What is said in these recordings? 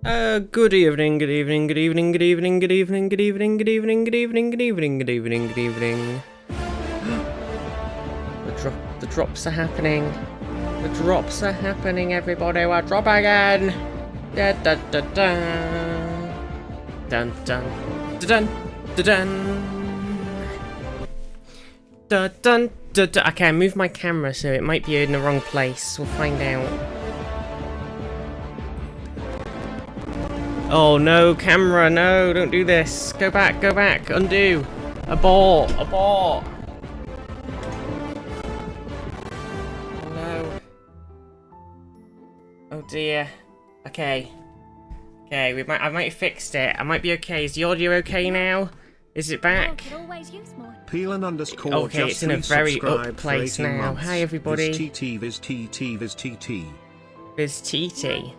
Good evening, good evening, good evening, good evening, good evening, good evening, good evening, good evening, good evening, good evening, good evening. The drops are happening. The drops are happening, everybody. We're dropping again. Da da da da. Dun dun dun dun dun. Dun dun dun dun. Okay, I moved my camera, so it might be in the wrong place. We'll find out. Oh no, camera, no, don't do this. Go back, undo. Abort, abort. Oh no. Oh dear. Okay. Okay, I might have fixed it. I might be okay. Is the audio okay now? Is it back? _. Okay, it's in a very up place now. Hi everybody. Viz TT.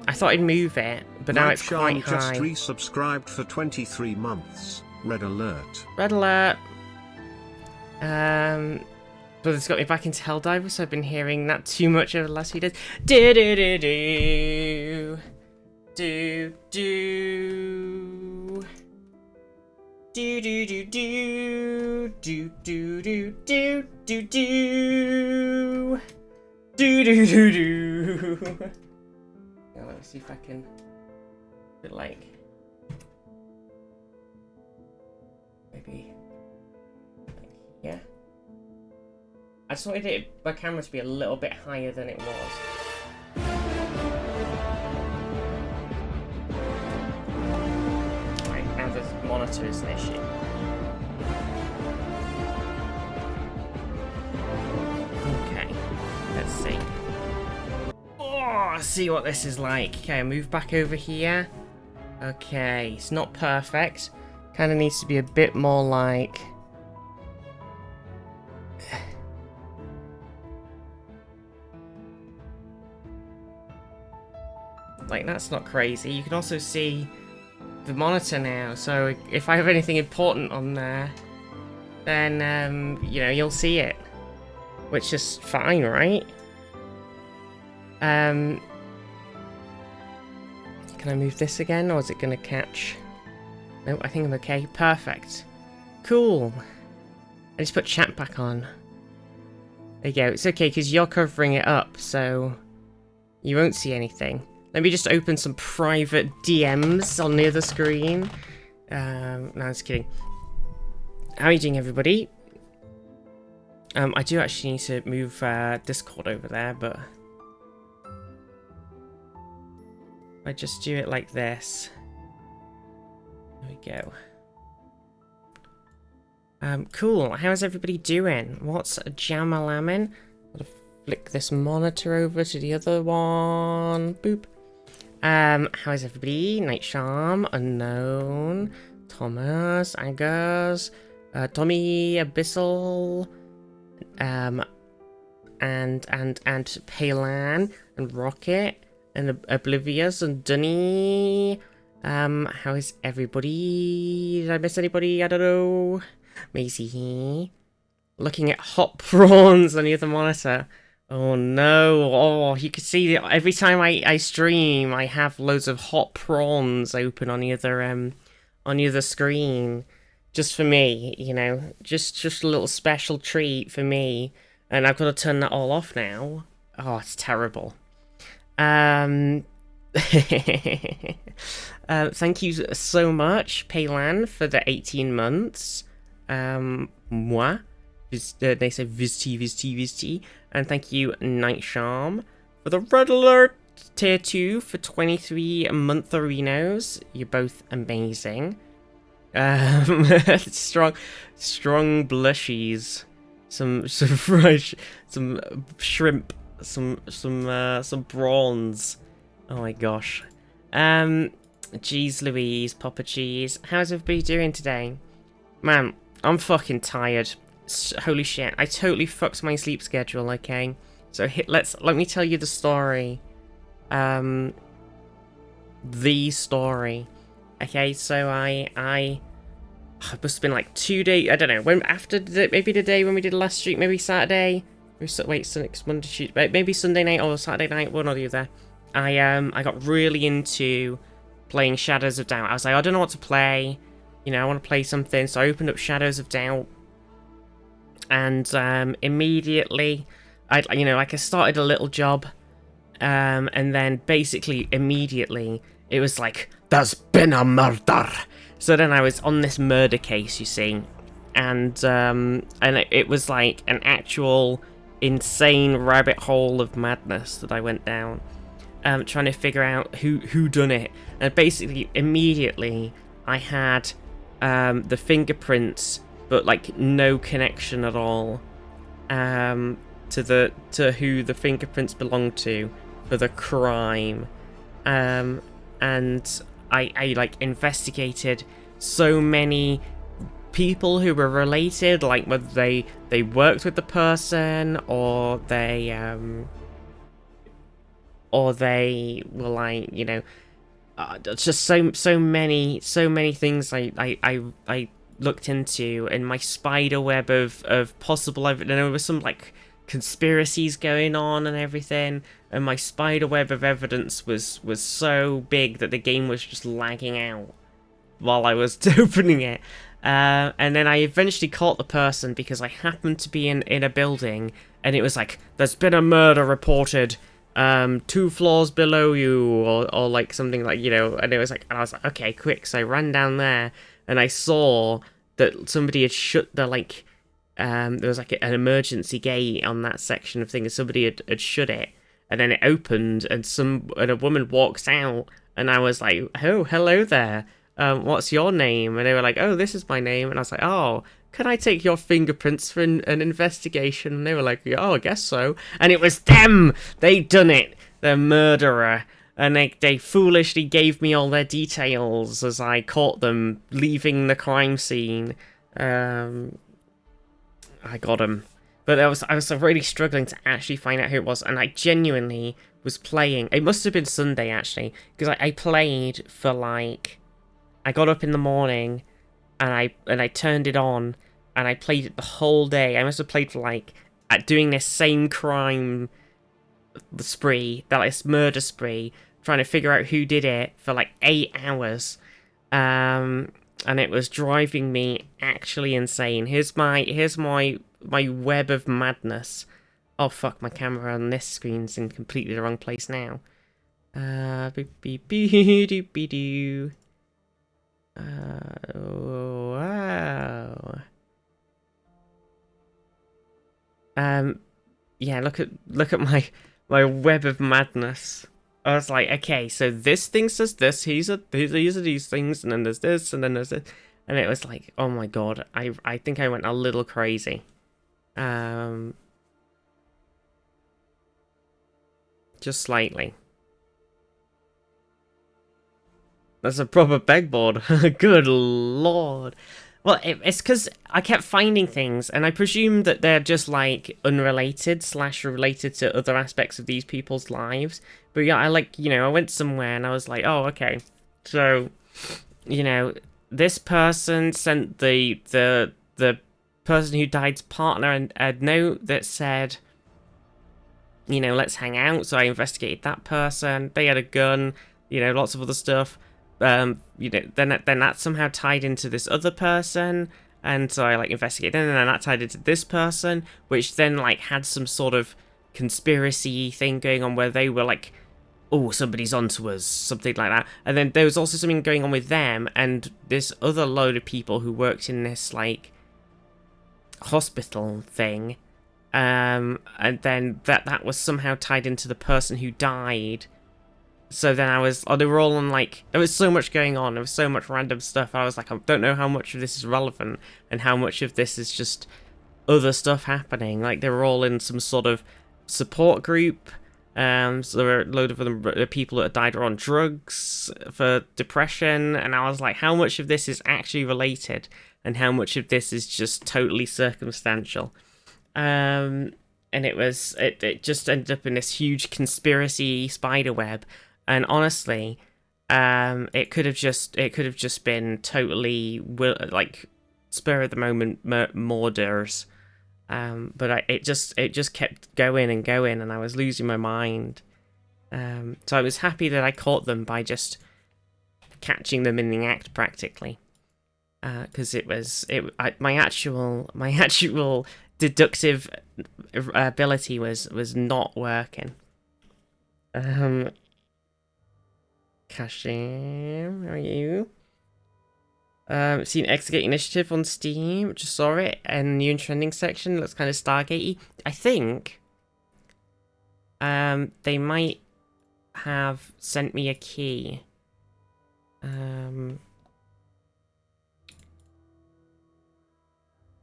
I thought I'd move it, but now it's quite high. Just resubscribed for 23 months. Red alert. Red alert. But it's got me back into Helldiver, so I've been hearing that too much over the last few days. Do do do do. Do do. Do do do do. Do do do do do do. Do do do do. Now let me see if I can put like maybe here. I just wanted my camera to be a little bit higher than it was. Right, now the monitor is an issue. Okay, let's see. Oh, see what this is like. Okay, I move back over here. Okay, it's not perfect. Kind of needs to be a bit more like... Like, that's not crazy. You can also see the monitor now, so if I have anything important on there, then, you know, you'll see it. Which is fine, right? Can I move this again, or is it going to catch? No, I think I'm okay. Perfect. Cool. I just put chat back on. There you go. It's okay, because you're covering it up, so you won't see anything. Let me just open some private DMs on the other screen. No, I'm just kidding. How are you doing, everybody? I do actually need to move Discord over there, but I just do it like this. There we go. Cool. How's everybody doing? What's Jamalamin? Gotta flick this monitor over to the other one. Boop. How is everybody? Night Charm, Unknown, Thomas, Agars, Tommy, Abyssal, and Palan, and Rocket, and Oblivious, and Dunny. How is everybody? Did I miss anybody? I don't know. Macy. Looking at hot prawns on the other monitor. Oh no, oh, you can see that every time I stream, I have loads of hot prawns open on the other screen. Just for me, you know, just a little special treat for me. And I've got to turn that all off now. Oh, it's terrible. Thank you so much, Paylan, for the 18 months. Moi. They say Viz-T. And thank you, Night Charm, for the Red Alert Tier 2 for 23 month-arinos. You're both amazing. Strong blushies. Some fresh, some shrimp, some prawns. Oh my gosh. Jeez Louise, Papa Cheese. How's everybody doing today? Man, I'm fucking tired. Holy shit, I totally fucked my sleep schedule, okay? So let me tell you the story. The story. Okay, so it must have been like 2 days, I don't know, maybe the day when we did last stream, maybe Saturday. Wait, Monday, Tuesday, maybe Sunday night or Saturday night, one or the other. I got really into playing Shadows of Doubt. I was like, I don't know what to play. You know, I want to play something. So I opened up Shadows of Doubt. And immediately, I started a little job. And then basically immediately, it was like, there's been a murder. So then I was on this murder case, you see. And it was like an actual insane rabbit hole of madness that I went down. Trying to figure out who done it. And basically, immediately, I had the fingerprints, but like no connection at all to who the fingerprints belonged to for the crime. And I like investigated so many people who were related, like whether they worked with the person or they were like, you know, just so many things I looked into in my spider web of possible evidence. There was some like conspiracies going on and everything, and my spider web of evidence was so big that the game was just lagging out while I was opening it. And then I eventually caught the person because I happened to be in a building, and it was like, there's been a murder reported 2 floors below you, or like something like, you know, and it was like, and I was like, okay, quick. So I ran down there, and I saw that somebody had shut the, like, there was like an emergency gate on that section of things. Somebody had shut it, and then it opened, and a woman walks out, and I was like, oh, hello there. What's your name? And they were like, oh, this is my name. And I was like, oh, can I take your fingerprints for an investigation? And they were like, oh, I guess so. And it was them! They done it! The murderer. And they foolishly gave me all their details as I caught them leaving the crime scene. I got them. But I was really struggling to actually find out who it was. And I genuinely was playing. It must have been Sunday, actually. Because I played for like... I got up in the morning, and I turned it on, and I played it the whole day. I must have played for like doing this same crime spree, this murder spree, trying to figure out who did it for like 8 hours, and it was driving me actually insane. Here's my web of madness. Oh fuck! My camera on this screen's in completely the wrong place now. Wow. Yeah, look at my web of madness. I was like, okay, so this thing says this, these are these things, and then there's this, and then there's this, and it was like, oh my god, I think I went a little crazy. Just slightly. That's a proper pegboard. Good lord. Well, it's because I kept finding things, and I presume that they're just, like, unrelated / related to other aspects of these people's lives. But yeah, I went somewhere, and I was like, oh, okay. So, you know, this person sent the person who died's partner a note that said, you know, let's hang out. So I investigated that person. They had a gun, you know, lots of other stuff. You know, then that somehow tied into this other person, and so I like investigated, and then that tied into this person, which then like had some sort of conspiracy thing going on where they were like, oh, somebody's onto us, something like that. And then there was also something going on with them and this other load of people who worked in this like hospital thing, and then that was somehow tied into the person who died. So then they were all on, like, there was so much going on, there was so much random stuff, I was like, I don't know how much of this is relevant, and how much of this is just other stuff happening. Like, they were all in some sort of support group, so there were a load of them, the people that had died were on drugs for depression, and I was like, how much of this is actually related, and how much of this is just totally circumstantial? And it just ended up in this huge conspiracy spider web. And honestly, it could have just been totally like spur of the moment murders, but it just kept going and going, and I was losing my mind. So I was happy that I caught them by just catching them in the act, practically. Because my actual deductive ability was not working. Kashim, how are you? Seen Exegate Initiative on Steam, just saw it, and new and trending section, looks kind of Stargate-y. I think they might have sent me a key.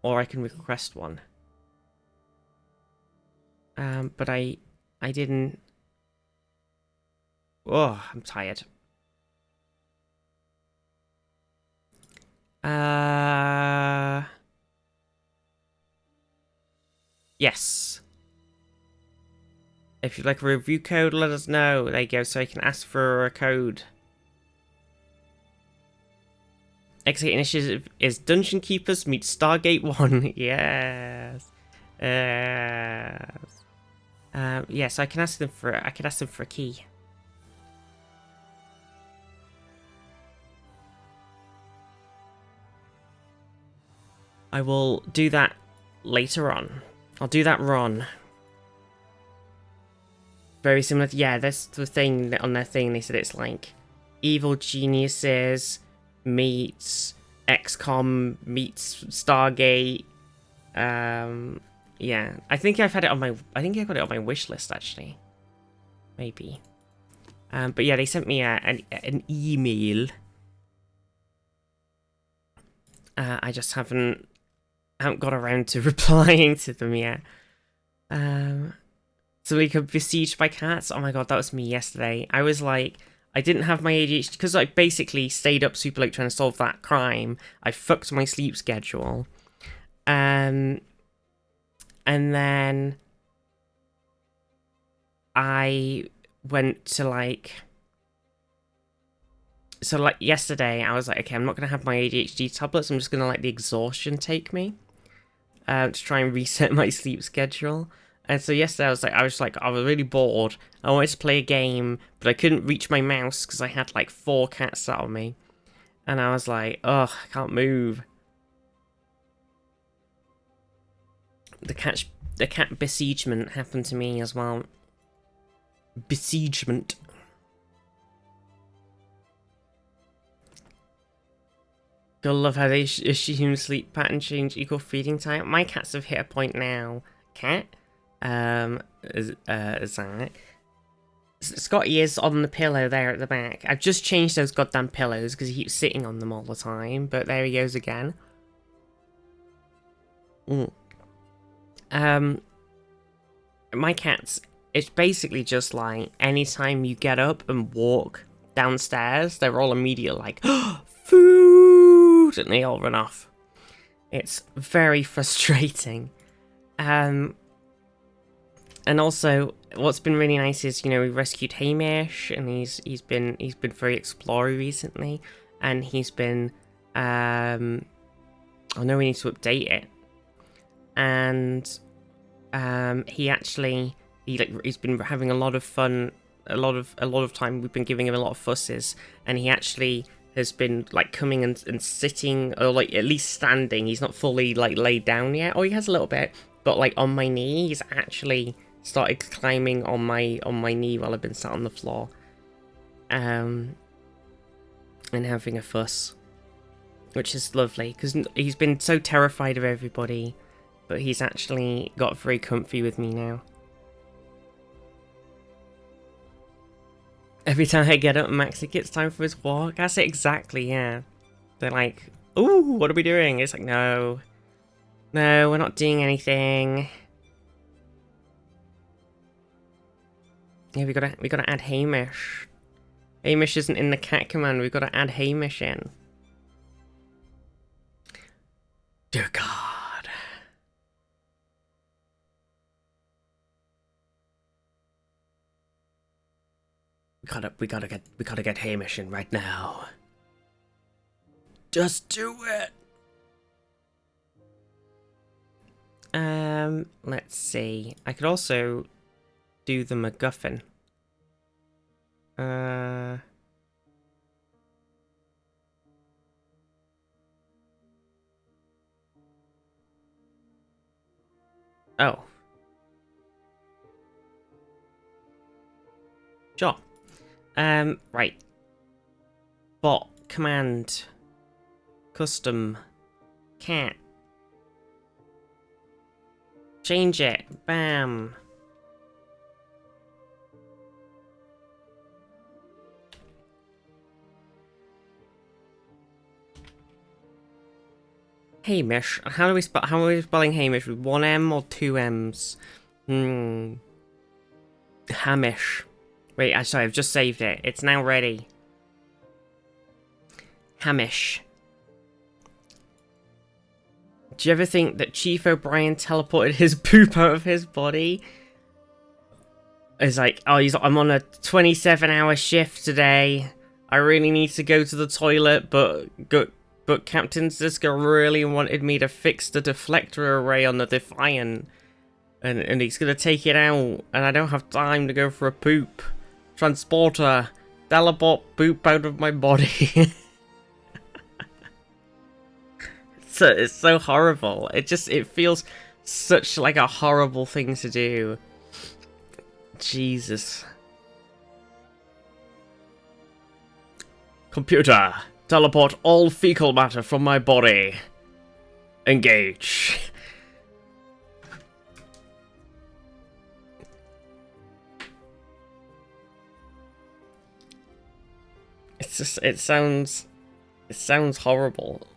Or I can request one. But I didn't. Oh, I'm tired. Yes. If you'd like a review code, let us know. There you go, so I can ask for a code. Exegate Initiative is Dungeon Keepers meets Stargate 1. Yes. Yes. Yeah, so I can ask them for a key. I will do that later on. I'll do that run. Very similar to, yeah, that's the thing on their thing. They said it's like Evil Geniuses meets XCOM meets Stargate. Yeah, I think I've got it on my wish list actually. Maybe. But yeah, they sent me an email. I just haven't got around to replying to them yet. So we could besieged by cats. Oh my god, that was me yesterday. I was like, I didn't have my ADHD because I basically stayed up super late trying to solve that crime. I fucked my sleep schedule. And then I went to yesterday I was like, okay, I'm not gonna have my ADHD tablets. I'm just gonna let the exhaustion take me to try and reset my sleep schedule. And so yesterday I was really bored. I wanted to play a game, but I couldn't reach my mouse because I had like 4 cats sat on me. And I was like, ugh, I can't move. The cat besiegement happened to me as well. Besiegement. Gotta love how they assume sleep pattern change equal feeding time. My cats have hit a point now. Cat? Zach. Scotty is on the pillow there at the back. I've just changed those goddamn pillows because he keeps sitting on them all the time. But there he goes again. My cats, it's basically just like anytime you get up and walk downstairs, they're all immediately like, oh, food, and they all run off. It's very frustrating. And also, what's been really nice is, you know, we rescued Hamish, and he's been very explory recently, and he's been I know we need to update it, and he's been having a lot of fun, a lot of time. We've been giving him a lot of fusses, and he actually has been like coming and sitting, or like at least standing. He's not fully like laid down yet, or he has a little bit, but like on my knee, he's actually started climbing on my knee while I've been sat on the floor, and having a fuss, which is lovely because he's been so terrified of everybody, but he's actually got very comfy with me now. Every time I get up, Max like, it's time for his walk. That's it exactly, yeah. They're like, ooh, what are we doing? It's like, no, we're not doing anything. Yeah, we gotta add Hamish. Hamish isn't in the cat command. We gotta add Hamish in. Dear God. We gotta get Hamish in right now. Just do it. Let's see. I could also do the MacGuffin. Uh... Oh. Sure. Right. Bot, command, custom, cat. Change it. Bam. Hamish. How are we spelling Hamish? With one M or two M's? Hamish. Wait, sorry, I've just saved it. It's now ready. Hamish. Do you ever think that Chief O'Brien teleported his poop out of his body? It's like, oh, I'm on a 27-hour shift today. I really need to go to the toilet, but Captain Siska really wanted me to fix the deflector array on the Defiant. And he's gonna take it out, and I don't have time to go for a poop. Transporter, teleport poop out of my body. It's so horrible. It feels such like a horrible thing to do. Jesus. Computer, teleport all fecal matter from my body. Engage. It sounds horrible.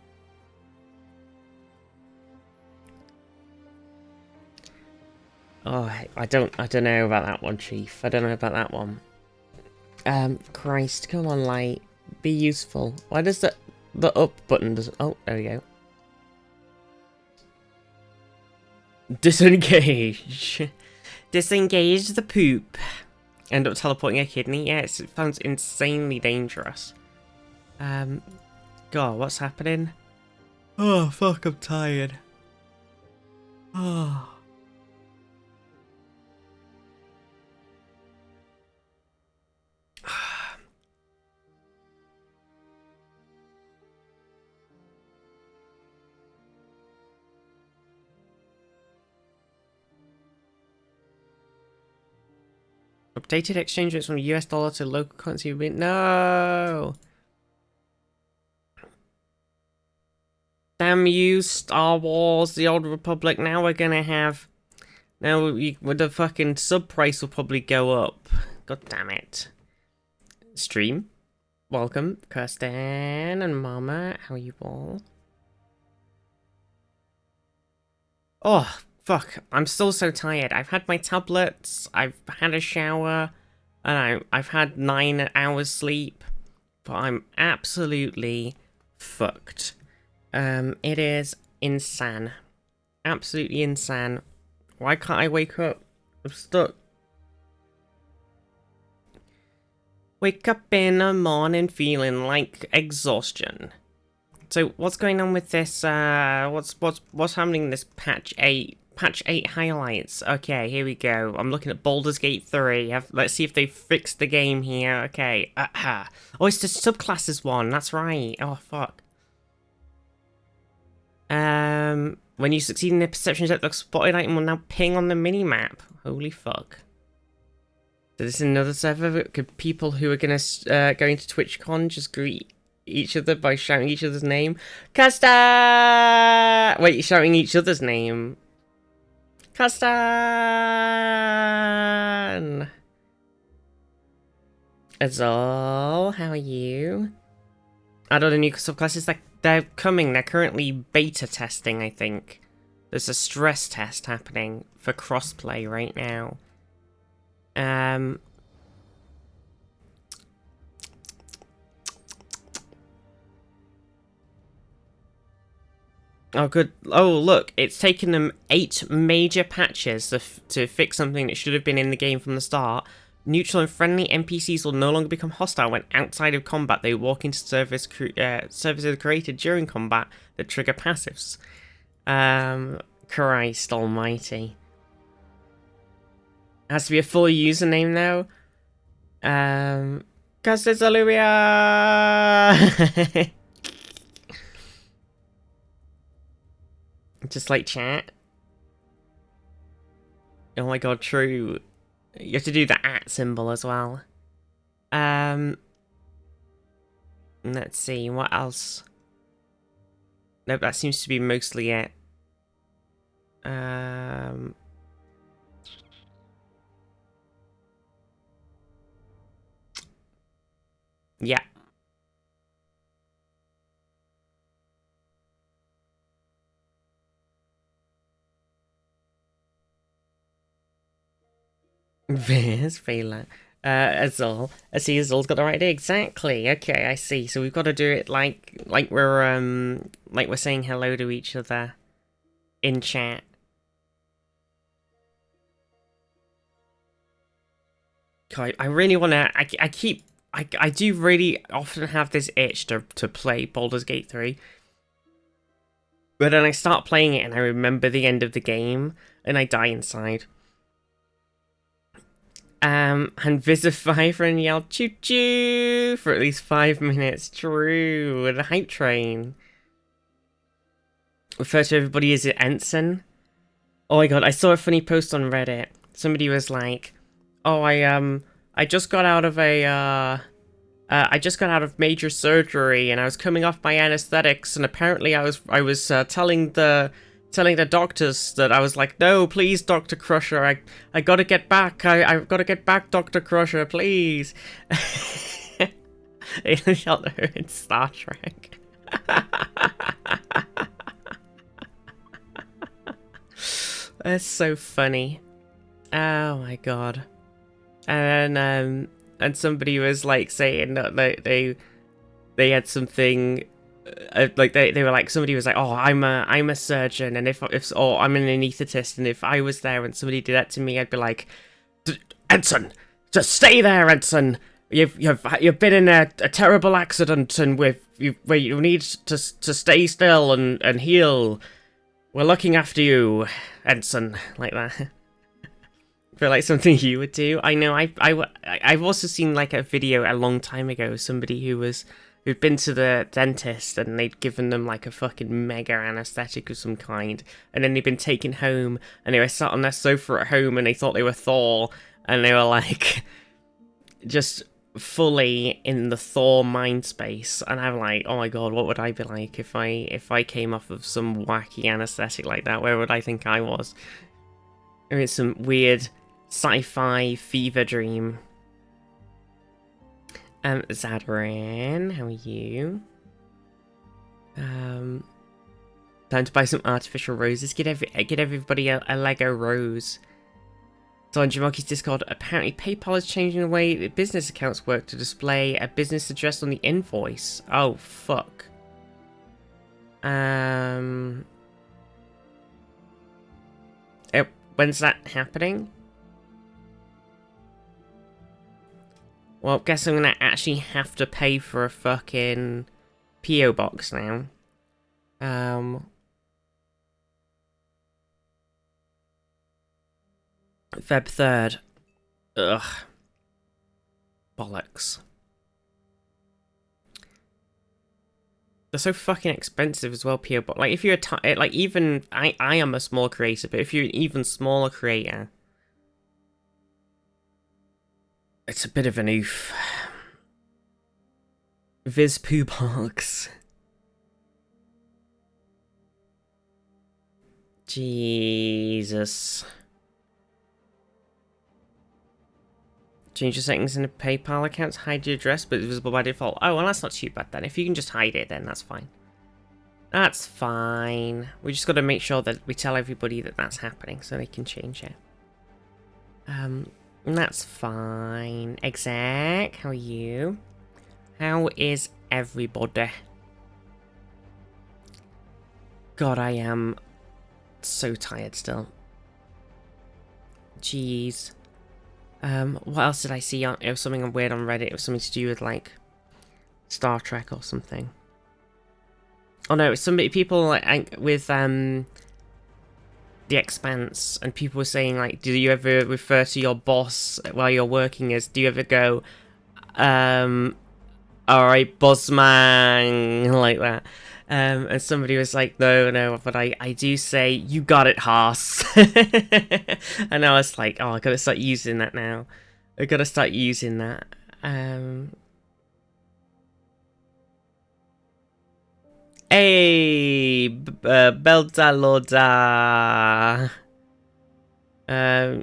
Oh, I don't know about that one, Chief. I don't know about that one. Christ, come on, light. Be useful. Why does the up button doesn't... Oh, there we go. Disengage. Disengage the poop. End up teleporting a kidney. Yeah, it sounds insanely dangerous. God, what's happening? Oh, fuck, I'm tired. Oh. Updated exchange rates from US dollar to local currency. No! Damn you, Star Wars, the Old Republic. Now we're gonna have... Now with the fucking sub price will probably go up. God damn it. Stream. Welcome, Kirsten and Mama. How are you all? Oh, fuck. I'm still so tired. I've had my tablets, I've had a shower, and I've had 9 hours sleep, but I'm absolutely fucked. It is insane. Absolutely insane. Why can't I wake up? I'm stuck. Wake up in the morning feeling like exhaustion. So what's going on with this? What's happening in this patch 8? Patch 8 highlights. Okay, here we go. I'm looking at Baldur's Gate 3. Let's see if they fixed the game here. Okay. Oh, it's the subclasses one. That's right. Oh, fuck. When you succeed in the perception check, the spotted item will now ping on the minimap. Holy fuck. So this is another server. Could people who are going to TwitchCon just greet each other by shouting each other's name? Casta! Wait, you're shouting each other's name. Castan! Azal, how are you? Add on the new subclasses. They're coming. They're currently beta testing, I think. There's a stress test happening for crossplay right now. Oh, good. Oh, look. It's taken them 8 major patches to fix something that should have been in the game from the start. Neutral and friendly NPCs will no longer become hostile when outside of combat. They walk into services created during combat that trigger passives. Christ almighty. It has to be a full username, though. Cause it's Olivia! Just like chat. Oh my god, true. You have to do the @ symbol as well. Let's see, what else? Nope, that seems to be mostly it. Yeah. There's Fela. Azul. I see Azul's got the right idea. Exactly. Okay, I see. So we've got to do it like we're saying hello to each other in chat. God, I really want to. I do really often have this itch to play Baldur's Gate 3. But then I start playing it and I remember the end of the game and I die inside. And Visify and yelled choo choo for at least 5 minutes. True. And a hype train. Refer to everybody as Ensign. Oh my god, I saw a funny post on Reddit. Somebody was like, oh, I just got out of I just got out of major surgery and I was coming off my anesthetics and apparently I was telling the doctors that I was like, no, please, Dr. Crusher, I gotta get back. I've gotta get back, Dr. Crusher, please. They shot her in Star Trek. That's so funny. Oh my god. And somebody was like saying that they had something like they were like, somebody was like, oh, I'm a surgeon, and if or I'm an anaesthetist, and if I was there and somebody did that to me, I'd be like, Ensign, just stay there, Ensign. You've been in a terrible accident, and where you need to stay still and heal. We're looking after you, Ensign, like that. Feel like something you would do. I know. I've also seen like a video a long time ago. Somebody who'd been to the dentist and they'd given them like a fucking mega anesthetic of some kind, and then they'd been taken home and they were sat on their sofa at home and they thought they were Thor, and they were like just fully in the Thor mind space. And I'm like, oh my god, what would I be like if I came off of some wacky anesthetic like that? Where would I think I was? I mean, it's some weird sci-fi fever dream. Zadarin, how are you? Time to buy some artificial roses. Get everybody a Lego rose. So on Jamoki's Discord, apparently PayPal is changing the way that business accounts work to display a business address on the invoice. Oh fuck. When's that happening? Well, guess I'm gonna actually have to pay for a fucking PO box now. Feb 3rd. Ugh. Bollocks. They're so fucking expensive as well, PO box. Like, if you're like, even I am a small creator, but if you're an even smaller creator, it's a bit of an oof. Viz Poo Box. Jesus. Change your settings in a PayPal account to hide your address, but it's visible by default. Oh, well, that's not too bad then. If you can just hide it, then that's fine. That's fine. We just got to make sure that we tell everybody that that's happening so they can change it. That's fine. Exec, how are you? How is everybody? God, I am so tired still. Jeez. What else did I see on? It was something weird on Reddit. It was something to do with like Star Trek or something. Oh no, it's somebody, people like with The Expanse, and people were saying like, do you ever refer to your boss while you're working as? Do you ever go, Alright, bossman, like that. And somebody was like, no, but I do say, you got it, Haas. And I was like, oh, I gotta start using that now. I gotta start using that. Hey, Belta Loda.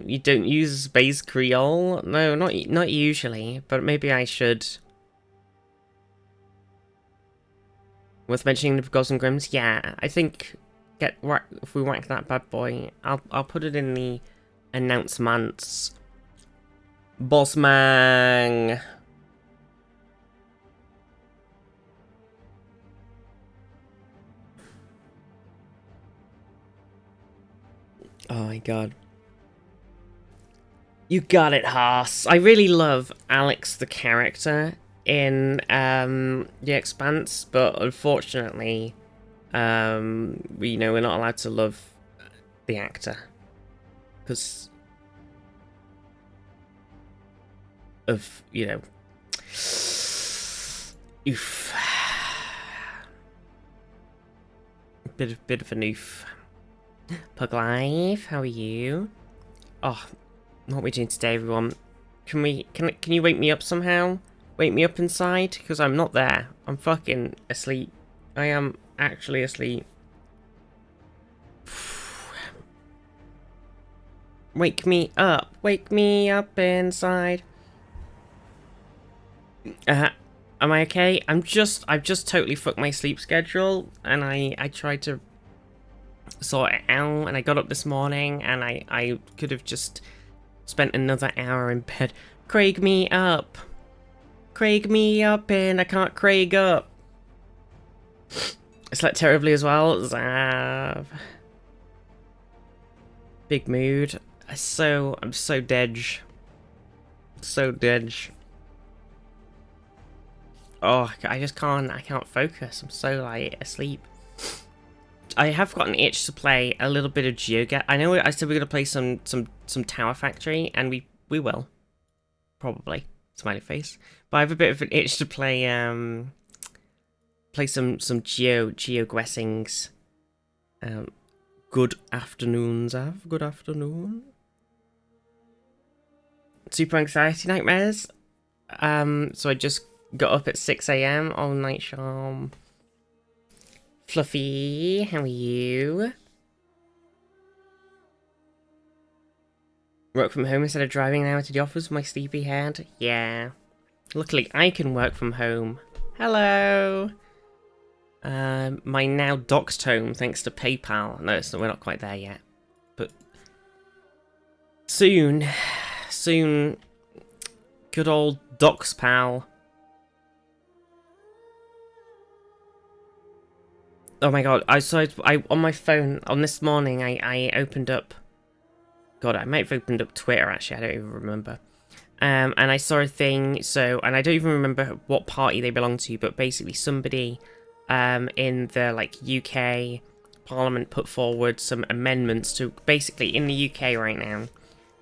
You don't use Space Creole? No, not usually, but maybe I should. Worth mentioning the Forgotten Grims? Yeah, I think if we whack that bad boy, I'll put it in the announcements. Bossman. Oh my god. You got it, Haas. I really love Alex the character in The Expanse, but unfortunately, we're not allowed to love the actor because of oof, bit of an oof. Pug Life, how are you? Oh, what are we doing today, everyone? Can you wake me up somehow? Wake me up inside? Because I'm not there. I'm fucking asleep. I am actually asleep. Wake me up. Wake me up inside. Am I okay? I've just totally fucked my sleep schedule, and I tried to sort it out, and I got up this morning, and I could have just spent another hour in bed. Craig me up. Craig me up, and I can't Craig up. I slept terribly as well. Zav. Big mood. I'm so dead. So dead. Oh, I can't focus. I'm so asleep. I have got an itch to play a little bit of GeoGuessr. I know I said we're gonna play some Tower Factory, and we will. Probably. Smiley face. But I have a bit of an itch to play some GeoGuessings. Good afternoon, Zav. Good afternoon. Super anxiety nightmares. So I just got up at 6 AM all night, Sham. Fluffy, how are you? Work from home instead of driving an hour to the office with my sleepy head? Yeah. Luckily, I can work from home. Hello! My now doxed home thanks to PayPal. No, we're not quite there yet. But soon. Soon. Good old Docs pal. Oh my god, I on my phone, on this morning, I opened up... God, I might have opened up Twitter, actually, I don't even remember. And I saw a thing, and I don't even remember what party they belong to, but basically somebody in the, UK Parliament put forward some amendments to, basically, in the UK right now,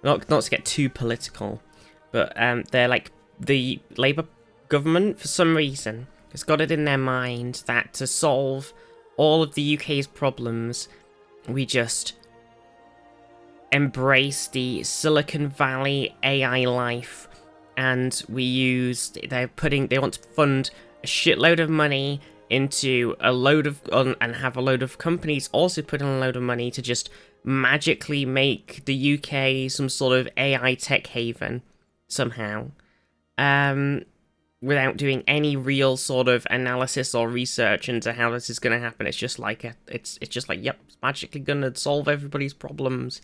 not to get too political, but they're the Labour government, for some reason, has got it in their mind that to solve all of the UK's problems, we just embrace the Silicon Valley AI life, and they want to fund a shitload of money into a load of, and have a load of companies also put in a load of money to just magically make the UK some sort of AI tech haven somehow. Without doing any real sort of analysis or research into how this is going to happen. It's just yep, it's magically going to solve everybody's problems.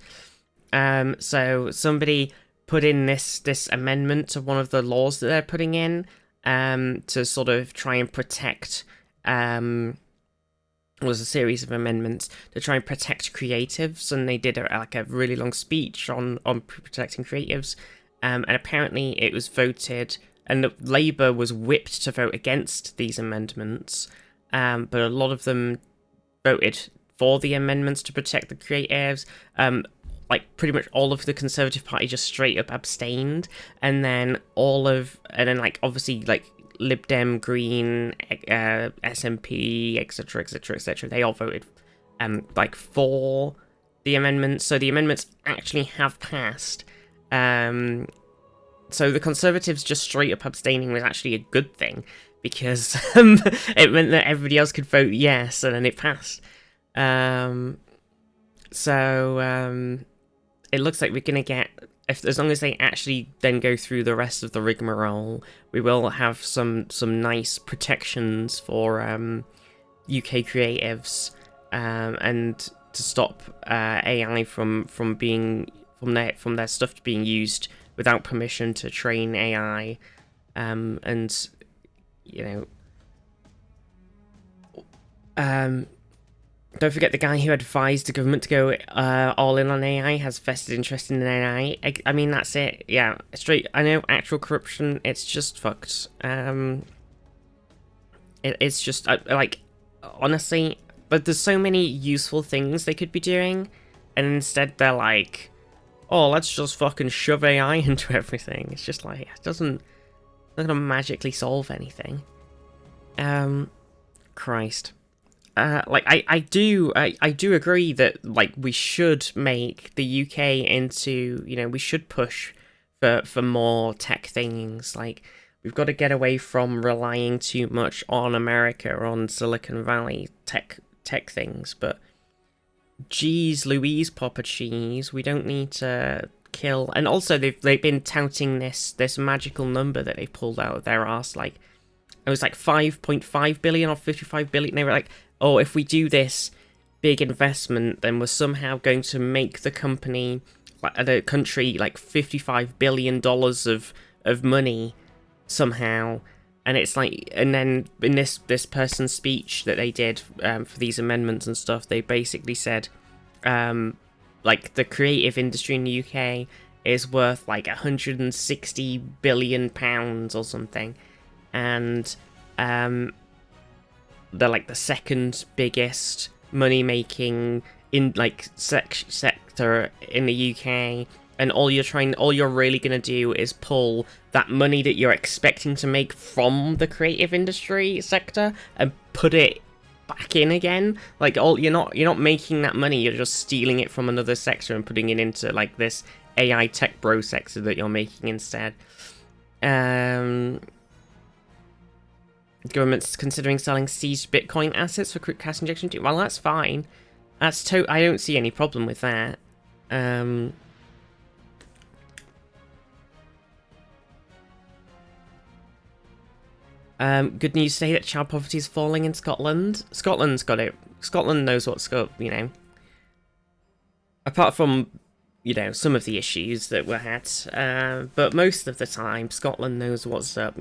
So somebody put in this amendment to one of the laws that they're putting in, to sort of try and protect, was a series of amendments to try and protect creatives, and they did a really long speech on protecting creatives, and apparently it was voted. And Labour was whipped to vote against these amendments, but a lot of them voted for the amendments to protect the creatives. like pretty much all of the Conservative Party just straight up abstained, and then like obviously like Lib Dem, Green, SNP, etc., etc., etc. They all voted like for the amendments, so the amendments actually have passed. So the Conservatives just straight up abstaining was actually a good thing, because it meant that everybody else could vote yes, and then it passed. It looks like we're gonna get, as long as they actually then go through the rest of the rigmarole, we will have some nice protections for UK creatives, and to stop AI from their stuff being used without permission to train AI, and don't forget the guy who advised the government to go all in on AI has vested interest in AI. I mean, that's it. Yeah, straight. I know actual corruption. It's just fucked. It's just like, honestly, but there's so many useful things they could be doing, and instead they're like, oh, let's just fucking shove AI into everything. It's just like, it doesn't, not gonna magically solve anything. Christ. Like I do agree that like we should make the UK into, we should push for more tech things. Like, we've got to get away from relying too much on America or on Silicon Valley tech things. But geez Louise, Papa Cheese, we don't need to kill. And also they've been touting this magical number that they pulled out of their arse. Like, it was like 5.5 billion or 55 billion. They were like, oh, if we do this big investment, then we're somehow going to make the country like $55 billion of money somehow. And it's like, and then in this person's speech that they did for these amendments and stuff, they basically said, like, the creative industry in the UK is worth like 160 billion pounds or something, and they're like the second biggest money making in like sector in the UK, and all you're really gonna do is pull that money that you're expecting to make from the creative industry sector and put it back in again. Like, you're not making that money, you're just stealing it from another sector and putting it into like this AI tech bro sector that you're making instead. The government's considering selling seized Bitcoin assets for quick cash injection too. Well, that's fine. I don't see any problem with that. Good news today that child poverty is falling in Scotland. Scotland's got it. Scotland knows what's up, Apart from, some of the issues that were had. But most of the time, Scotland knows what's up,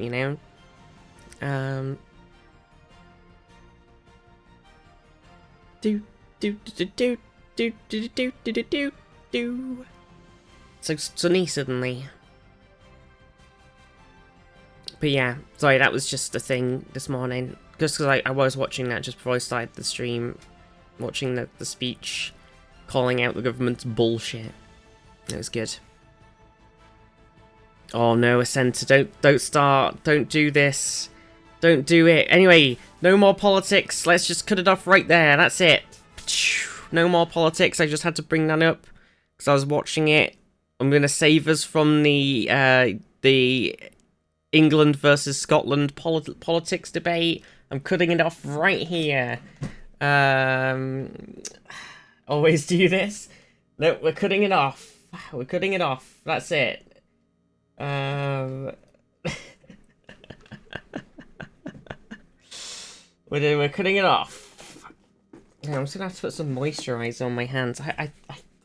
So sunny suddenly. But yeah, sorry, that was just a thing this morning. Just because I was watching that just before I started the stream, watching the speech, calling out the government's bullshit. It was good. Oh no, Ascenta, don't do this. Don't do it. Anyway, no more politics. Let's just cut it off right there. That's it. No more politics. I just had to bring that up because I was watching it. I'm going to save us from the England versus Scotland politics debate. I'm cutting it off right here. Always do this. No, we're cutting it off. We're cutting it off. That's it. We're cutting it off. Yeah, I'm just gonna have to put some moisturizer on my hands. I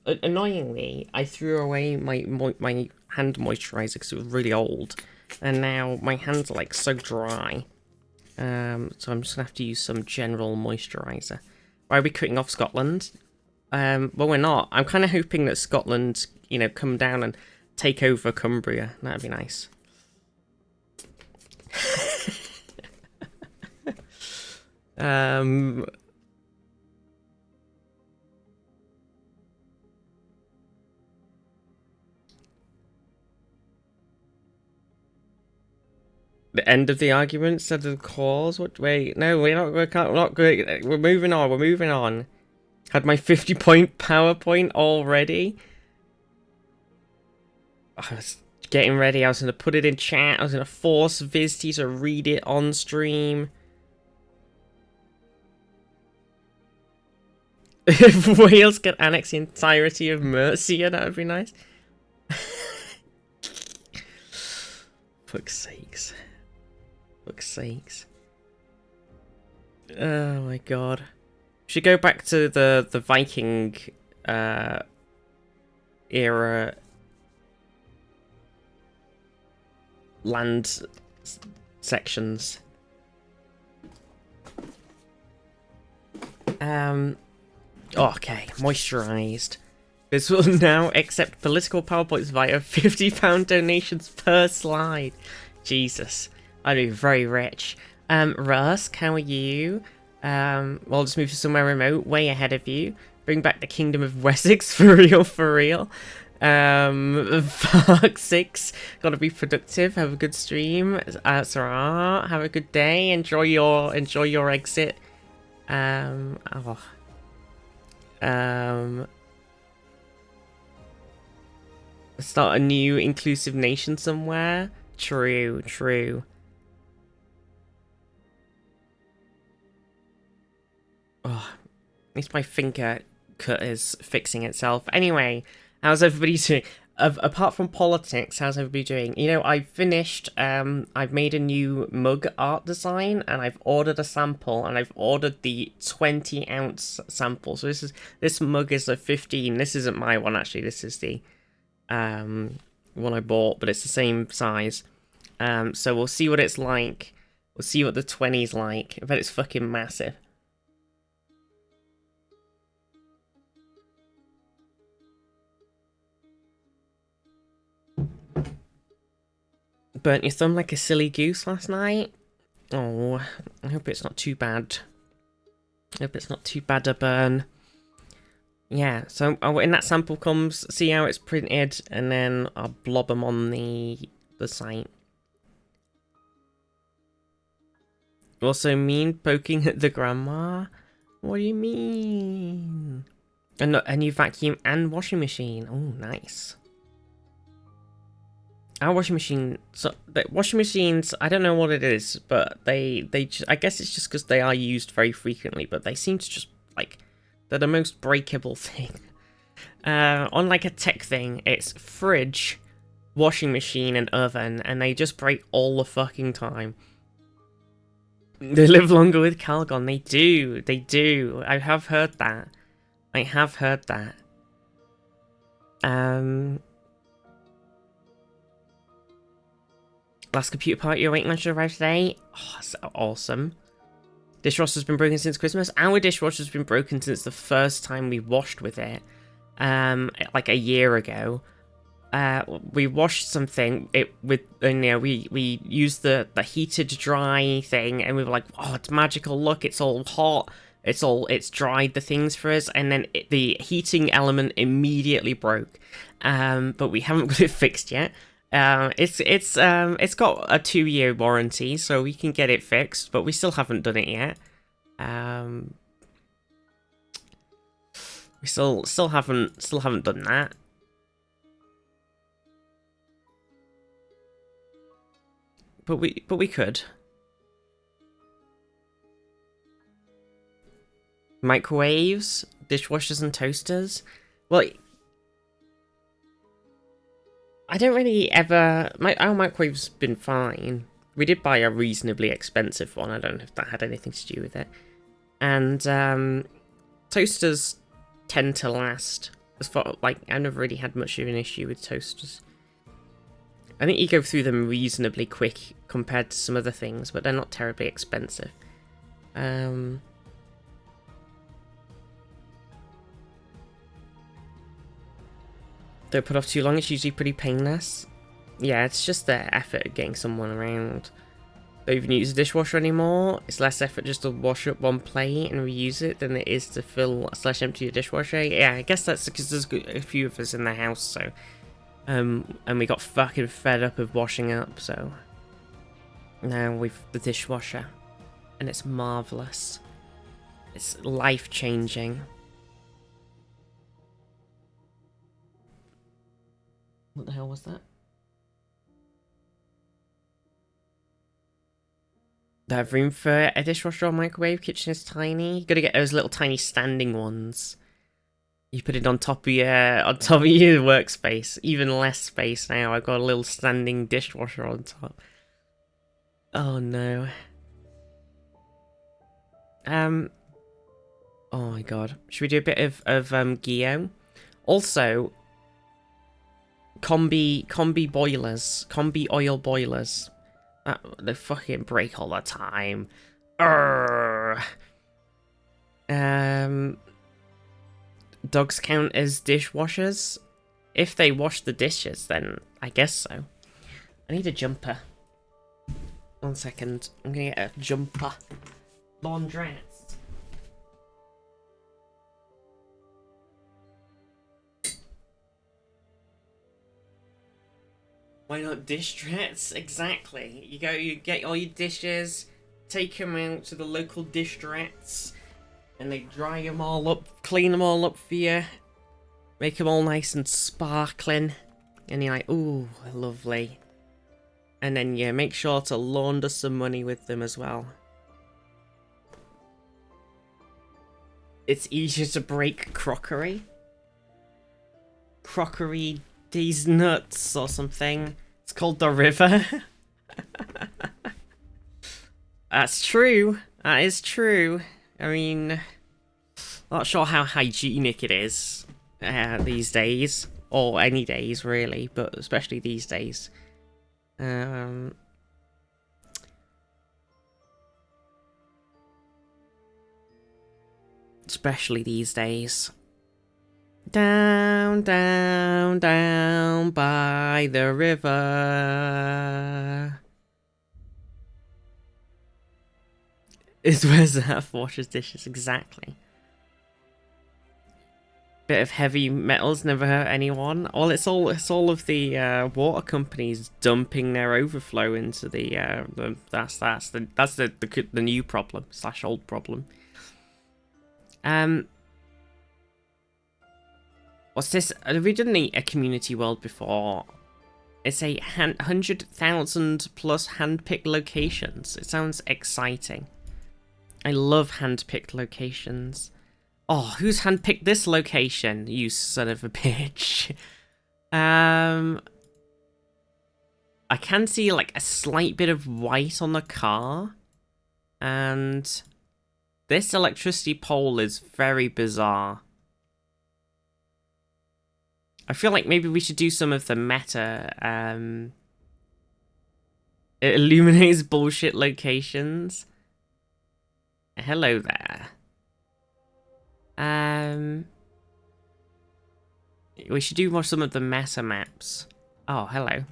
annoyingly, I threw away my hand moisturizer because it was really old, and now my hands are like so dry. So I'm just gonna have to use some general moisturizer. Why are we cutting off Scotland? Well, we're not. I'm kind of hoping that Scotland, come down and take over Cumbria. That'd be nice. But, The end of the argument instead of the cause? What? Wait, no, we're not good. We're moving on, we're moving on. Had my 50-point PowerPoint already. I was getting ready, I was going to put it in chat, I was going to force Vizty to read it on stream. If Wales could annex the entirety of Mercia, that would be nice. Fuck's sakes. Fuck's sakes. Oh my god. We should go back to the Viking era land sections. Okay, moisturized. This will now accept political PowerPoints via £50 donations per slide. Jesus, I'd be very rich. Rusk, how are you? Well, I'll just move to somewhere remote, way ahead of you. Bring back the Kingdom of Wessex, for real, for real. Fuck 6. Gotta be productive. Have a good stream. Sarah, have a good day. Enjoy your exit. Start a new inclusive nation somewhere. True, true. Oh, at least my finger cut is fixing itself. Anyway, how's everybody doing? Apart from politics, how's everybody doing? You know, I finished, I've made a new mug art design, and I've ordered a sample, and I've ordered the 20-ounce sample. So this mug is a 15. This isn't my one, actually. This is the one I bought, but it's the same size. So we'll see what it's like. We'll see what the 20's like. I bet it's fucking massive. Burnt your thumb like a silly goose last night? Oh, I hope it's not too bad. I hope it's not too bad a burn. Yeah, so when that sample comes, see how it's printed, and then I'll blob them on the site. Also mean poking at the grandma? What do you mean? And a new vacuum and washing machine. Oh, nice. Our washing machine, so the washing machines, I don't know what it is, but they just, I guess it's just because they are used very frequently, but they seem to just, like, they're the most breakable thing. On, like, a tech thing, it's fridge, washing machine, and oven, and they just break all the fucking time. They live longer with Calgon, they do, I have heard that. Last computer part your weight lunch arrived today. Oh, that's awesome. Dishwasher's been broken since Christmas. Our dishwasher's been broken since the first time we washed with it. Like a year ago. We washed something with, you know, we used the heated dry thing, and we were like, oh, it's magical, look, it's all hot. It's dried the things for us, and then the heating element immediately broke. But we haven't got it fixed yet. It's got a 2-year warranty, so we can get it fixed, but we still haven't done it yet. We still haven't done that. But we could. Microwaves, dishwashers, and toasters. Well, I don't really ever... Our microwave's been fine. We did buy a reasonably expensive one. I don't know if that had anything to do with it. And toasters tend to last. As far, like, I've never really had much of an issue with toasters. I think you go through them reasonably quick compared to some other things, but they're not terribly expensive. Don't put off too long, it's usually pretty painless. Yeah, it's just the effort of getting someone around. Don't even use a dishwasher anymore. It's less effort just to wash up one plate and reuse it than it is to fill / empty a dishwasher. Yeah, I guess that's because there's a few of us in the house, so... and we got fucking fed up of washing up, so... Now with the dishwasher. And it's marvellous. It's life-changing. What the hell was that? They have room for a dishwasher or microwave. Kitchen is tiny. You gotta get those little tiny standing ones. You put it on top of your workspace. Even less space now. I've got a little standing dishwasher on top. Oh no. Oh my god. Should we do a bit of Geo? Also, combi boilers, combi oil boilers. They fucking break all the time. Urgh. Dogs count as dishwashers? If they wash the dishes, then I guess so. I need a jumper. 1 second. I'm gonna get a jumper. Laundrette. Why not dish drats? Exactly. You get all your dishes, take them out to the local dish drats, and they dry them all up, clean them all up for you, make them all nice and sparkling, and you're like, ooh, lovely. And then you make sure to launder some money with them as well. It's easier to break crockery. Crockery these nuts or something. It's called the river. That's true. That is true. I mean, not sure how hygienic it is these days, or any days really, but especially these days. Especially these days. Down, down, down by the river is where Zaf washes dishes, exactly. Bit of heavy metals never hurt anyone. Well, it's all of the water companies dumping their overflow into that's the new problem / old problem. What's this? Have we done a community world before? It's a 100,000 plus hand-picked locations. It sounds exciting. I love hand-picked locations. Oh, who's hand-picked this location? You son of a bitch. I can see like a slight bit of white on the car. And this electricity pole is very bizarre. I feel like maybe we should do some of the meta. It illuminates bullshit locations. Hello there. We should do more some of the meta maps. Oh, hello.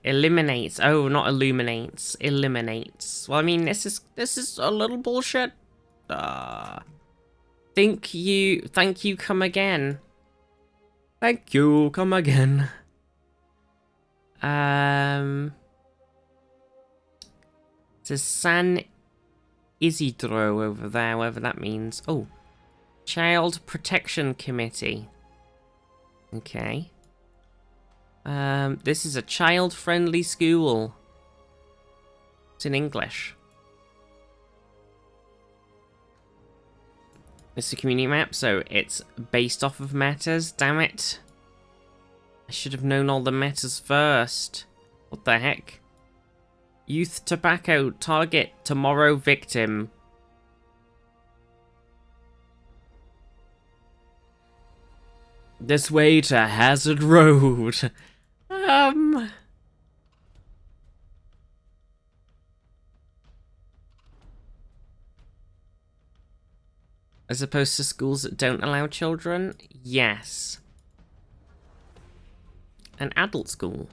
Eliminates. Oh, not illuminates. Eliminates. Well, I mean, this is a little bullshit. Thank you, come again. Thank you, come again. It says San Isidro over there, whatever that means. Oh, Child Protection Committee. Okay. This is a child-friendly school. It's in English. It's a community map, so it's based off of metas. Damn it. I should have known all the metas first. What the heck? Youth tobacco target tomorrow victim. This way to Hazard Road. As opposed to schools that don't allow children? Yes. An adult school.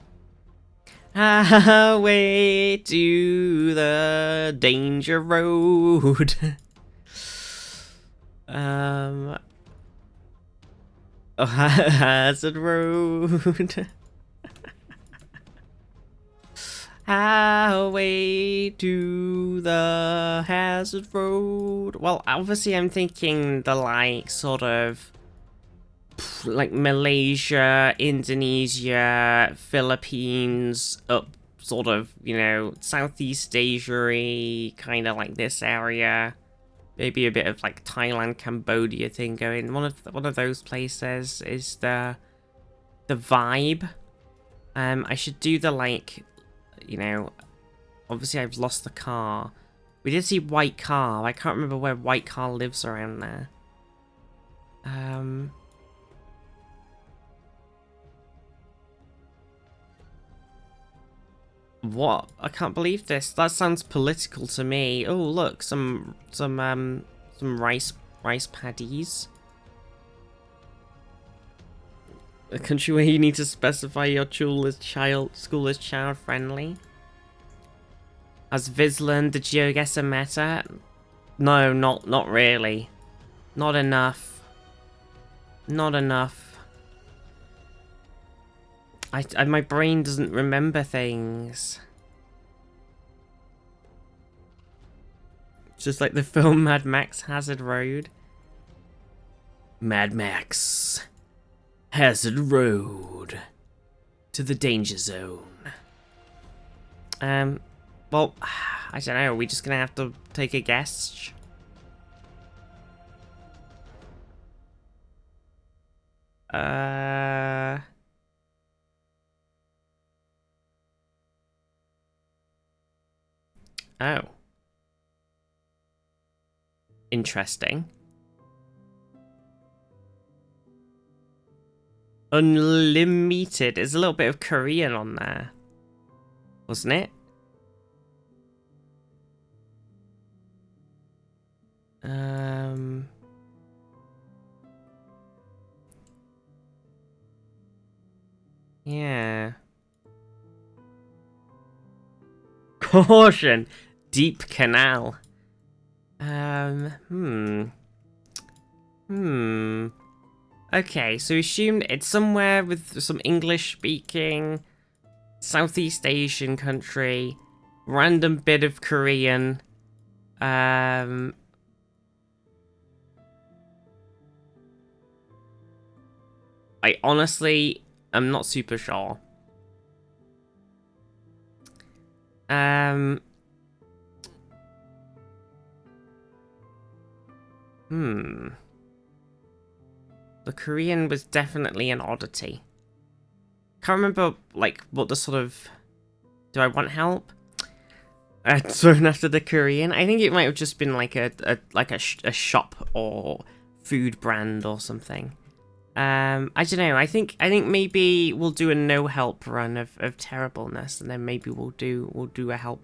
Highway to the danger road. Hazard Road. Highway to the hazard road. Well, obviously I'm thinking the like sort of like Malaysia, Indonesia, Philippines, up sort of, you know, Southeast Asia-y, kind of like this area. Maybe a bit of like Thailand, Cambodia thing going. One of those places is the vibe. I should do the like, you know, obviously I've lost the car. We did see White Car. I can't remember where White Car lives around there. What? I can't believe this. That sounds political to me. Oh, look, some rice paddies. A country where you need to specify your school is child friendly. Has Visland the GeoGuessr meta? No, not really. Not enough. Not enough. My brain doesn't remember things. Just like the film Mad Max Hazard Road. Mad Max Hazard Road to the danger zone. Well, I don't know, are we just gonna have to take a guess? Oh. Interesting. Unlimited. There's a little bit of Korean on there. Wasn't it? Yeah. Caution. Deep canal. Okay, so assume it's somewhere with some English speaking Southeast Asian country, random bit of Korean. I honestly am not super sure. The Korean was definitely an oddity. Can't remember, like, what the sort of... Do I want help? Thrown after the Korean? I think it might have just been like a shop or food brand or something. I don't know. I think maybe we'll do a no help run of terribleness, and then maybe we'll do a help.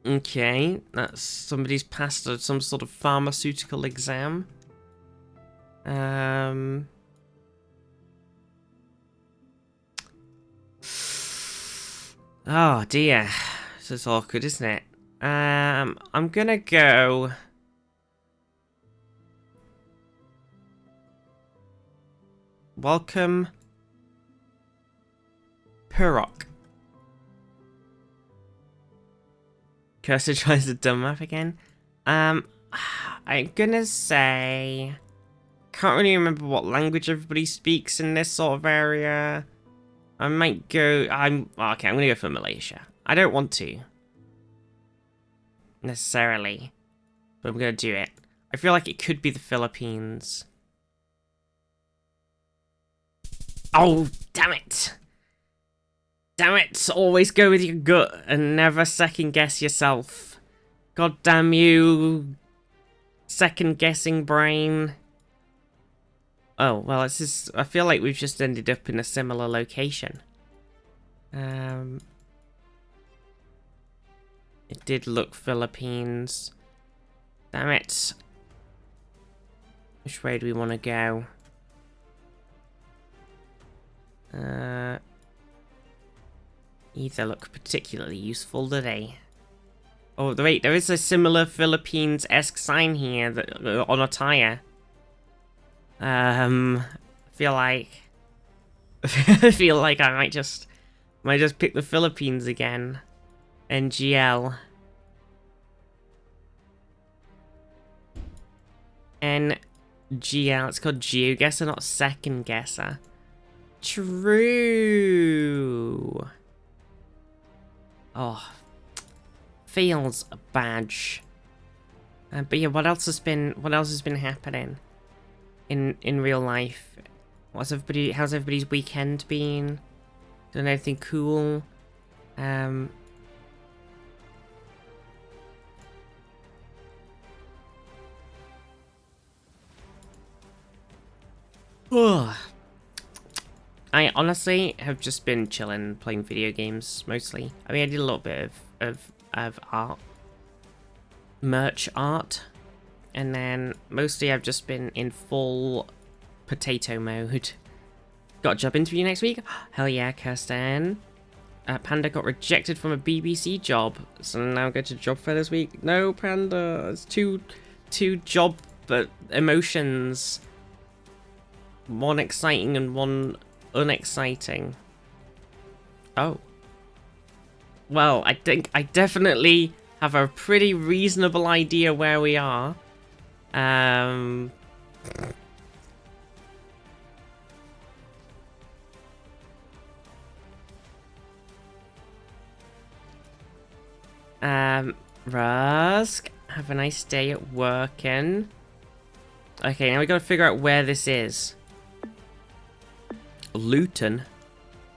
Okay, that's somebody's passed some sort of pharmaceutical exam. Oh dear. This is awkward, isn't it? I'm gonna go... Welcome... Purok. Cursor tries the dumb math again. I'm gonna say... Can't really remember what language everybody speaks in this sort of area. I might go... Okay, I'm gonna go for Malaysia. I don't want to. Necessarily. But I'm gonna do it. I feel like it could be the Philippines. Oh, damn it! Damn it! Always go with your gut and never second guess yourself. God damn you, second guessing brain. Oh, well, it's just, I feel like we've just ended up in a similar location. It did look Philippines. Damn it. Which way do we want to go? Either look particularly useful, do they? Oh, wait, there is a similar Philippines-esque sign here that, on a tire. Feel like I feel like I might just pick the Philippines again. NGL. NGL. It's called GeoGuessr, not Second Guesser. True. Oh, feels a badge. But yeah, what else has been happening in real life? How's everybody's weekend been? Done anything cool? I honestly have just been chilling, playing video games mostly. I mean, I did a little bit of art, merch art, and then mostly I've just been in full potato mode. Got a job interview next week. Hell yeah, Kirsten. Panda got rejected from a BBC job, so now go to job fair this week. No, Panda, it's two job emotions. One exciting and one unexciting. Oh. Well, I think I definitely have a pretty reasonable idea where we are. Rusk, have a nice day at working. Okay, now we gotta figure out where this is. Luton?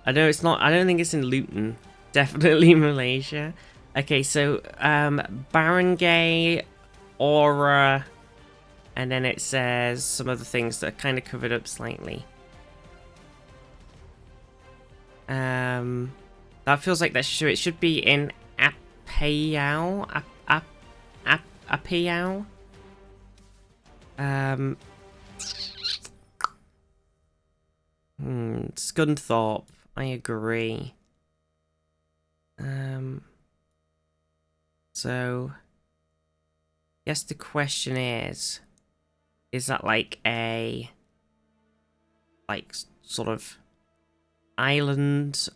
I know it's not, I don't think it's in Luton. Definitely Malaysia. Okay, so, Barangay, Aura, and then it says some other things that are kind of covered up slightly. That feels like that's true. It should be in Apayao. Apayao. Scunthorpe. I agree. So, guess the question is that like a, like, sort of island,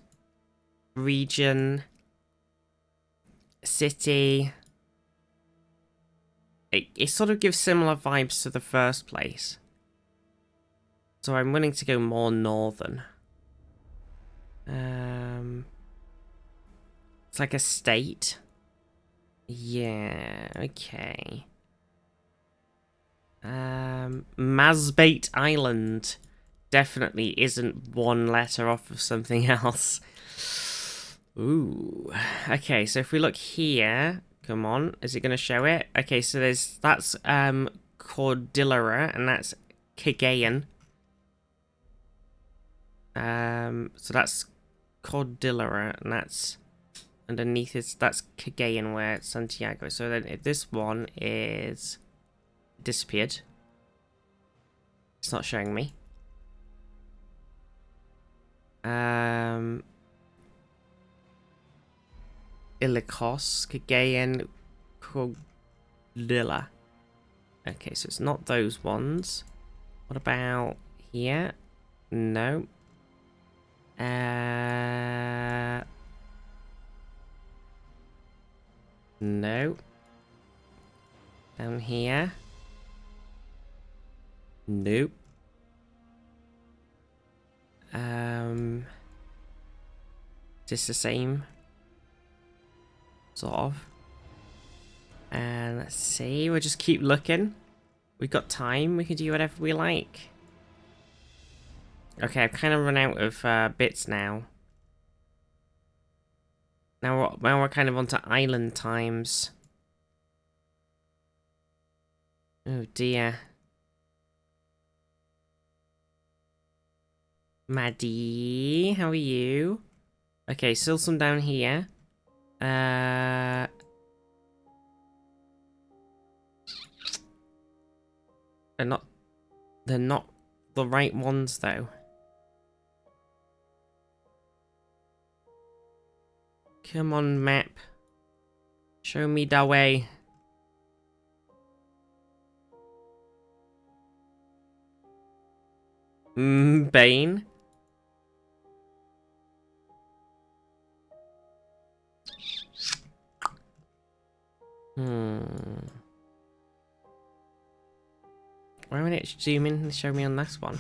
region, city? It sort of gives similar vibes to the first place. So I'm willing to go more northern. It's like a state. Yeah, okay. Masbate Island definitely isn't one letter off of something else. Ooh. Okay, so if we look here, come on, is it going to show it? Okay, so that's Cordillera, and that's Cagayan. So that's Cordillera, and that's underneath that's Cagayan, where it's Santiago. So then if this one is disappeared. It's not showing me. Ilocos, Cagayan, Cordillera. Okay, so it's not those ones. What about here? No. No. Down here. Nope. Is this the same? Sort of. And let's see, we'll just keep looking. We've got time, we can do whatever we like. Okay, I've kind of run out of bits now. Now we're kind of onto island times. Oh dear. Maddie, how are you? Okay, still some down here. They're not the right ones though. Come on, map. Show me the way. Bane. Why won't it zoom in and show me on this one?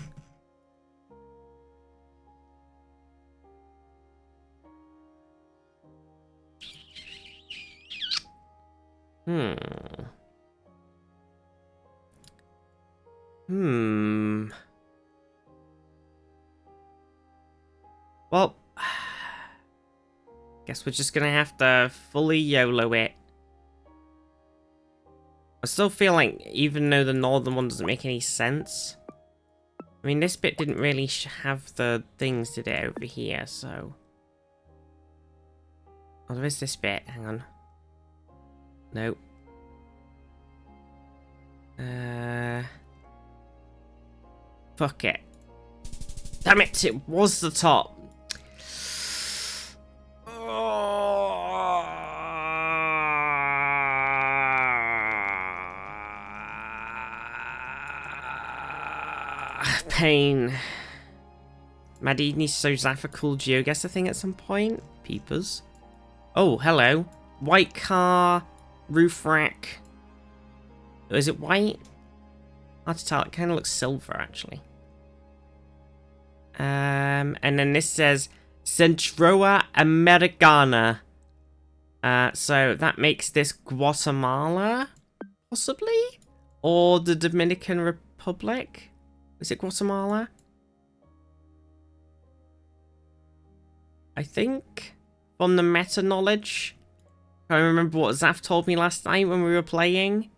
Well, guess we're just gonna have to fully YOLO it. I still feel like, even though the northern one doesn't make any sense, I mean, this bit didn't really have the things, did it, over here, so... Oh, there is this bit, hang on. Nope. Fuck it. Damn it, it was the top. Pain. Maddie needs to show Zaf a cool GeoGuessr thing at some point. Peepers. Oh, hello. White car, roof rack. Is it white? Hard to tell. It kind of looks silver, actually. And then this says Centroa Americana. So that makes this Guatemala, possibly? Or the Dominican Republic? Is it Guatemala? I think, from the meta knowledge. I remember what Zaf told me last night when we were playing.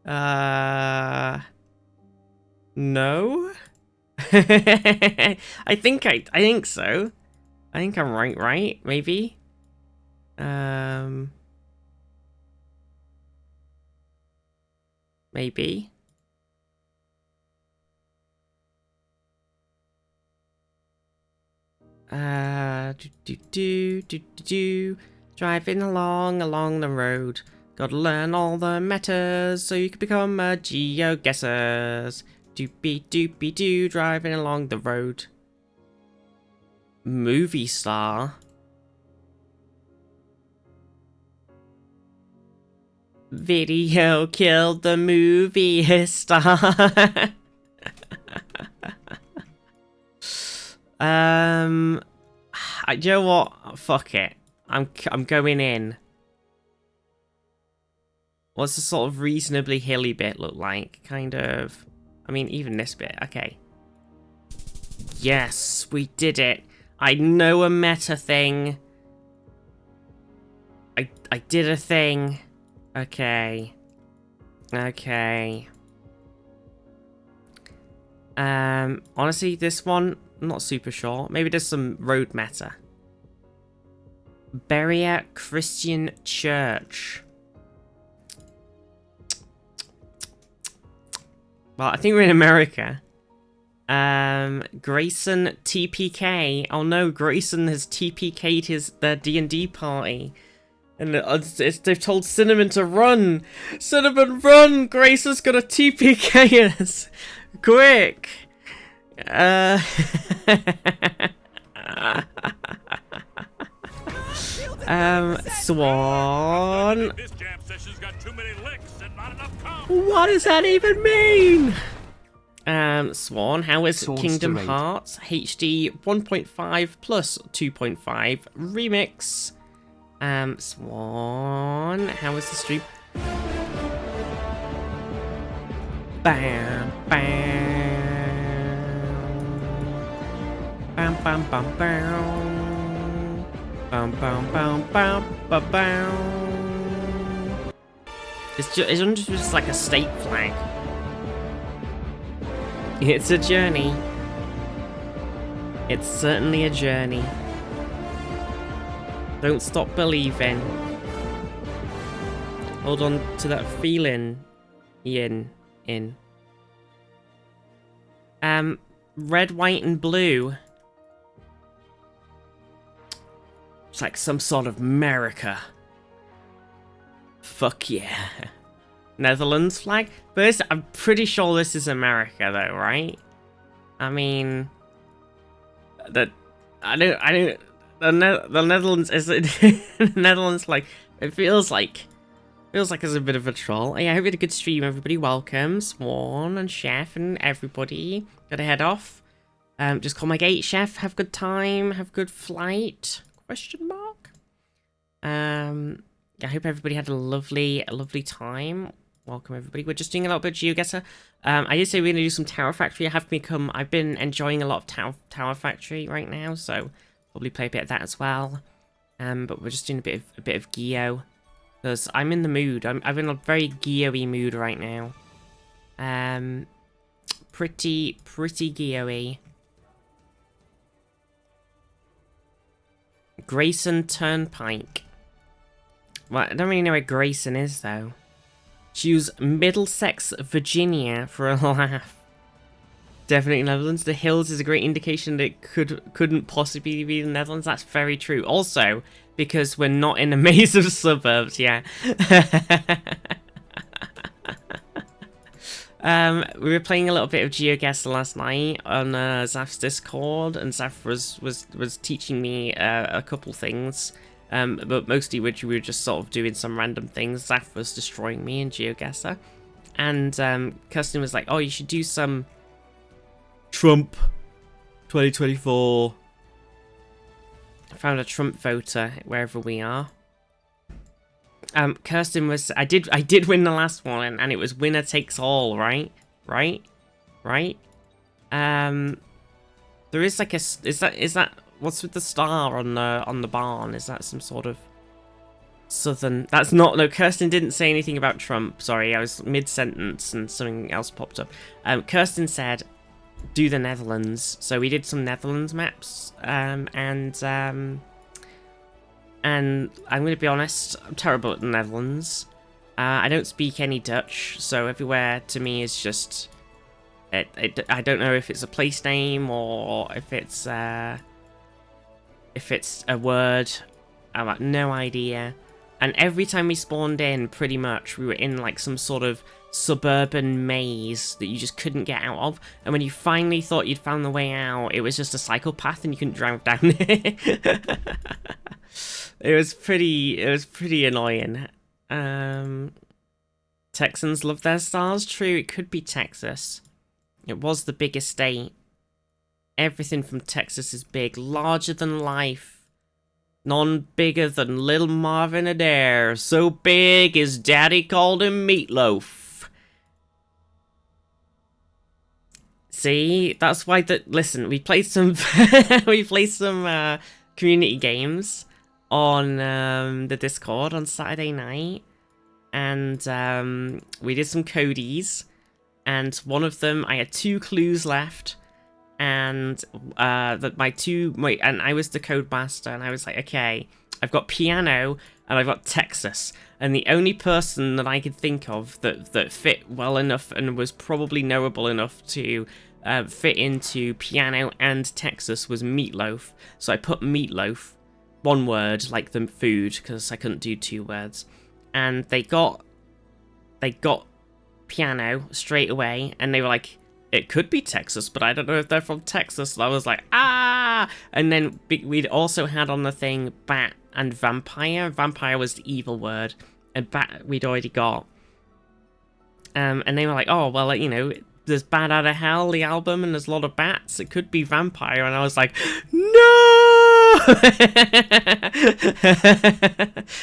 No? I think so. I think I'm right? Maybe? Maybe. Driving along the road. Gotta learn all the metas so you can become a GeoGuessers. Doopy driving along the road. Movie star. Video killed the movie star. You know what? Fuck it. I'm going in. What's the sort of reasonably hilly bit look like? Kind of. I mean, even this bit. Okay. Yes, we did it. I know a meta thing. I did a thing. Okay. Okay. Honestly, this one, I'm not super sure. Maybe there's some road meta. Berea Christian Church. Well, I think we're in America. Grayson TPK. Oh no, Grayson has TPK'd their D&D party. And they've told Cinnamon to run. Cinnamon, run! Grayson's gonna TPK us. Quick! Swan. This jam session's got too many licks and not enough calm. What does that even mean? Swan, how is Swords Kingdom to raid. Hearts HD 1.5 plus 2.5 remix? Swan, how is the stream? Bam, bam. Bam, bam, bam, bam. Bam, bam, bam, bam, bam, bam. It's just like a state flag. It's a journey. It's certainly a journey. Don't stop believing. Hold on to that feeling. In. Red, white, and blue. It's like some sort of America. Fuck yeah. Netherlands flag? But I'm pretty sure this is America though, right? I mean, I don't. The Netherlands is the Netherlands. Like it feels like it's a bit of a troll. Yeah, I hope you had a good stream, everybody. Welcome, Swan and Chef and everybody. Gotta head off. Just call my gate, Chef. Have good time. Have good flight. Question mark. I hope everybody had a lovely time. Welcome, everybody. We're just doing a little bit of GeoGuessr. I did say we're going to do some Tower Factory. I've been enjoying a lot of Tower Factory right now, so probably play a bit of that as well. But we're just doing a bit of Geo, because I'm in the mood. I'm in a very Geo-y mood right now. Pretty Geo-y. Grayson Turnpike. Well, I don't really know where Grayson is, though. Choose Middlesex, Virginia for a laugh. Definitely Netherlands. The hills is a great indication that it couldn't possibly be the Netherlands. That's very true. Also, because we're not in a maze of suburbs, yeah. We were playing a little bit of GeoGuessr last night on Zaf's Discord, and Zaf was teaching me a couple things. But mostly which we were just sort of doing some random things. Zaf was destroying me in GeoGuessr. And Kirsten was like, oh, you should do some Trump 2024. I found a Trump voter wherever we are. Kirsten was, I did win the last one, and it was winner takes all, right? Right? There is like a, is that what's with the star on the barn? Is that some sort of southern? That's not. No, Kirsten didn't say anything about Trump. Sorry, I was mid-sentence and something else popped up. Kirsten said, "Do the Netherlands." So we did some Netherlands maps. And I'm going to be honest, I'm terrible at the Netherlands. I don't speak any Dutch, so everywhere to me is just. I don't know if it's a place name or if it's a word. I've got no idea. And every time we spawned in, pretty much, we were in like some sort of suburban maze that you just couldn't get out of. And when you finally thought you'd found the way out, it was just a cycle path and you couldn't drive down it. It was pretty annoying. Texans love their stars. True, it could be Texas. It was the biggest state. Everything from Texas is big, larger than life. None bigger than little Marvin Adair. So big his daddy called him Meatloaf. See, that's why listen, we played some community games on the Discord on Saturday night, and we did some Codies, and one of them I had 2 clues left. And and I was the code master, and I was like, okay, I've got piano and I've got Texas, and the only person that I could think of that fit well enough and was probably knowable enough to fit into piano and Texas was Meatloaf. So I put Meatloaf, one word, like the food, because I couldn't do 2 words, and they got piano straight away, and they were like, it could be Texas, but I don't know if they're from Texas. And I was like, ah! And then we'd also had on the thing bat and vampire. Vampire was the evil word, and bat we'd already got. And they were like, oh, well, you know, there's Bad Out of Hell, the album, and there's a lot of bats. It could be vampire. And I was like, no!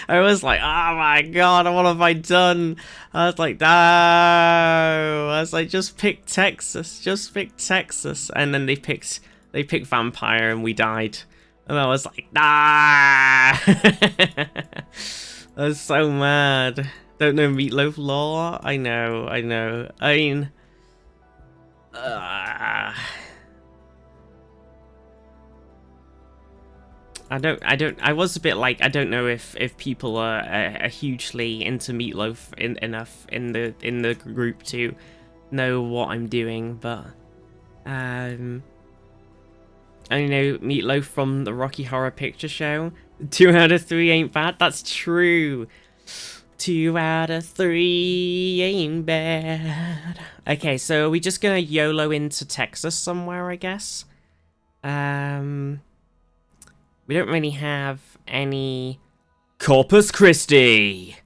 I was like, oh my god, what have I done? I was like, no. I was like, just pick Texas. And then they picked vampire, and we died. And I was like, nah. I was so mad. Don't know Meatloaf lore? I know. I mean, I was a bit like, I don't know if people are hugely into Meatloaf enough in the group to know what I'm doing, but I know Meatloaf from the Rocky Horror Picture Show. 2 out of 3 ain't bad. That's true. 2 out of 3 ain't bad. Okay, so are we just gonna YOLO into Texas somewhere, I guess? We don't really have any... Corpus Christi!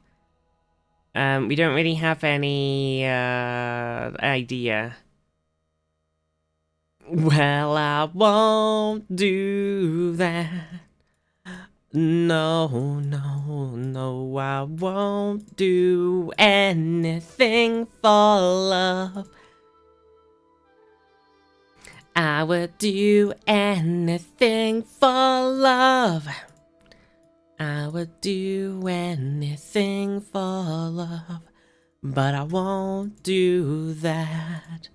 We don't really have any, idea. Well, I won't do that. No, no, no, I won't do anything for love. I would do anything for love. I would do anything for love, but I won't do that.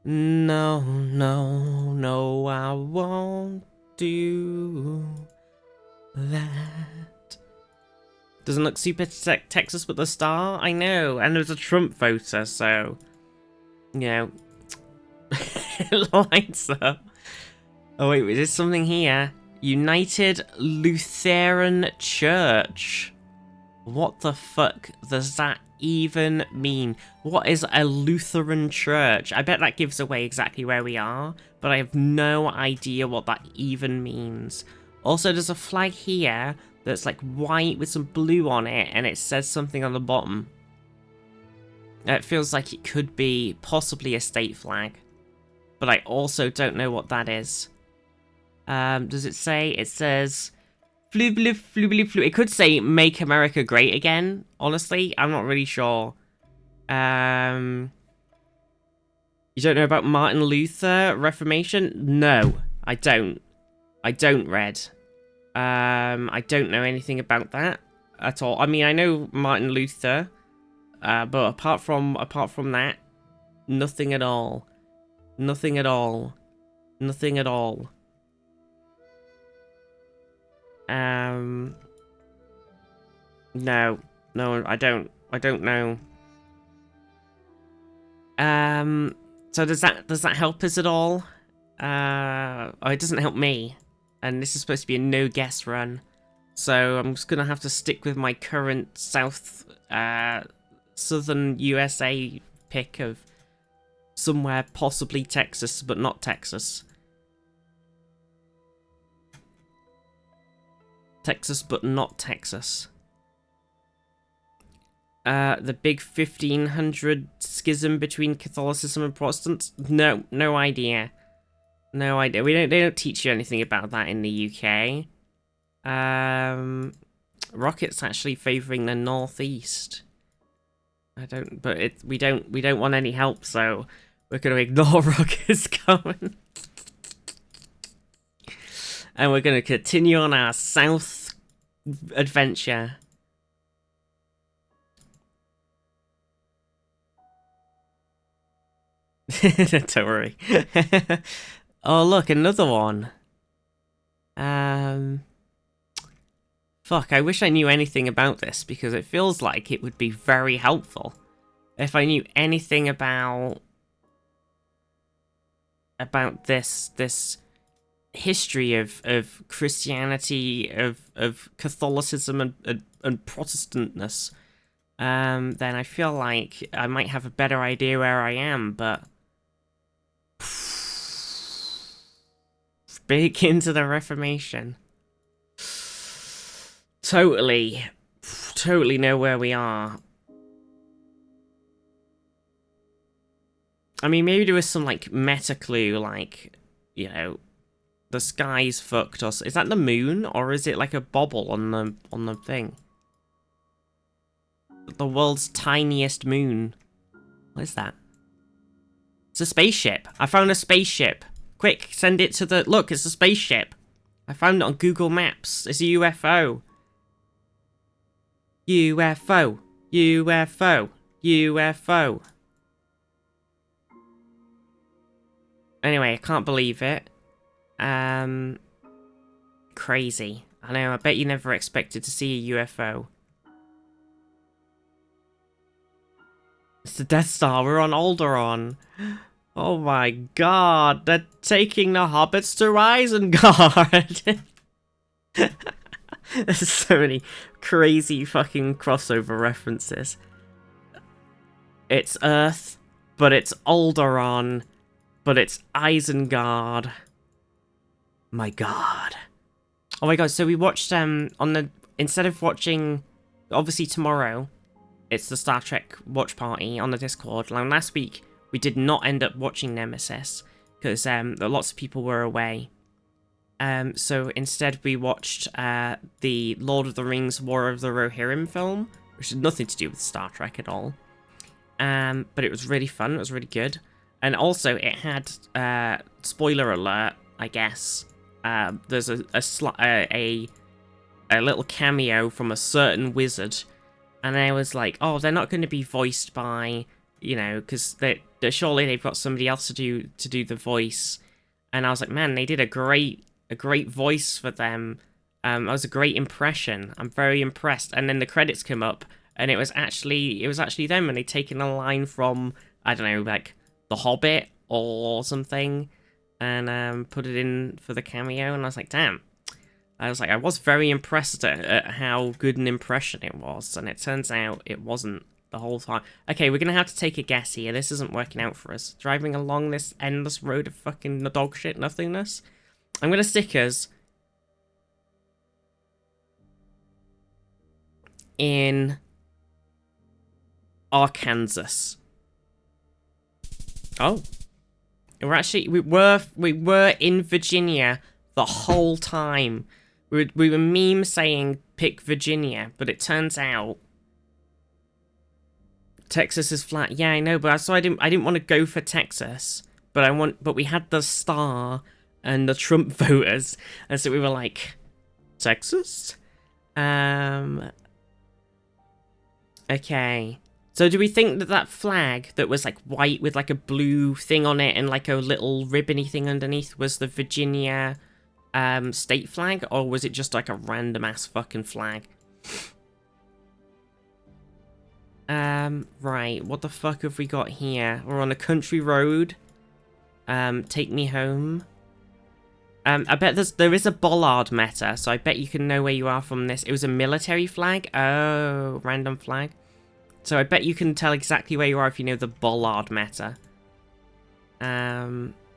No, no, no, I won't do that. Doesn't look super Texas with the star? I know, and there's a Trump voter, so, you know, it lines up. Oh wait, there's something here. United Lutheran Church. What the fuck does that even mean? What is a Lutheran church? I bet that gives away exactly where we are, but I have no idea what that even means. Also, there's a flag here that's like white with some blue on it, and it says something on the bottom. It feels like it could be possibly a state flag, but I also don't know what that is. Does it say? It says... It could say "Make America Great Again." Honestly, I'm not really sure. You don't know about Martin Luther Reformation? No, I don't. I don't, Red. I don't know anything about that at all. I mean, I know Martin Luther, but apart from that, nothing at all. Nothing at all. Nothing at all. No, I don't know. So does that help us at all? Oh, it doesn't help me, and this is supposed to be a no guess run, so I'm just gonna have to stick with my current southern USA pick of somewhere possibly Texas, but not Texas. Texas, but not Texas. The big 1500 schism between Catholicism and Protestants? No idea. No idea. They don't teach you anything about that in the UK. Rocket's actually favouring the northeast. We don't want any help, so we're gonna ignore Rocket's comment. And we're going to continue on our south adventure. Don't worry. Oh, look, another one. Fuck, I wish I knew anything about this, because it feels like it would be very helpful if I knew anything about this history of Christianity, of Catholicism and Protestantness, then I feel like I might have a better idea where I am, but big into the Reformation. Totally know where we are. I mean, maybe there was some like meta clue, like, you know, the sky's fucked us. Is that the moon, or is it like a bobble on the thing? The world's tiniest moon. What is that? It's a spaceship. I found a spaceship. Quick, send it to the... Look, it's a spaceship. I found it on Google Maps. It's a UFO. UFO. UFO. UFO. Anyway, I can't believe it. Crazy. I know, I bet you never expected to see a UFO. It's the Death Star, we're on Alderaan. Oh my god, they're taking the hobbits to Isengard. There's so many crazy fucking crossover references. It's Earth, but it's Alderaan, but it's Isengard. My god. Oh my god, so we watched, instead of watching, obviously tomorrow, it's the Star Trek watch party on the Discord. Like, last week, we did not end up watching Nemesis, because lots of people were away. So instead we watched the Lord of the Rings War of the Rohirrim film, which had nothing to do with Star Trek at all. But it was really fun, it was really good. And also it had, spoiler alert, I guess, there's a little cameo from a certain wizard. And I was like, oh, they're not going to be voiced by, you know, because surely they've got somebody else to do the voice. And I was like, man, they did a great voice for them. That was a great impression. I'm very impressed. And then the credits come up, and it was actually them, and they'd taken a line from, I don't know, like The Hobbit or something, and put it in for the cameo. And I was like, damn. I was very impressed at how good an impression it was, and it turns out it wasn't the whole time. Okay, we're gonna have to take a guess here. This isn't working out for us. Driving along this endless road of fucking dog shit nothingness. I'm gonna stick us in Arkansas. Oh, we were in Virginia the whole time. We were meme saying pick Virginia, but it turns out Texas is flat. Yeah, I know, but so I didn't want to go for Texas, but we had the star and the Trump voters, and so we were like, Texas? Okay. So do we think that flag that was like white with like a blue thing on it and like a little ribbony thing underneath was the Virginia state flag, or was it just like a random ass fucking flag? Right, what the fuck have we got here? We're on a country road. Take me home. I bet there is a bollard meta, so I bet you can know where you are from this. It was a military flag. Oh, random flag. So I bet you can tell exactly where you are if you know the bollard meta.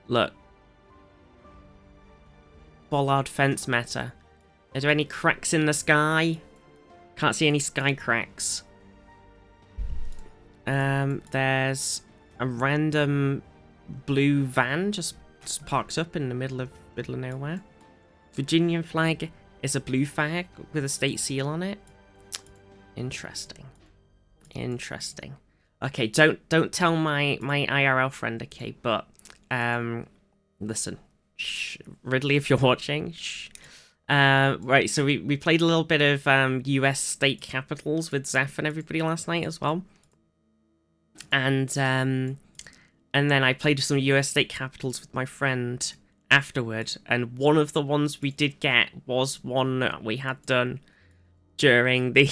Look. Bollard fence meta. Are there any cracks in the sky? Can't see any sky cracks. There's a random blue van just parks up in the middle of nowhere. Virginian flag is a blue flag with a state seal on it. Interesting. Okay, don't tell my IRL friend, okay, but listen. Shh. Ridley, if you're watching, shh. Right, so we played a little bit of US state capitals with Zeph and everybody last night as well. And then I played some US state capitals with my friend afterward, and one of the ones we did get was one that we had done during the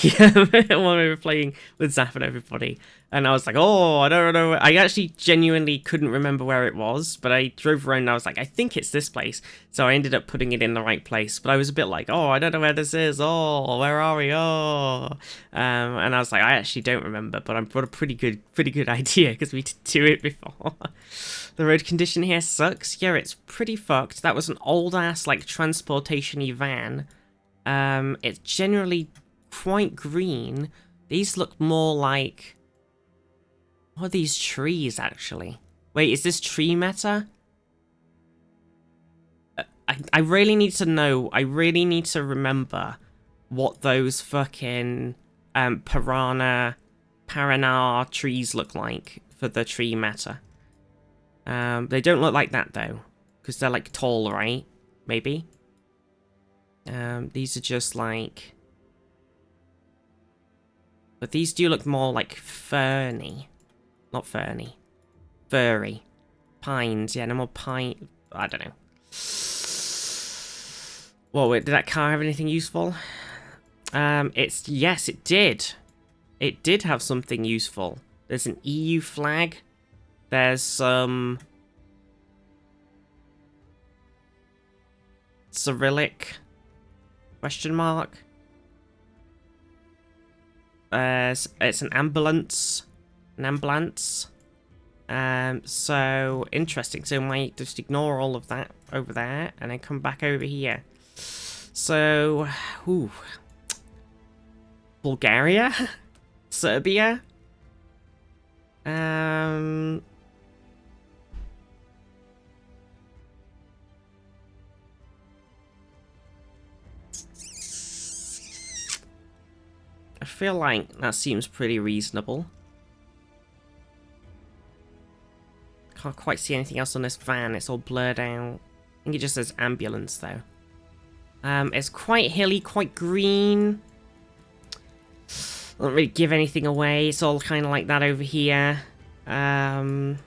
when we were playing with Zap and everybody, and I was like, oh, I don't know. I actually genuinely couldn't remember where it was, but I drove around and I was like, I think it's this place, so I ended up putting it in the right place, but I was a bit like, oh, I don't know where this is, oh, where are we, oh, and I was like, I actually don't remember, but I've got a pretty good idea, because we did do it before. The road condition here sucks. Yeah, it's pretty fucked. That was an old ass like transportation-y van. It's generally quite green. These look more like... What are these trees, actually? Wait, is this tree meta? I really need to know. I really need to remember what those fucking Paranar trees look like for the tree meta. They don't look like that, though. Because they're, like, tall, right? Maybe? These are just like... But these do look more like ferny. Not ferny. Furry. Pines. Yeah, no more pine... I don't know. Whoa, wait, did that car have anything useful? Yes, it did. It did have something useful. There's an EU flag. There's some... Cyrillic... Question mark. It's an ambulance. An ambulance. So interesting. So I might just ignore all of that over there and then come back over here. So, ooh. Bulgaria? Serbia? I feel like that seems pretty reasonable. Can't quite see anything else on this van. It's all blurred out. I think it just says ambulance though. It's quite hilly, quite green. Doesn't really give anything away. It's all kind of like that over here. Might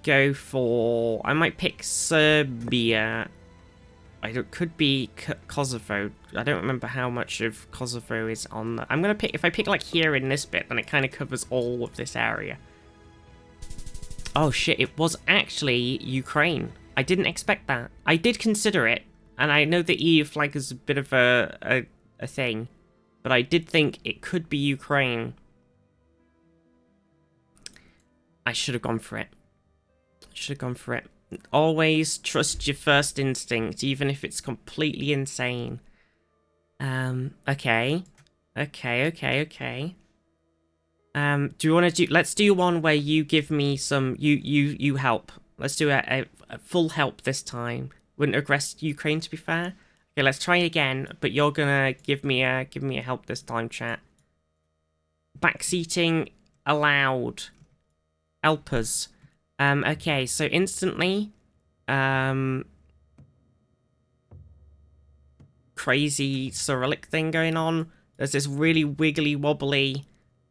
go for... I might pick Serbia. Could be Kosovo. I don't remember how much of Kosovo is on the... I'm gonna pick... If I pick like here in this bit, then it kind of covers all of this area. Oh shit, it was actually Ukraine. I didn't expect that. I did consider it. And I know the EU flag is a bit of a thing. But I did think it could be Ukraine. I should have gone for it. Should have gone for it. Always trust your first instinct, even if it's completely insane. Okay. Okay. Do you want to do... Let's do one where you give me some... You help. Let's do a full help this time. Wouldn't aggress Ukraine, to be fair. Okay, let's try again, but you're gonna give me a help this time, chat. Backseating allowed. Help us. Okay, so instantly, crazy Cyrillic thing going on. There's this really wiggly wobbly,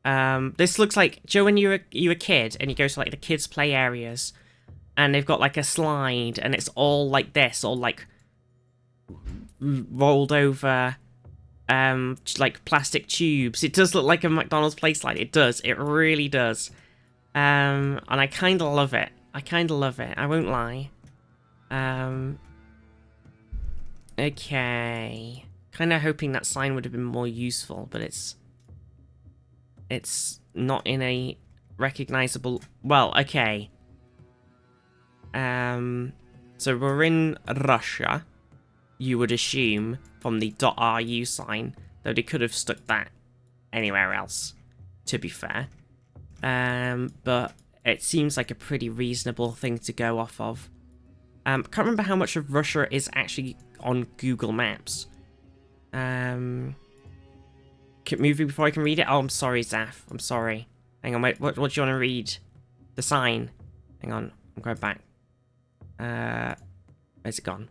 this looks like, Joe, when you were a kid, and you go to like the kids' play areas, and they've got like a slide, and it's all like this, all like rolled over, like plastic tubes. It does look like a McDonald's play slide. It does. It really does. And I kind of love it. I won't lie. Okay. Kind of hoping that sign would have been more useful, but it's not in a recognizable... Well, okay. So we're in Russia, you would assume, from the .ru sign, though they could have stuck that anywhere else, to be fair. But it seems like a pretty reasonable thing to go off of. Can't remember how much of Russia is actually on Google Maps. Keep moving before I can read it. Oh, I'm sorry, Zaf. I'm sorry. Hang on, wait. What do you want to read? The sign. Hang on. I'm going back. Where's it gone?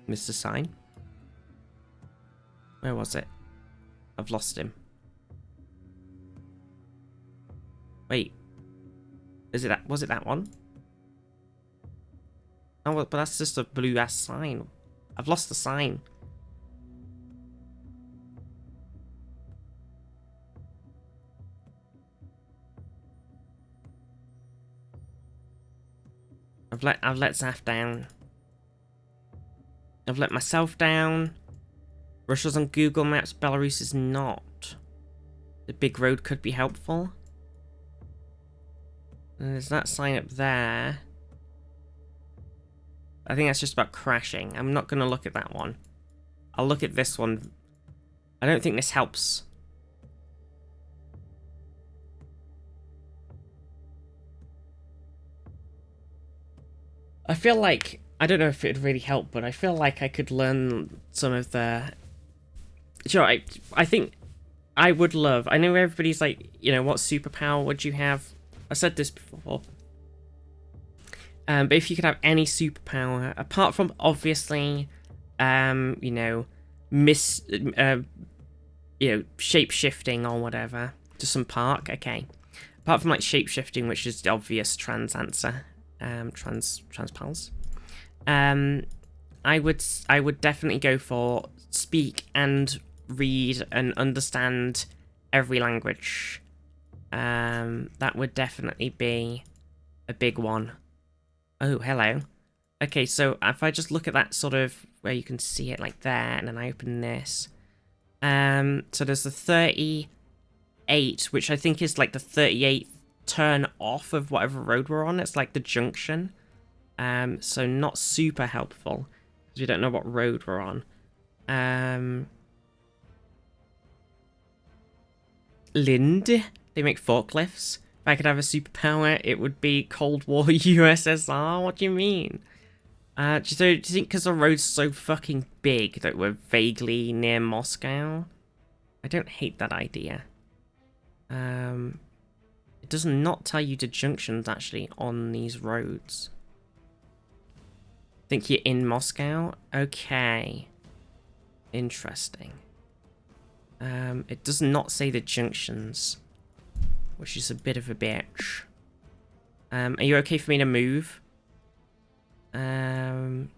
Mr. Sign? Where was it? I've lost him. Wait. Was it that one? Oh, well, but that's just a blue-ass sign. I've lost the sign. I've let Zaf down. I've let myself down. Russia's on Google Maps, Belarus is not. The big road could be helpful. And there's that sign up there. I think that's just about crashing. I'm not going to look at that one. I'll look at this one. I don't think this helps. I feel like... I don't know if it would really help, but I feel like I could learn some of the... Sure, I think I would love... I know everybody's like, you know, what superpower would you have? I said this before. But if you could have any superpower, apart from obviously, you know, shape-shifting or whatever, to some park, okay. Apart from like shape-shifting, which is the obvious trans answer, transpals. I would definitely go for speak and read and understand every language. That would definitely be a big one. Oh, hello. Okay, so if I just look at that sort of where you can see it like there, and then I open this. So there's the 38, which I think is like the 38th turn off of whatever road we're on. It's like the junction. So not super helpful because we don't know what road we're on. Lind, they make forklifts. If I could have a superpower, it would be Cold War USSR. What do you mean? Do you think because the road's so fucking big that we're vaguely near Moscow? I don't hate that idea. It does not tell you the junctions actually on these roads. Think you're in Moscow? Okay. Interesting. It does not say the junctions, which is a bit of a bitch. Are you okay for me to move? Bum.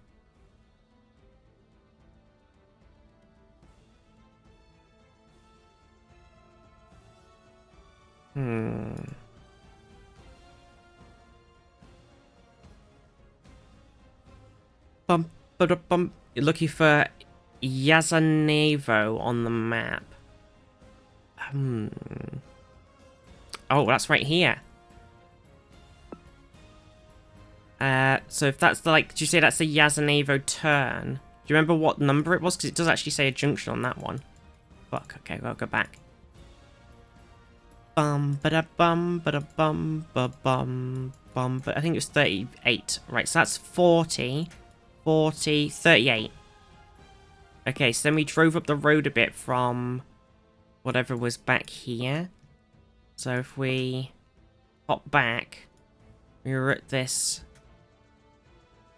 You're looking for Yazanevo on the map. Oh, that's right here. So if that's the, like, did you say that's the Yazanevo turn? Do you remember what number it was? Because it does actually say a junction on that one. Fuck, okay, well, I'll go back. Bum, but I think it was 38. Right, so that's 40, 38. Okay, so then we drove up the road a bit from whatever was back here. So if we hop back, we were at this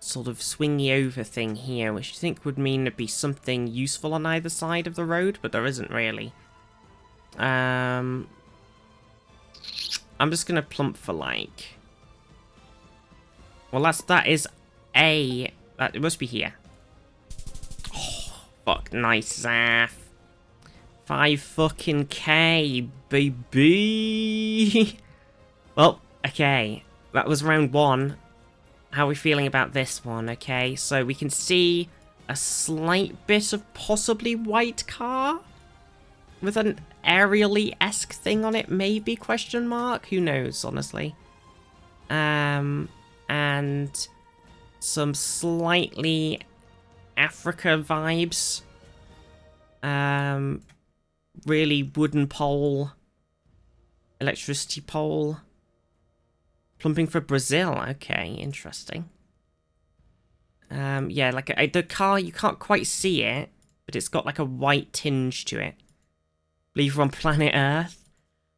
sort of swingy over thing here, which I think would mean there'd be something useful on either side of the road, but there isn't really. I'm just gonna plump for like... Well, that is a... it must be here. Oh, fuck, nice, Zaf. 5 fucking K, baby. Well, okay. That was round 1. How are we feeling about this one? Okay, so we can see a slight bit of possibly white car with an aerially-esque thing on it, maybe, question mark? Who knows, honestly. And some slightly Africa vibes. Really wooden pole, electricity pole. Plumping for Brazil. Okay, interesting. Yeah, like the car, you can't quite see it, but it's got like a white tinge to it. Believe we're on planet Earth.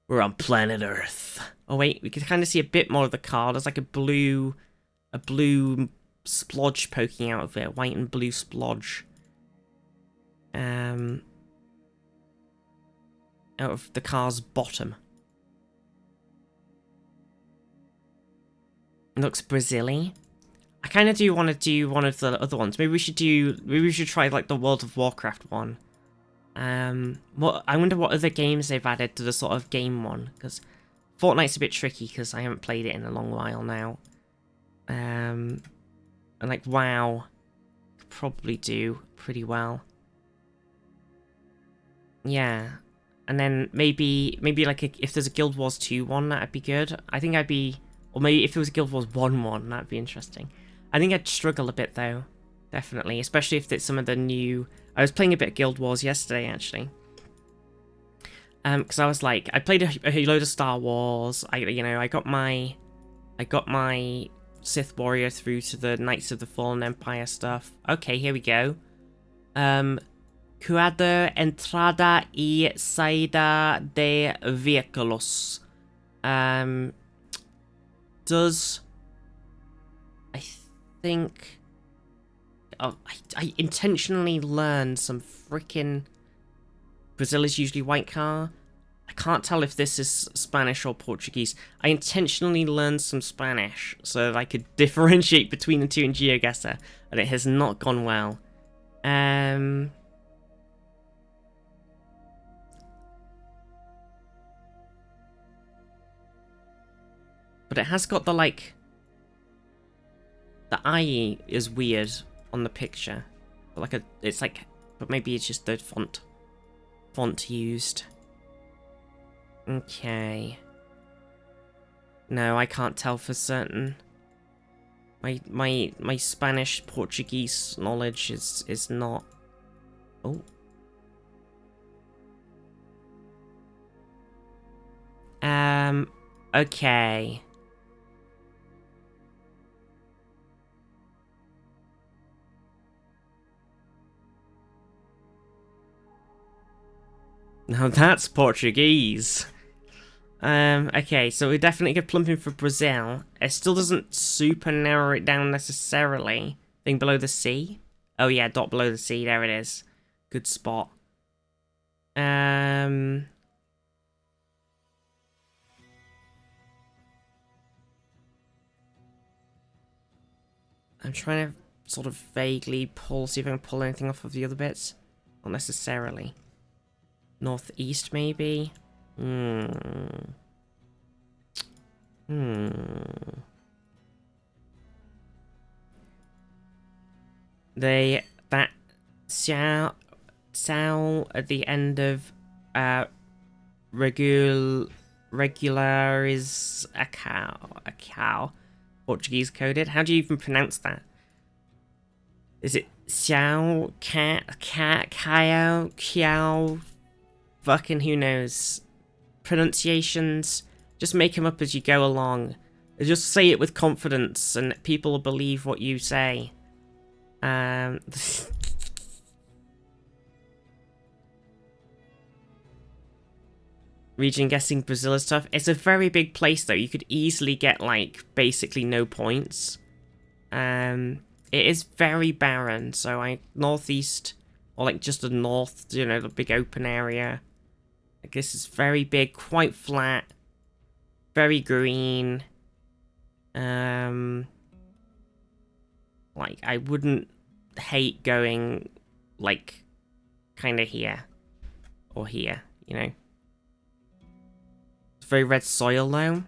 We're on planet Earth. Oh wait, we can kind of see a bit more of the car. There's like a blue splodge poking out of it, white and blue splodge. Out of the car's bottom. Looks Brazil-y. I kind of do want to do one of the other ones. Maybe we should try like the World of Warcraft one. I wonder what other games they've added to the sort of game one, because Fortnite's a bit tricky because I haven't played it in a long while now. And like WoW could probably do pretty well. Yeah. And then maybe like if there's a Guild Wars 2 one, that'd be good. I think I'd be... Or maybe if it was a Guild Wars 1 one, that'd be interesting. I think I'd struggle a bit, though. Definitely. Especially if it's some of the new... I was playing a bit of Guild Wars yesterday, actually. Because I was like... I played a load of Star Wars. I got my Sith Warrior through to the Knights of the Fallen Empire stuff. Okay, here we go. Cuadra entrada y saída de vehículos. Does... I think... Oh, I intentionally learned some freaking... Brazil is usually white car. I can't tell if this is Spanish or Portuguese. I intentionally learned some Spanish so that I could differentiate between the two in GeoGuessr, and it has not gone well. But it has got the, like... The eye is weird on the picture. But but maybe it's just the font used. Okay. No, I can't tell for certain. My Spanish Portuguese knowledge is not. Oh. Okay. Now that's Portuguese. Okay, so we definitely get plumping for Brazil. It still doesn't super narrow it down necessarily. Thing below the sea. Oh yeah, dot below the sea, there it is. Good spot. I'm trying to sort of vaguely see if I can pull anything off of the other bits. Not necessarily. Northeast, maybe? That Sao at the end of regular is a cow. Portuguese coded. How do you even pronounce that? Is it Xiao, Kiao? Fucking who knows? Pronunciations, just make them up as you go along. Just say it with confidence and people will believe what you say. Region guessing Brazil is tough. It's a very big place though. You could easily get like basically no points. It is very barren, so northeast or like just the north, you know, the big open area. Like this is very big, quite flat, very green. Like I wouldn't hate going like kind of here or here, you know. It's very red soil though.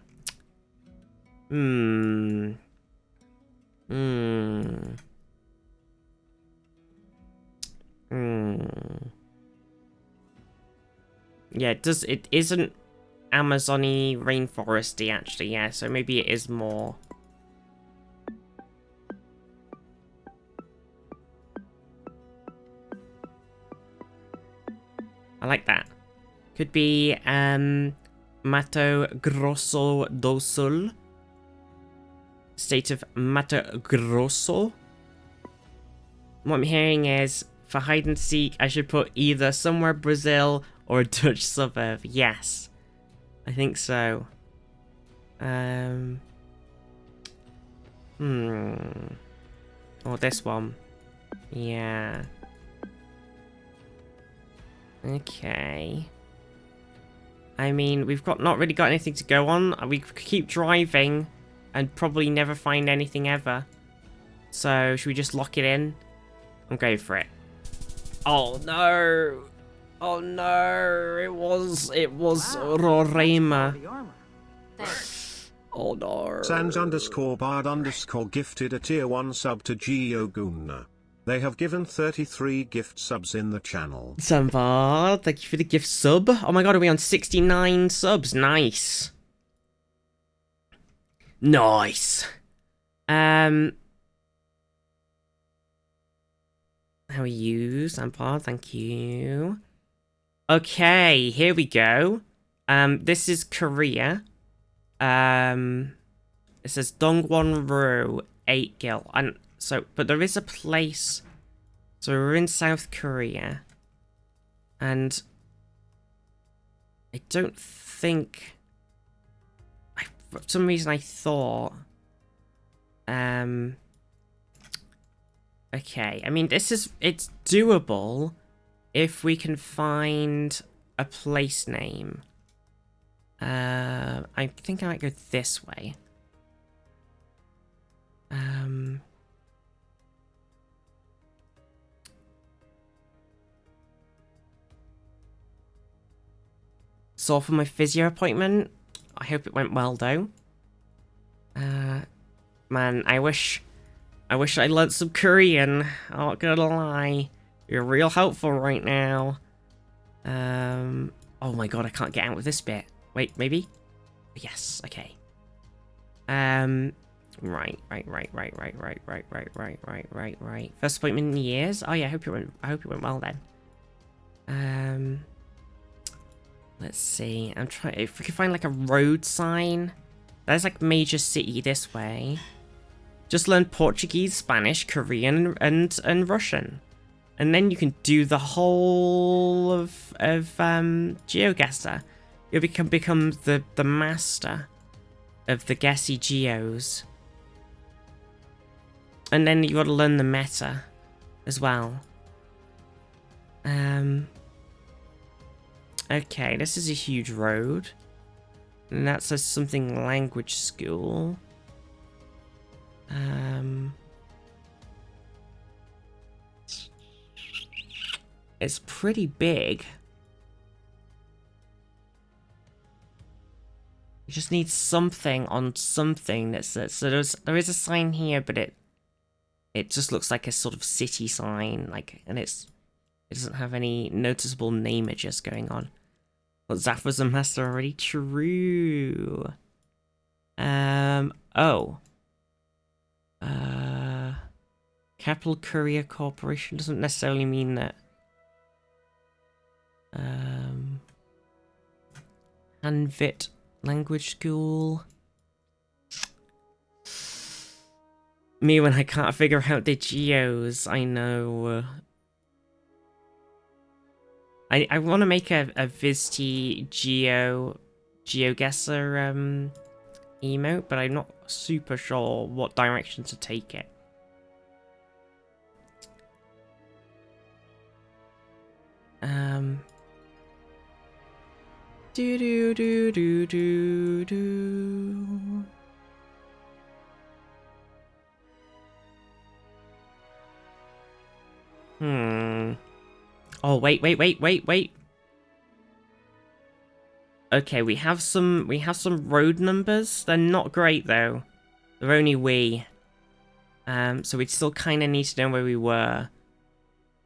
Yeah, it isn't Amazon-y rainforesty actually, yeah, so maybe it is more. I like that. Could be Mato Grosso do Sul. State of Mato Grosso. What I'm hearing is for hide and seek I should put either somewhere Brazil or a Dutch suburb. Yes. I think so. Oh, this one. Yeah. Okay. I mean, we've not really got anything to go on. We could keep driving and probably never find anything ever. So, should we just lock it in? I'm going for it. Oh no! Oh no! It was Roraima. Oh no. Sans_bard_ gifted a tier 1 sub to Giogunna. They have given 33 gift subs in the channel. Sambard, thank you for the gift sub. Oh my god, are we on 69 subs? Nice. Nice. How are you, Sambard? Thank you. Okay, here we go. This is Korea. It says Dongwon-ro, 8 gil. And so, but there is a place. So we're in South Korea. And I don't think, for some reason I thought, okay, I mean, it's doable if we can find a place name. I think I might go this way. Saw for my physio appointment. I hope it went well though. Man, I wish I wish I learnt some Korean. I'm not gonna lie. You're real helpful right now. Oh my god, I can't get out with this bit. Wait, maybe? Yes, okay. Right. First appointment in years? Oh yeah, I hope it went well then. Let's see. I'm trying, if we could find like a road sign. There's like major city this way. Just learn Portuguese, Spanish, Korean, and Russian. And then you can do the whole of GeoGuessr. You'll become the master of the guessy geos. And then you gotta learn the meta as well. Okay, this is a huge road. And that says something language school. It's pretty big. You just need something on something that says, so there is a sign here, but it just looks like a sort of city sign, like, and it doesn't have any noticeable namages going on. But Zaf was a master already? True. Oh. Capital Courier Corporation doesn't necessarily mean that. Hanvit Language School. Me when I can't figure out the geos, I know. I want to make a Vizty GeoGuessr emote, but I'm not super sure what direction to take it. Do do do do do do. Oh, wait. Okay, we have some road numbers. They're not great though. They're only wee. So we still kind of need to know where we were.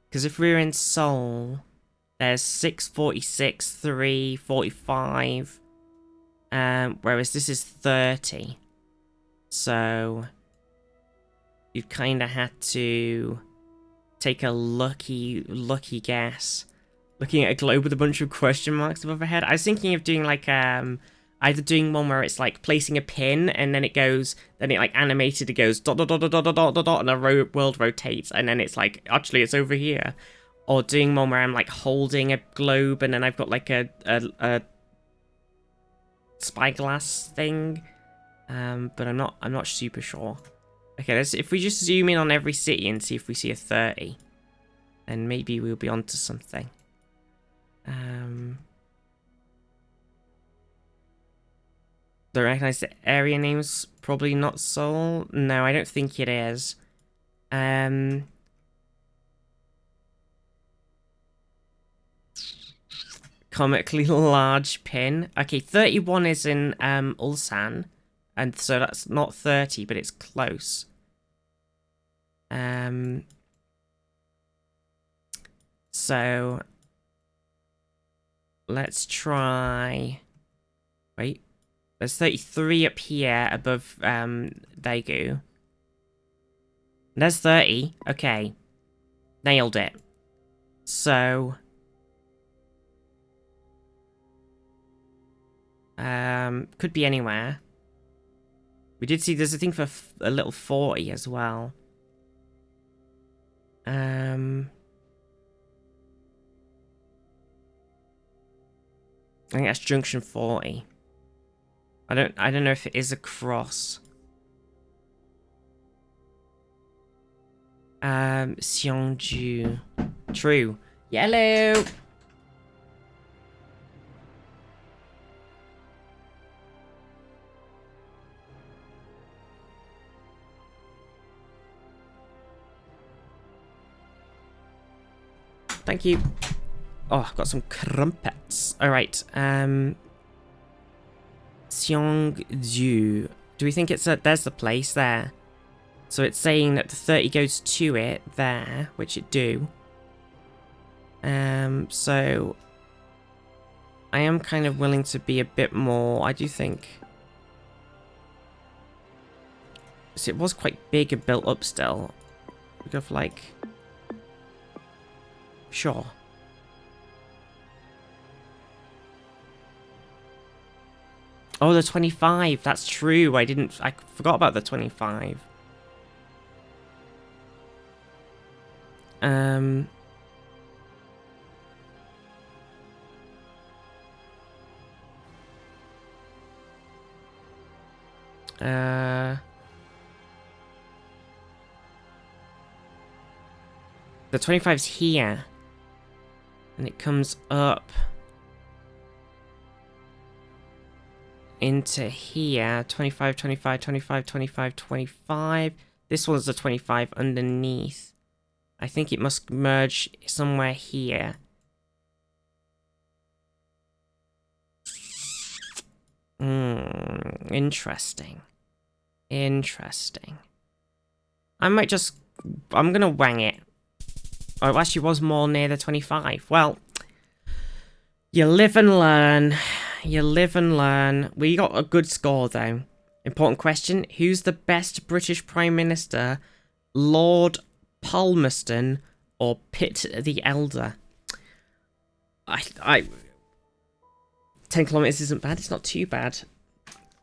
Because if we're in Seoul, there's 646, 345. Whereas this is 30. So you've kind of had to take a lucky guess. Looking at a globe with a bunch of question marks above our head. I was thinking of doing like either doing one where it's like placing a pin and then it goes, then it like animated, it goes dot dot dot dot dot dot dot dot, and the world rotates, and then it's like actually it's over here. Or doing one where I'm like holding a globe and then I've got like a spyglass thing. But I'm not super sure. Okay, if we just zoom in on every city and see if we see a 30, then maybe we'll be onto something. Do I recognize the area names? Probably not Seoul. No, I don't think it is. Comically large pin. Okay, 31 is in Ulsan. And so that's not 30, but it's close. So let's try. Wait, there's 33 up here above Daegu. There's 30. Okay, nailed it. So could be anywhere. We did see there's a thing for a little 40 as well. I think that's junction 40. I don't know if it is across. Seongju. True. Yellow. Thank you. Oh, I've got some crumpets. Alright, Seongju. Do we think it's there's the place there? So it's saying that the 30 goes to it there, which it do. So I am kind of willing to be a bit more, I do think. So it was quite big and built up still. We go for like, sure. Oh, the 25. That's true. I forgot about the 25. The 25's here. And it comes up into here. 25, 25, 25, 25, 25. This one's the 25 underneath. I think it must merge somewhere here. Interesting. Interesting. I'm gonna wang it. Oh, it actually was more near the 25. Well, you live and learn. You live and learn. We got a good score, though. Important question. Who's the best British Prime Minister? Lord Palmerston or Pitt the Elder? 10 kilometers isn't bad. It's not too bad.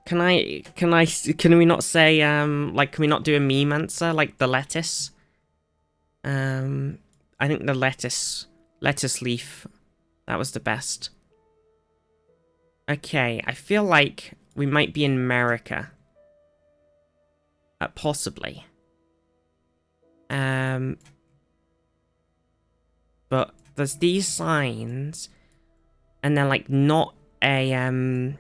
Can we not say, like, can we not do a meme answer? Like the lettuce? I think the lettuce leaf, that was the best. Okay, I feel like we might be in America. Possibly. But there's these signs, and they're like not a,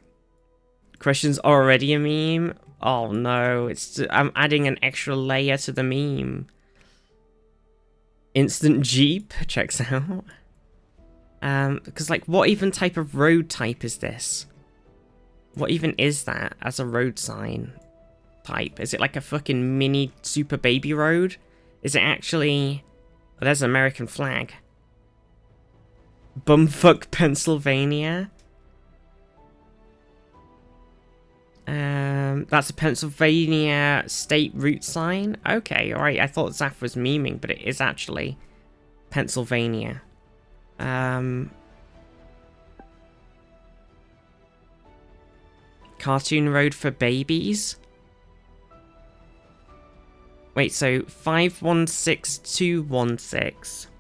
question's already a meme. Oh no, I'm adding an extra layer to the meme. Instant Jeep checks out. Because like, what even type of road type is this? What even is that as a road sign type? Is it like a fucking mini super baby road? Is it actually... Oh, there's an American flag. Bumfuck, Pennsylvania. That's a Pennsylvania state route sign. Okay, alright. I thought Zaf was memeing, but it is actually Pennsylvania. Cartoon road for babies. Wait, so 516216.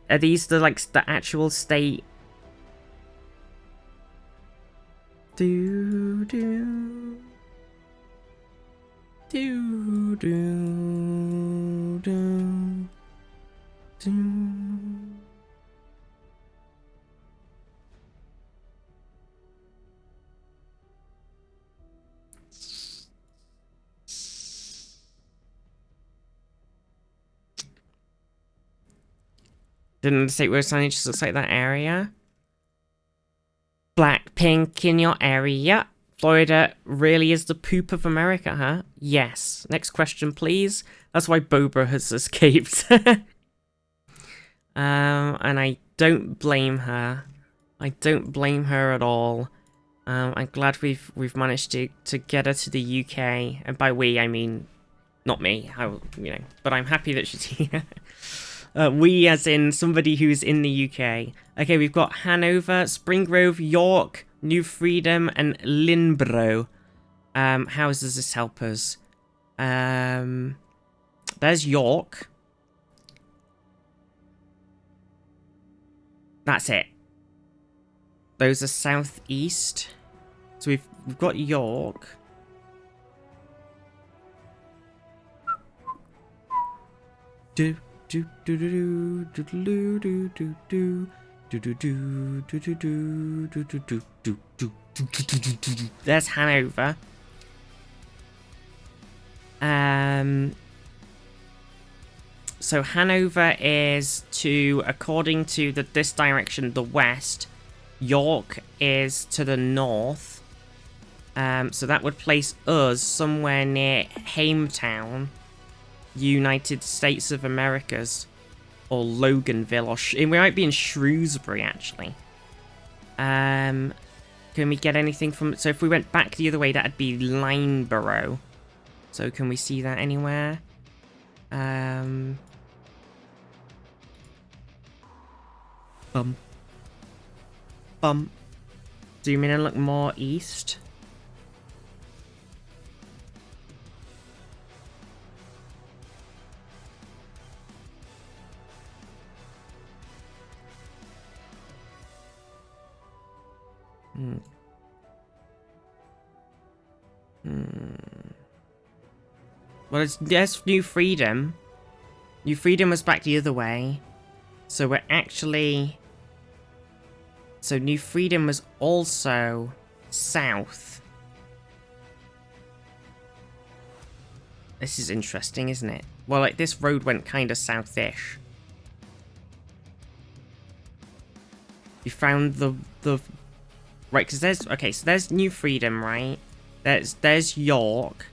Are these the actual state? Do do do do do do. Didn't the state road signage just looks like that area? Blackpink in your area. Florida really is the poop of America, huh? Yes. Next question, please. That's why Boba has escaped. And I don't blame her. I don't blame her at all. I'm glad we've managed to get her to the UK, and by we I mean not me. But I'm happy that she's here. We as in somebody who's in the UK. Okay, we've got Hanover, Spring Grove, York, New Freedom, and Linbro. How does this help us? There's York. That's it. Those are southeast. So we've got York. Do do do do do do do do do. There's Hanover. So Hanover is according to this direction, the west. York is to the north. So that would place us somewhere near Hametown, United States of Americas, or Loganville, or we might be in Shrewsbury actually. Can we get anything from? So if we went back the other way, that'd be Lineborough. So can we see that anywhere? Bum. Zoom in and look more east. Well, there's New Freedom. New Freedom was back the other way. So we're actually... So New Freedom was also south. This is interesting, isn't it? Well, like, this road went kind of south-ish. You found the... Right, because there's... Okay, so there's New Freedom, right? There's York.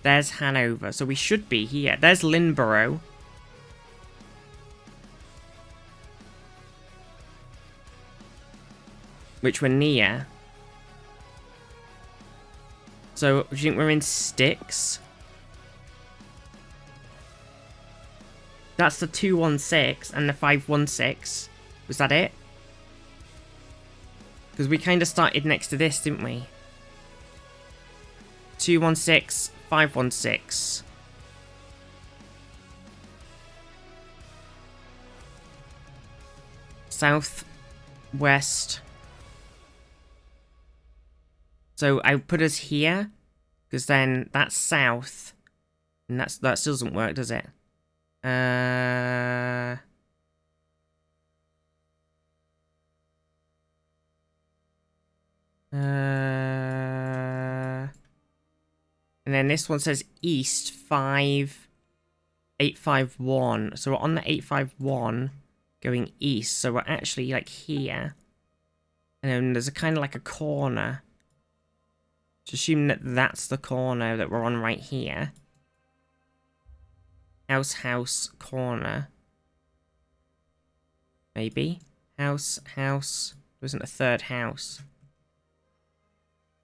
There's Hanover. So we should be here. There's Linborough. Which we're near. So, do you think we're in Styx? That's the 216 and the 516. Was that it? Because we kind of started next to this, didn't we? 216, 516. South, west. So I put us here, because then that's south, and that still doesn't work, does it? And then this one says east 5851. So we're on the 851 going east. So we're actually like here. And then there's a kind of like a corner. Just assume that that's the corner that we're on right here. House, corner. Maybe. House. There isn't a third house.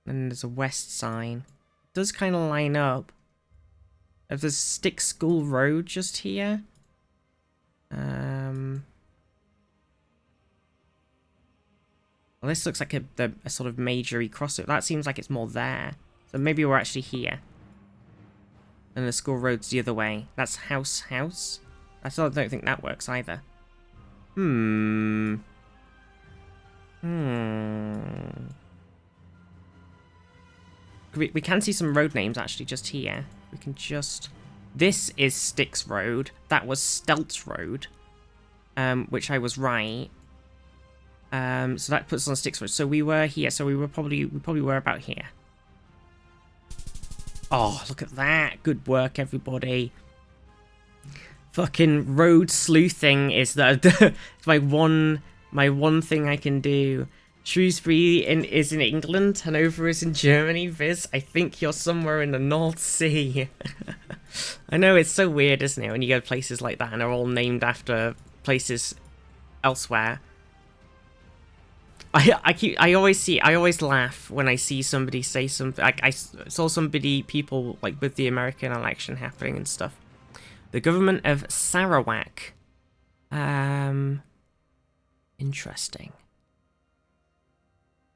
And there's a west sign. It does kind of line up. If there's Stick School Road just here. Well, this looks like a sort of majory crossover. That seems like it's more there. So maybe we're actually here. And the school road's the other way. That's house. I still don't think that works either. We can see some road names actually just here. We can just... This is Styx Road. That was Stelz Road. Which I was right. So that puts us on Styx Road. So we were here. So we probably were about here. Oh, look at that. Good work, everybody. Fucking road sleuthing is my one thing I can do. Shrewsbury is in England, Hanover is in Germany. Viz, I think you're somewhere in the North Sea. I know, it's so weird, isn't it, when you go to places like that and they're all named after places elsewhere. I always laugh when I see somebody say something. Like I saw people like with the American election happening and stuff. The government of Sarawak. Interesting.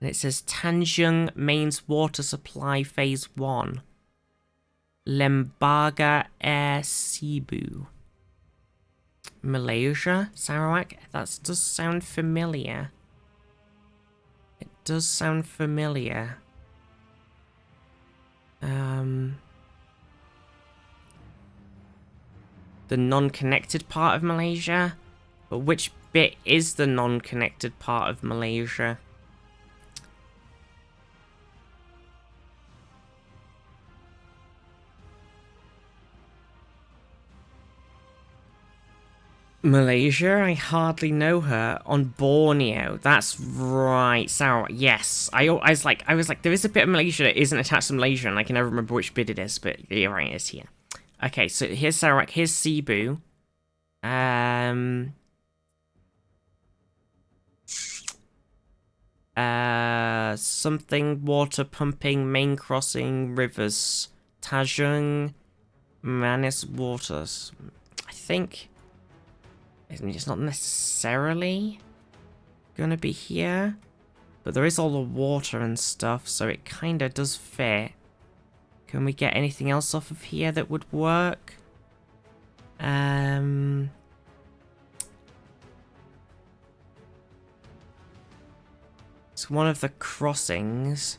And it says Tanjung Mains Water Supply Phase 1. Lembaga Air Cebu. Malaysia? Sarawak? That does sound familiar. It does sound familiar. The non-connected part of Malaysia? But which bit is the non-connected part of Malaysia? Malaysia? I hardly know her. On Borneo. That's right. Sarawak. Yes. I was like, there is a bit of Malaysia that isn't attached to Malaysia, and I can never remember which bit it is, but you're right, it's here. Okay, so here's Sarawak, here's Cebu. Something water pumping, main crossing, rivers. Tajung, Manis Waters. I think it's not necessarily gonna be here, but there is all the water and stuff, so it kinda does fit. Can we get anything else off of here that would work? It's one of the crossings.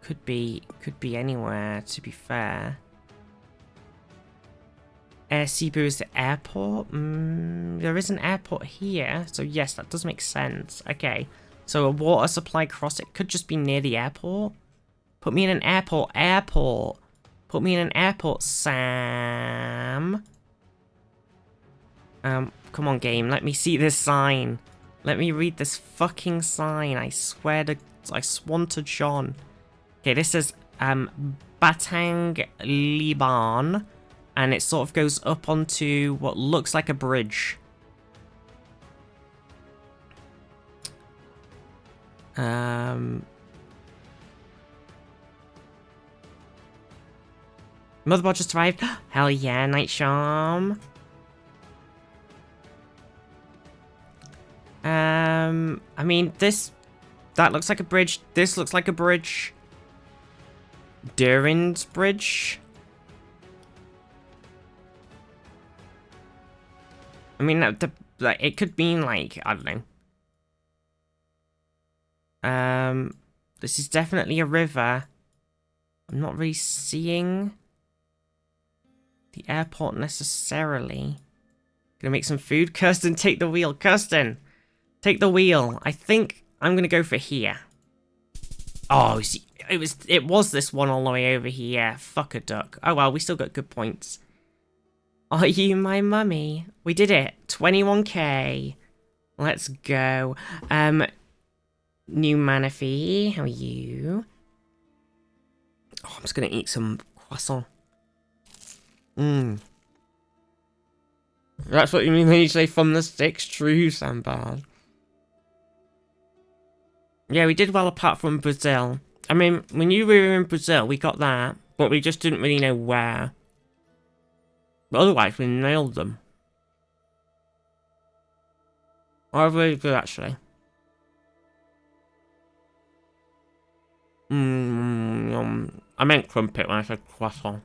Could be anywhere, to be fair. Cebu is the airport? There is an airport here, so yes, that does make sense. Okay, so a water supply cross, it could just be near the airport. Put me in an airport, Put me in an airport, Sam. Come on, game, let me see this sign. Let me read this fucking sign, I swear to... I swan to John. Okay, this is, Batang Liban. And it sort of goes up onto what looks like a bridge. Motherbot just arrived. Hell yeah, Night Charm. I mean, that looks like a bridge. This looks like a bridge. Durin's Bridge. I mean, it could mean, like, I don't know. This is definitely a river. I'm not really seeing the airport necessarily. Gonna make some food. Kirsten, take the wheel. Kirsten, take the wheel. I think I'm gonna go for here. Oh, see, it was this one all the way over here. Fuck a duck. Oh well, we still got good points. Are you my mummy? We did it. 21k. Let's go. New Manaphy, how are you? Oh, I'm just gonna eat some croissant. That's what you mean when you say from the sticks? True, Sambal. Yeah, we did well apart from Brazil. I mean, when you were in Brazil, we got that, but we just didn't really know where. But otherwise, we nailed them. Oh, really good, actually. I meant crumpet when I said croissant.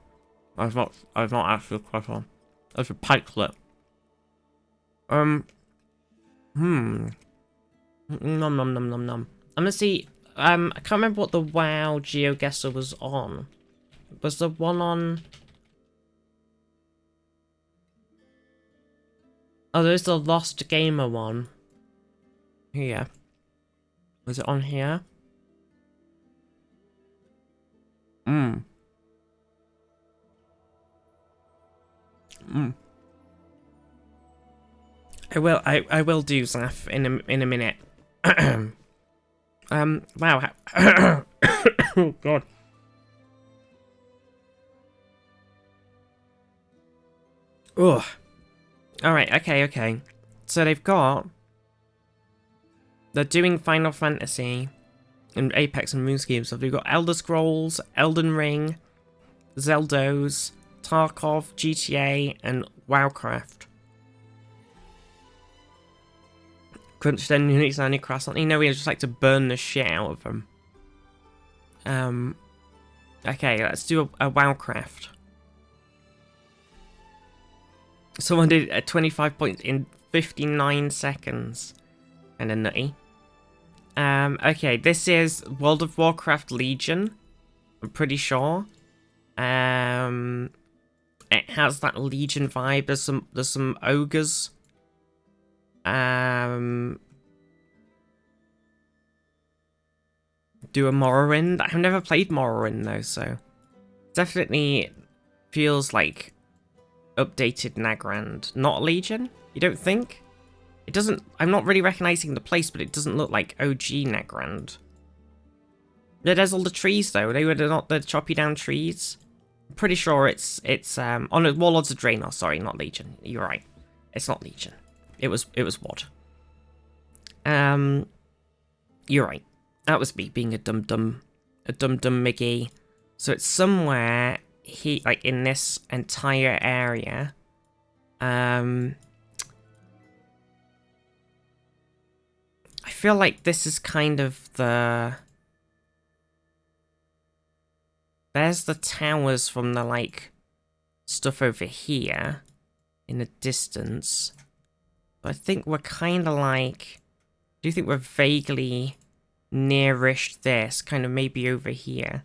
I was not actually a croissant. It was a pikelet. Nom nom nom nom nom. I'm gonna see. I can't remember what the WoW GeoGuessr was on. Was the one on? Oh, there's the Lost Gamer one. Here. Was it on here? I will do Zaf in a minute. Wow. Oh god. Ugh. Alright, okay. So they're doing Final Fantasy and Apex and RuneScape stuff. They've got Elder Scrolls, Elden Ring, Zeldos, Tarkov, GTA, and Wowcraft. Crunch then Unix only croissant. You know, we just like to burn the shit out of them. Okay, let's do a Wowcraft. Someone did a 25 points in 59 seconds. Kinda nutty. Okay, this is World of Warcraft Legion. I'm pretty sure. It has that Legion vibe. There's some ogres. Do a Morrowind. I've never played Morrowind though, so definitely feels like updated Nagrand. Not Legion? You don't think? It doesn't... I'm not really recognizing the place, but it doesn't look like OG Nagrand. Yeah, there's all the trees, though. They were not the choppy down trees. I'm pretty sure it's oh no, Warlords of Draenor. Sorry, not Legion. You're right. It's not Legion. It was WoD. You're right. That was me being a dum-dum Miggy. So it's somewhere like in this entire area. I feel like this is kind of the... There's the towers from the, like, stuff over here in the distance. But I think we're kind of like... Do you think we're vaguely nearish this? Kind of maybe over here.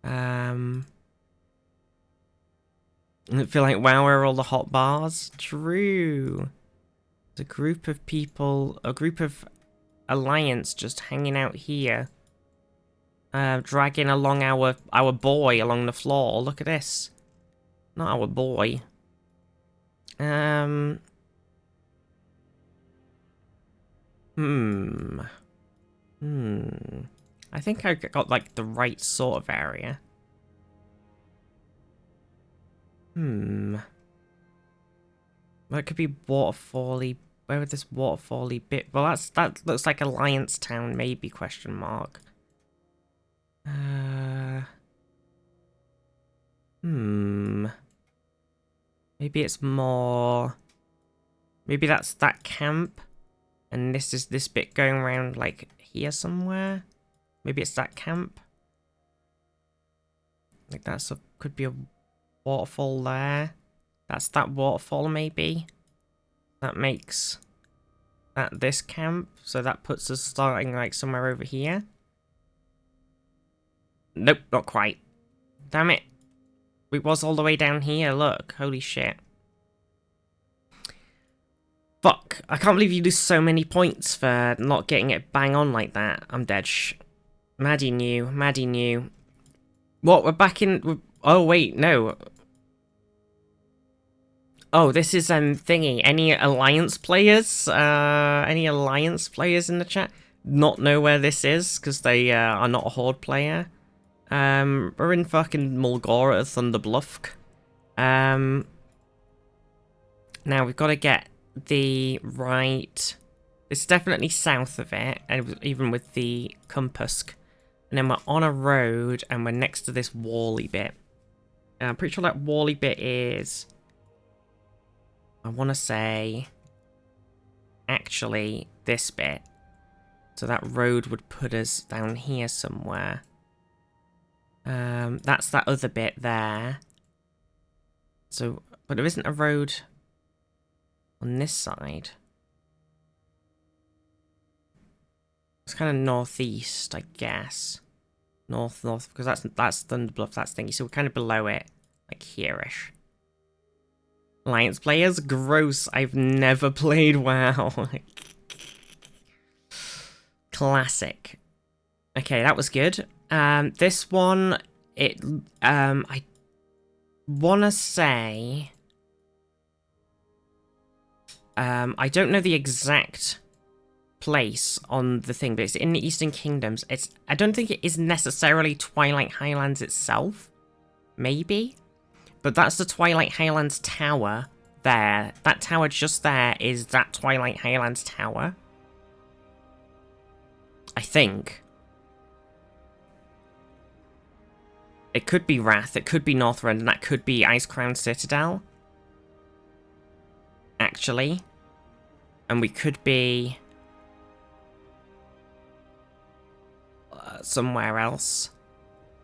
I feel like, wow, where are all the hot bars? True. There's a group of people, a group of alliance just hanging out here. Dragging along our boy along the floor. Look at this. Not our boy. I think I got like the right sort of area. Well, it could be waterfally. Where would this waterfally bit? Well, that looks like Alliance Town, maybe? Question mark. Maybe it's more... Maybe that's that camp. And this is this bit going around, like, here somewhere? Maybe it's that camp? Like, could be a waterfall there. That's that waterfall, maybe? That makes that this camp. So that puts us starting, like, somewhere over here. Nope, not quite. Damn it. It was all the way down here, look. Holy shit. Fuck. I can't believe you lose so many points for not getting it bang on like that. I'm dead. Maddie knew. What, we're back in... Oh, wait, no. Oh, this is, thingy. Any Alliance players? Any Alliance players in the chat? Not know where this is, because they are not a Horde player. We're in fucking Mulgora at Thunder Bluff. Now we've got to get the right... It's definitely south of it, and even with the compass. And then we're on a road, and we're next to this wally bit. I'm pretty sure that wally bit is... I want to say... Actually, this bit. So that road would put us down here somewhere. That's that other bit there. So, but there isn't a road on this side. It's kind of northeast, I guess. North, because that's Thunder Bluff, that's thingy. So we're kind of below it, like here-ish. Alliance players? Gross. I've never played WoW. Classic. Okay, that was good. This one, I wanna say, I don't know the exact place on the thing, but it's in the Eastern Kingdoms. I don't think it is necessarily Twilight Highlands itself. Maybe? But that's the Twilight Highlands Tower there. That tower just there is that Twilight Highlands Tower. I think. It could be Wrath, it could be Northrend, and that could be Icecrown Citadel. Actually. And we could be... somewhere else.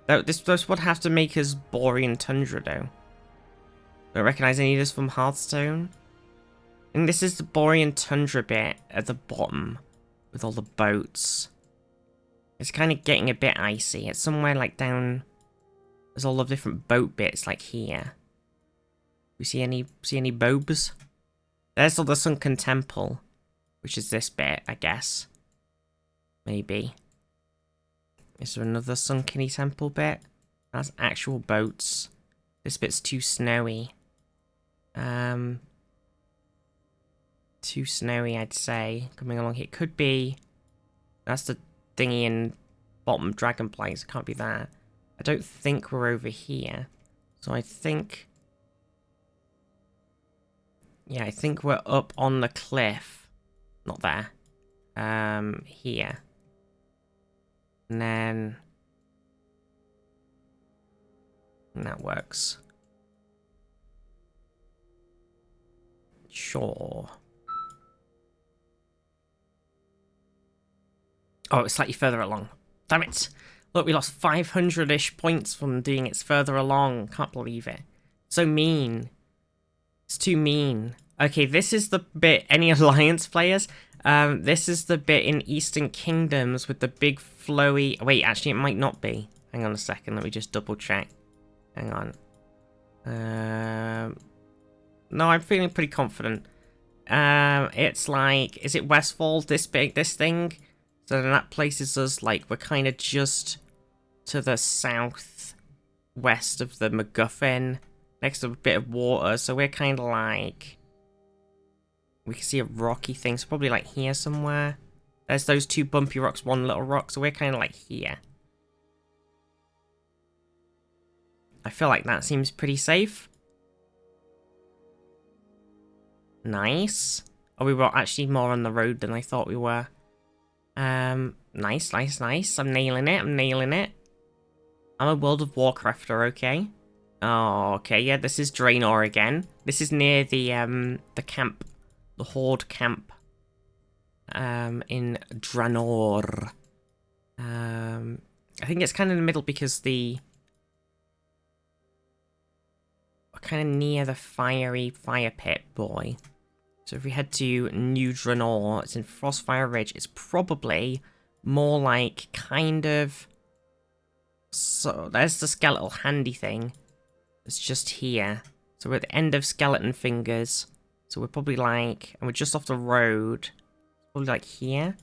Though this would have to make us Borean Tundra, though. Don't recognise any of this from Hearthstone. I think this is the Borean Tundra bit at the bottom. With all the boats. It's kind of getting a bit icy. It's somewhere like down... There's all the different boat bits, like here. We see any bobes? There's all the Sunken Temple, which is this bit, I guess. Maybe. Is there another Sunkeny Temple bit? That's actual boats. This bit's too snowy. Too snowy, I'd say. Coming along here. Could be... That's the thingy in bottom Dragonflies. It can't be that. I don't think we're over here. So I think... Yeah, I think we're up on the cliff. Not there. Here. And then... And that works. Sure. Oh, it's slightly further along. Damn it! Look, we lost 500-ish points from doing it further along. Can't believe it. So mean. It's too mean. Okay, this is the bit... Any Alliance players? This is the bit in Eastern Kingdoms with the big flowy... Wait, actually, it might not be. Hang on a second. Let me just double check. Hang on. No, I'm feeling pretty confident. It's like... Is it Westfall? This big? This thing? So then that places us, like, we're kind of just to the south-west of the MacGuffin, next to a bit of water, so we're kind of like... We can see a rocky thing, so probably like here somewhere. There's those two bumpy rocks, one little rock, so we're kind of like here. I feel like that seems pretty safe. Nice. Oh, we were actually more on the road than I thought we were. Nice, nice, nice. I'm nailing it, I'm nailing it. I'm a World of Warcrafter, okay? Oh, okay, yeah, this is Draenor again. This is near the camp. The Horde camp. In Draenor. I think it's kind of in the middle because we're kind of near the fiery fire pit, boy. So if we head to New Draenor, it's in Frostfire Ridge. It's probably more like kind of... So there's the skeletal handy thing. It's just here. So we're at the end of Skeleton Fingers. So we're probably like... And we're just off the road. Probably like here.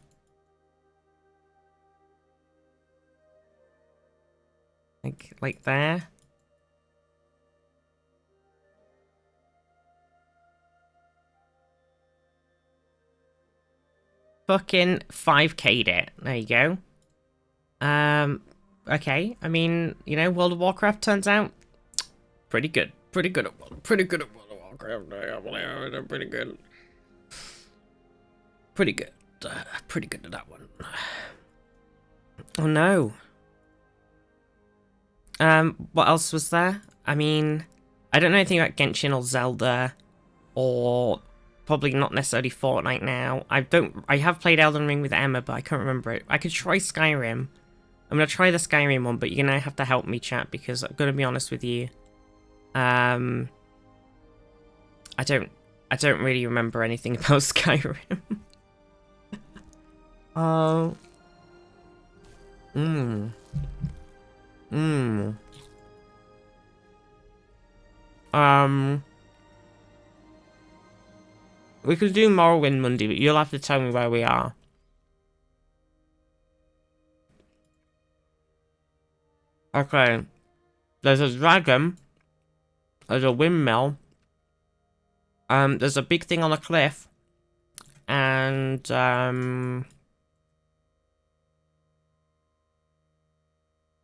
Like there. Fucking 5k'd it. There you go. Okay. I mean, you know, World of Warcraft turns out pretty good. Pretty good at World of Warcraft. Pretty good. Pretty good. Pretty good at that one. Oh no. What else was there? I mean, I don't know anything about Genshin or Zelda, or probably not necessarily Fortnite now. I have played Elden Ring with Emma, but I can't remember it. I could try Skyrim. I'm gonna try the Skyrim one, but you're gonna have to help me, chat, because I'm gonna be honest with you. I don't really remember anything about Skyrim. Oh. We could do Morrowind Monday, but you'll have to tell me where we are. Okay. There's a dragon. There's a windmill. There's a big thing on a cliff. And,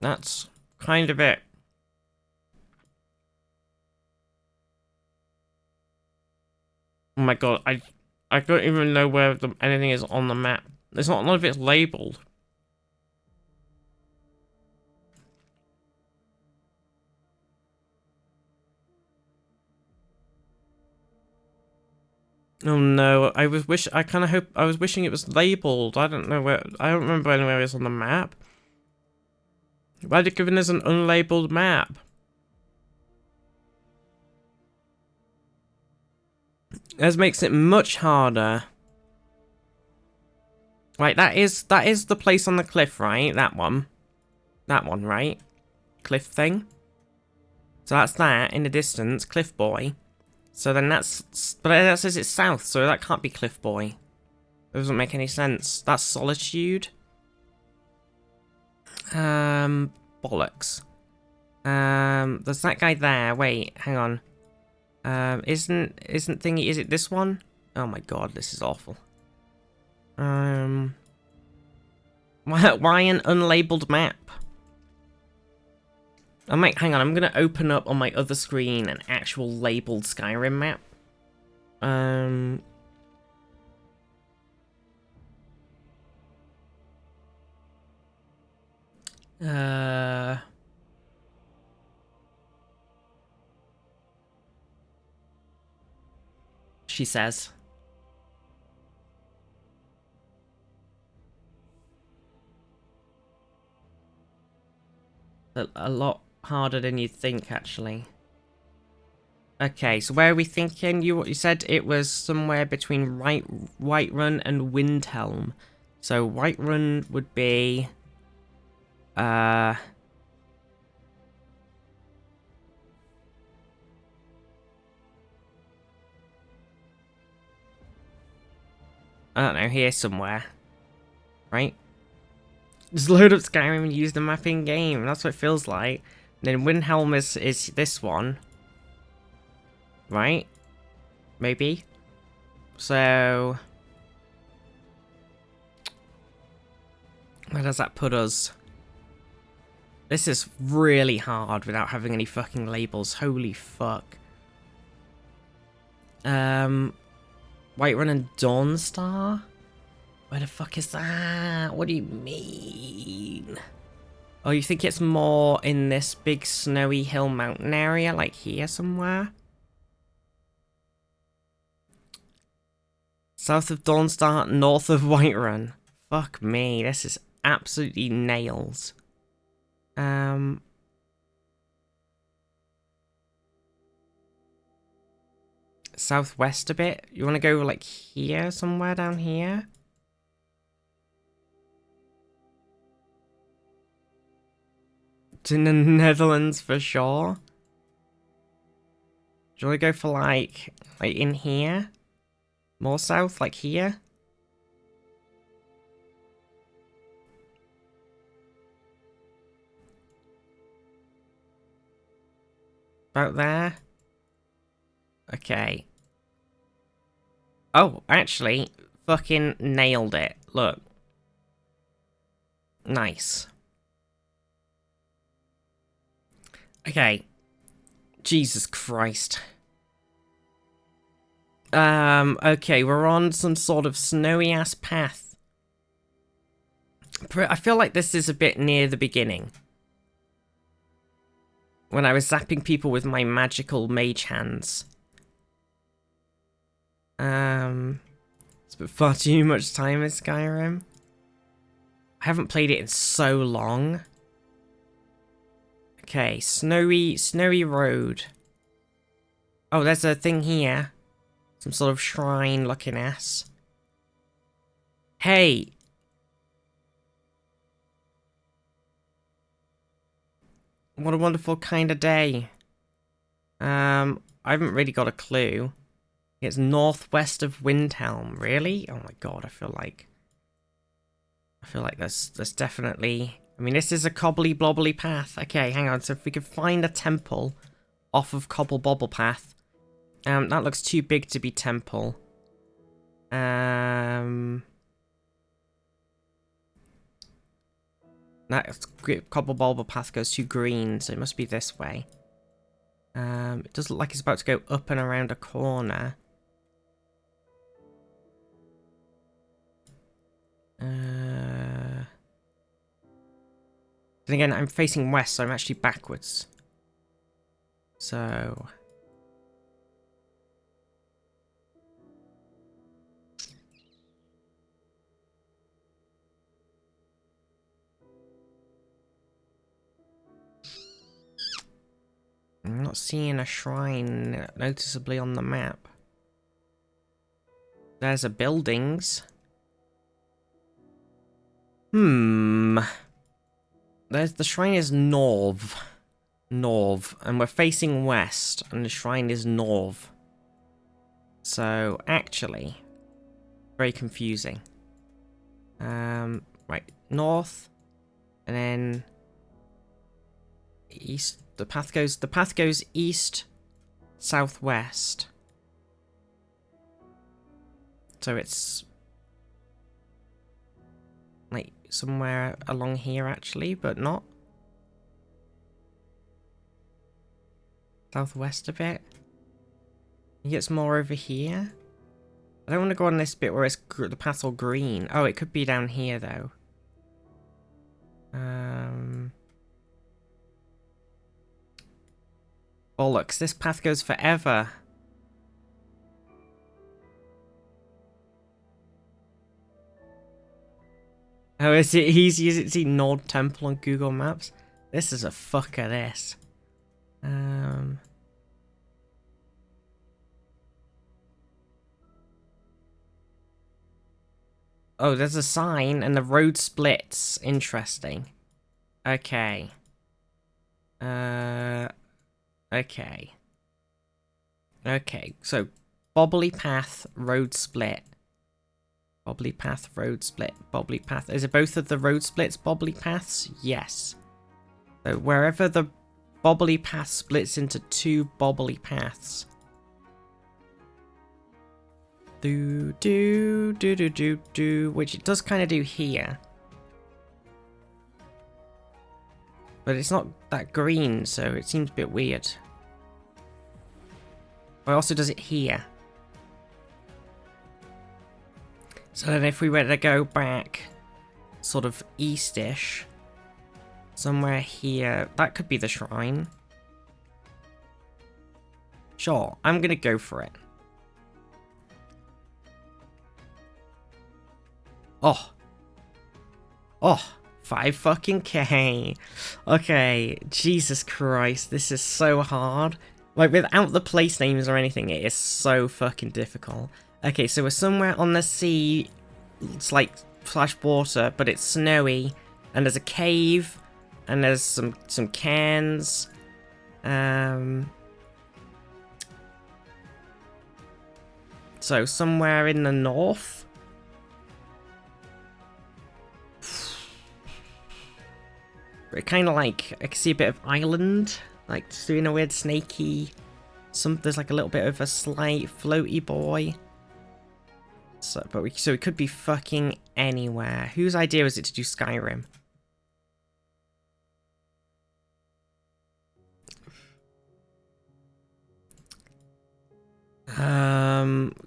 that's kind of it. Oh my god, I don't even know where anything is on the map. It's not, none of it's labelled. Oh no, I was wishing it was labelled. I don't know where, I don't remember anywhere it's on the map. Why are they giving us an unlabelled map? This makes it much harder. Right, that is the place on the cliff, right? That one. That one, right? Cliff thing. So that's that in the distance, Cliff Boy. So then but that says it's south, so that can't be Cliff Boy. It doesn't make any sense. That's Solitude. Bollocks. There's that guy there. Wait, hang on. Isn't thingy? Is it this one? Oh my god, this is awful. Why an unlabeled map? Hang on, I'm gonna open up on my other screen an actual labeled Skyrim map. She says. A lot harder than you'd think, actually. Okay, so where are we thinking? You said it was somewhere between Whiterun and Windhelm. So Whiterun would be I don't know, here somewhere. Right? Just load up Skyrim and use the mapping game. That's what it feels like. And then Windhelm is this one. Right? Maybe. So where does that put us? This is really hard without having any fucking labels. Holy fuck. Whiterun and Dawnstar? Where the fuck is that? What do you mean? Oh, you think it's more in this big snowy hill mountain area, like here somewhere? South of Dawnstar, north of Whiterun. Fuck me, this is absolutely nails. Southwest a bit? You want to go like here, somewhere down here? To the Netherlands for sure. Do you want to go for like in here? More south, like here? About there? Okay. Oh, actually, fucking nailed it. Look. Nice. Okay. Jesus Christ. Okay, we're on some sort of snowy-ass path. I feel like this is a bit near the beginning. When I was zapping people with my magical mage hands. Spent far too much time in Skyrim. I haven't played it in so long. Okay, snowy road. Oh, there's a thing here. Some sort of shrine looking ass. Hey! What a wonderful kind of day. I haven't really got a clue. It's northwest of Windhelm. Really? Oh my god, I feel like there's definitely... I mean, this is a cobbly-blobbly path. Okay, hang on. So if we could find a temple off of Cobble Bobble Path. That looks too big to be temple. That Cobble Bobble Path goes to green, so it must be this way. It does look like it's about to go up and around a corner. Then again, I'm facing west, so I'm actually backwards. So... I'm not seeing a shrine noticeably on the map. There's a buildings. There's the shrine is Norv, and we're facing west, and the shrine is Norv. So actually, very confusing. Right, north, and then east. The path goes east, southwest. So it's like somewhere along here actually, but not. Southwest a bit. It gets more over here. I don't want to go on this bit where it's the path's all green. Oh, it could be down here though. Bollocks, this path goes forever. Oh, is it easy as it see Nord Temple on Google Maps? This is a fucker, this. Oh, there's a sign and the road splits. Interesting. Okay. Okay. Okay, so Bobbly Path, road split. Bobbly Path, road split. Bobbly Path. Is it both of the road splits Bobbly Paths? Yes. So wherever the Bobbly Path splits into two Bobbly Paths. Which it does kind of do here. But it's not that green, so it seems a bit weird. But it also does it here. So then if we were to go back sort of eastish, somewhere here, that could be the shrine. Sure, I'm gonna go for it. Oh. Oh, 5 fucking K. Okay, Jesus Christ, this is so hard. Like, without the place names or anything, it is so fucking difficult. Okay, so we're somewhere on the sea, it's like slash water, but it's snowy, and there's a cave, and there's some cairns. So somewhere in the north. But kind of like, I can see a bit of island, like just doing a weird snaky, there's like a little bit of a slight floaty boy. So, so it could be fucking anywhere. Whose idea was it to do Skyrim?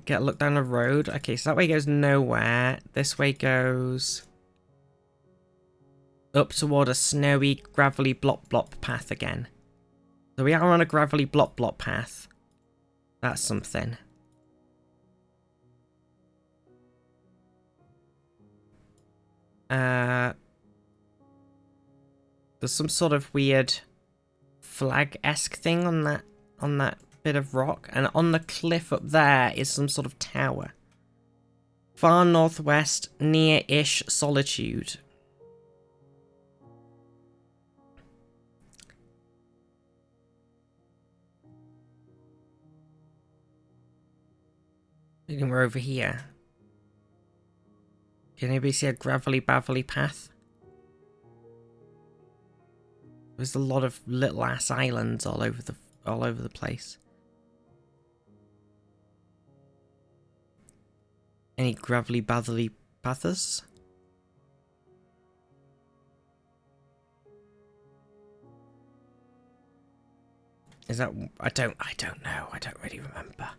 Get a look down the road. Okay, so that way goes nowhere. This way goes up toward a snowy, gravelly blop path again. So we are on a gravelly blop path. That's something. There's some sort of weird flag-esque thing on that bit of rock, and on the cliff up there is some sort of tower. Far northwest, near-ish solitude. I think we're over here. Can anybody see a gravelly path? There's a lot of little ass islands all over the place. Any gravelly paths? Is that I don't know. I don't really remember.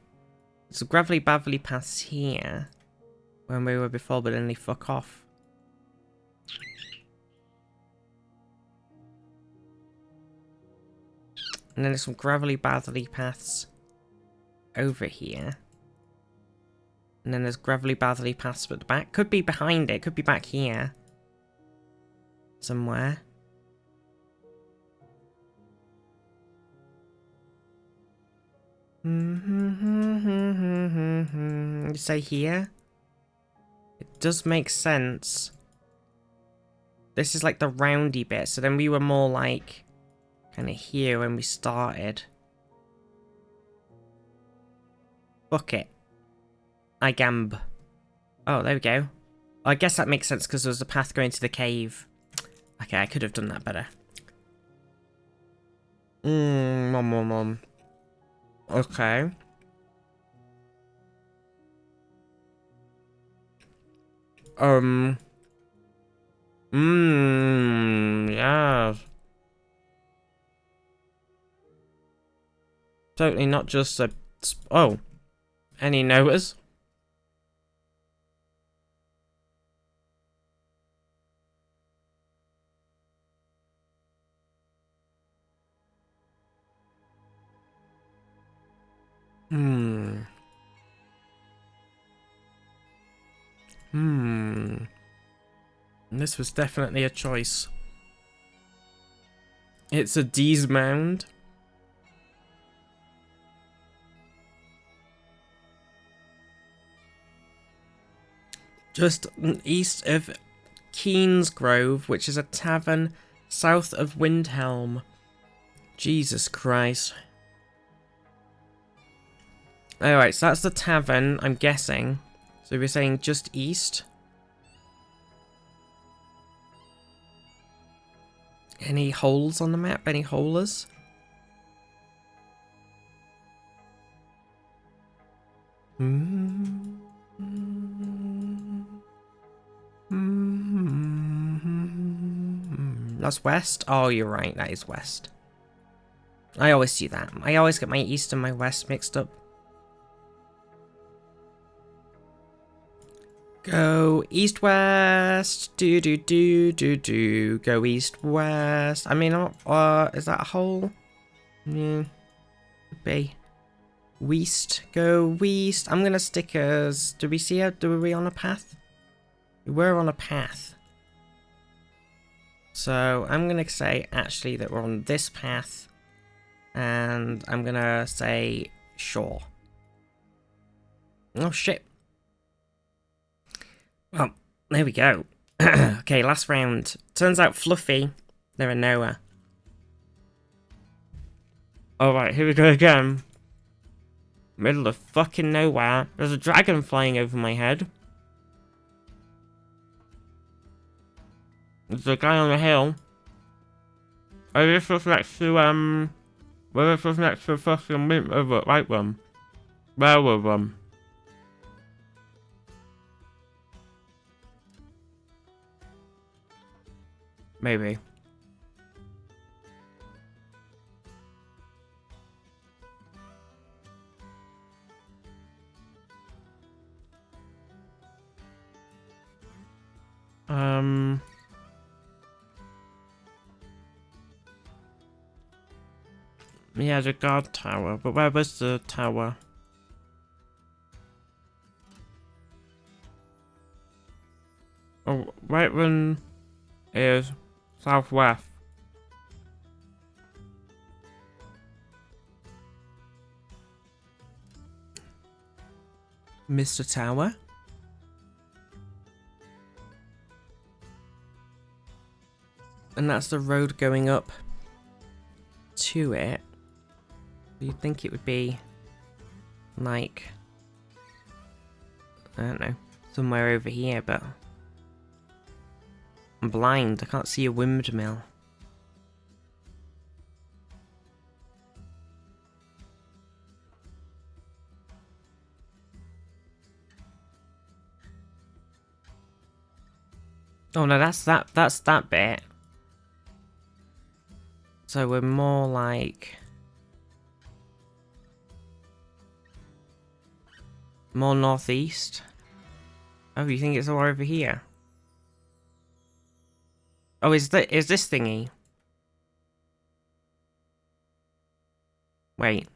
So gravelly paths here when we were before, but then they fuck off. And then there's some gravelly paths over here. And then there's gravelly paths at the back. Could be behind it, could be back here. Somewhere. You say here? It does make sense. This is like the roundy bit, so then we were more like kind of here when we started. Fuck it. I gamb. Oh, there we go. I guess that makes sense because there was a path going to the cave. Okay, I could have done that better. Mom. Okay. Yeah. Totally not just a... Oh. Any knowers? Hmm. This was definitely a choice. It's a D's mound. Just east of Keen's Grove, which is a tavern south of Windhelm. Jesus Christ. Alright, so that's the tavern, I'm guessing. So we're saying just east. Any holes on the map? Any holers? That's west? Oh, you're right, that is west. I always do that. I always get my east and my west mixed up. Go east-west, do. Go east-west. I mean, is that a hole? Yeah, could be. West, go west. I'm gonna stick us. Do we see how? Were we on a path? We were on a path. So I'm gonna say actually that we're on this path, and I'm gonna say sure. Oh shit. Well, there we go. Okay, last round. Turns out Fluffy, they're a Noah. Alright, here we go again. Middle of fucking nowhere. There's a dragon flying over my head. There's a guy on the hill. Oh, this was next to, well, this was next to fucking right one. Railroad one. Maybe. Yeah, the guard tower, but where was the tower? Oh, right one is southwest. Mr. Tower? And that's the road going up to it. You'd think it would be like, I don't know, somewhere over here, but I'm blind. I can't see a windmill. Oh no, that's that bit. So we're more like more northeast. Oh, you think it's all over here? Oh, is this thingy? Wait.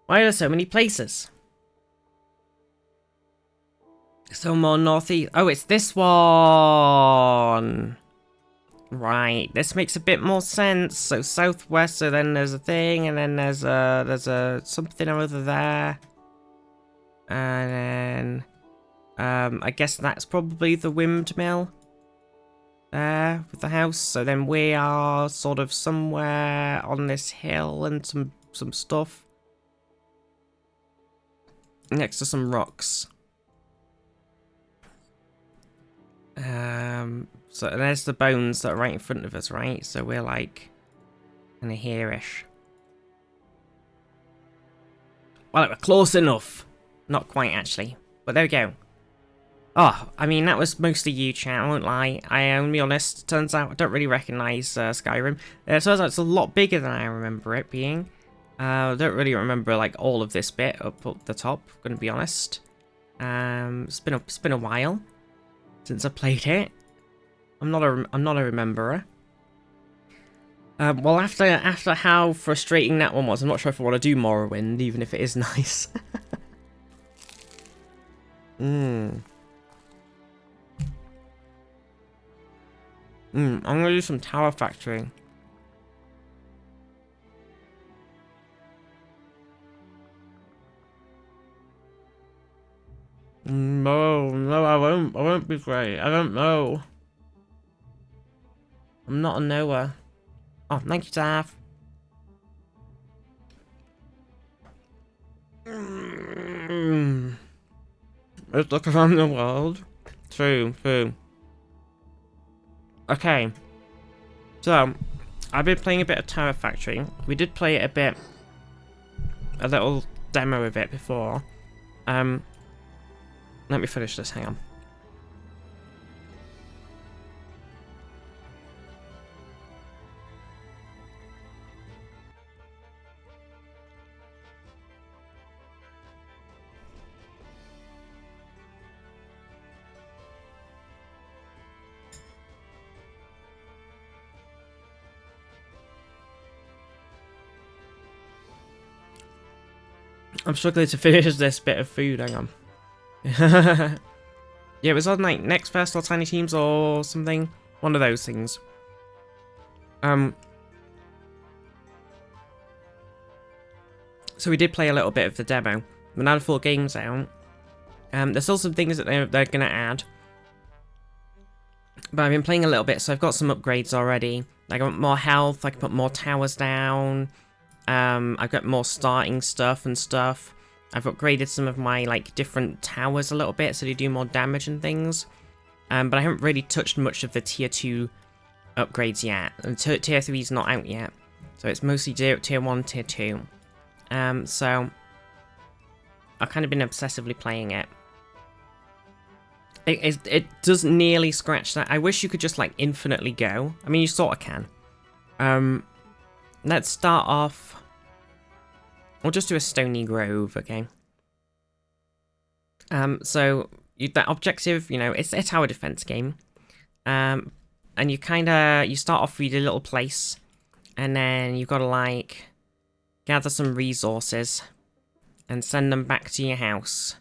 Why are there so many places? So more northeast. Oh, it's this one. Right, this makes a bit more sense. So southwest, so then there's a thing, and then there's a something or other there. And then I guess that's probably the windmill there with the house. So then we are sort of somewhere on this hill and some stuff. next to some rocks. So there's the bones that are right in front of us, right? So we're like kind of here-ish. Well, we're close enough. Not quite, actually. But there we go. Oh, I mean, that was mostly you, chat, I won't lie. I am be honest, turns out I don't really recognise Skyrim. It turns out it's a lot bigger than I remember it being. I don't really remember, like, all of this bit up the top, gonna be honest. It's been a while since I played it. I'm not a rememberer. Well, after how frustrating that one was, I'm not sure if I want to do Morrowind, even if it is nice. I'm gonna do some Tower Factory. No, I won't. I won't be great. I don't know. I'm not a knower. Oh, thank you, Taff. Let's look around the world. True. Okay. So, I've been playing a bit of Tower Factory. We did play it a little demo of it before. Let me finish this, hang on. I'm struggling to finish this bit of food, hang on. Yeah, it was on like Next Fest or Tiny Teams or something. One of those things. So we did play a little bit of the demo. But now the full game's out. There's still some things that they're gonna add. But I've been playing a little bit, so I've got some upgrades already. I got more health, I can put more towers down. I've got more starting stuff and stuff. I've upgraded some of my like different towers a little bit so they do more damage and things. But I haven't really touched much of the tier 2 upgrades yet. And tier 3 is not out yet. So it's mostly tier 1, tier 2. So I've kind of been obsessively playing it. It does nearly scratch that. I wish you could just like infinitely go. I mean, you sort of can. Let's start off. We'll just do a Stony Grove, okay? So that objective, you know, it's a tower defense game. And you start off with your little place, and then you've got to like gather some resources and send them back to your house.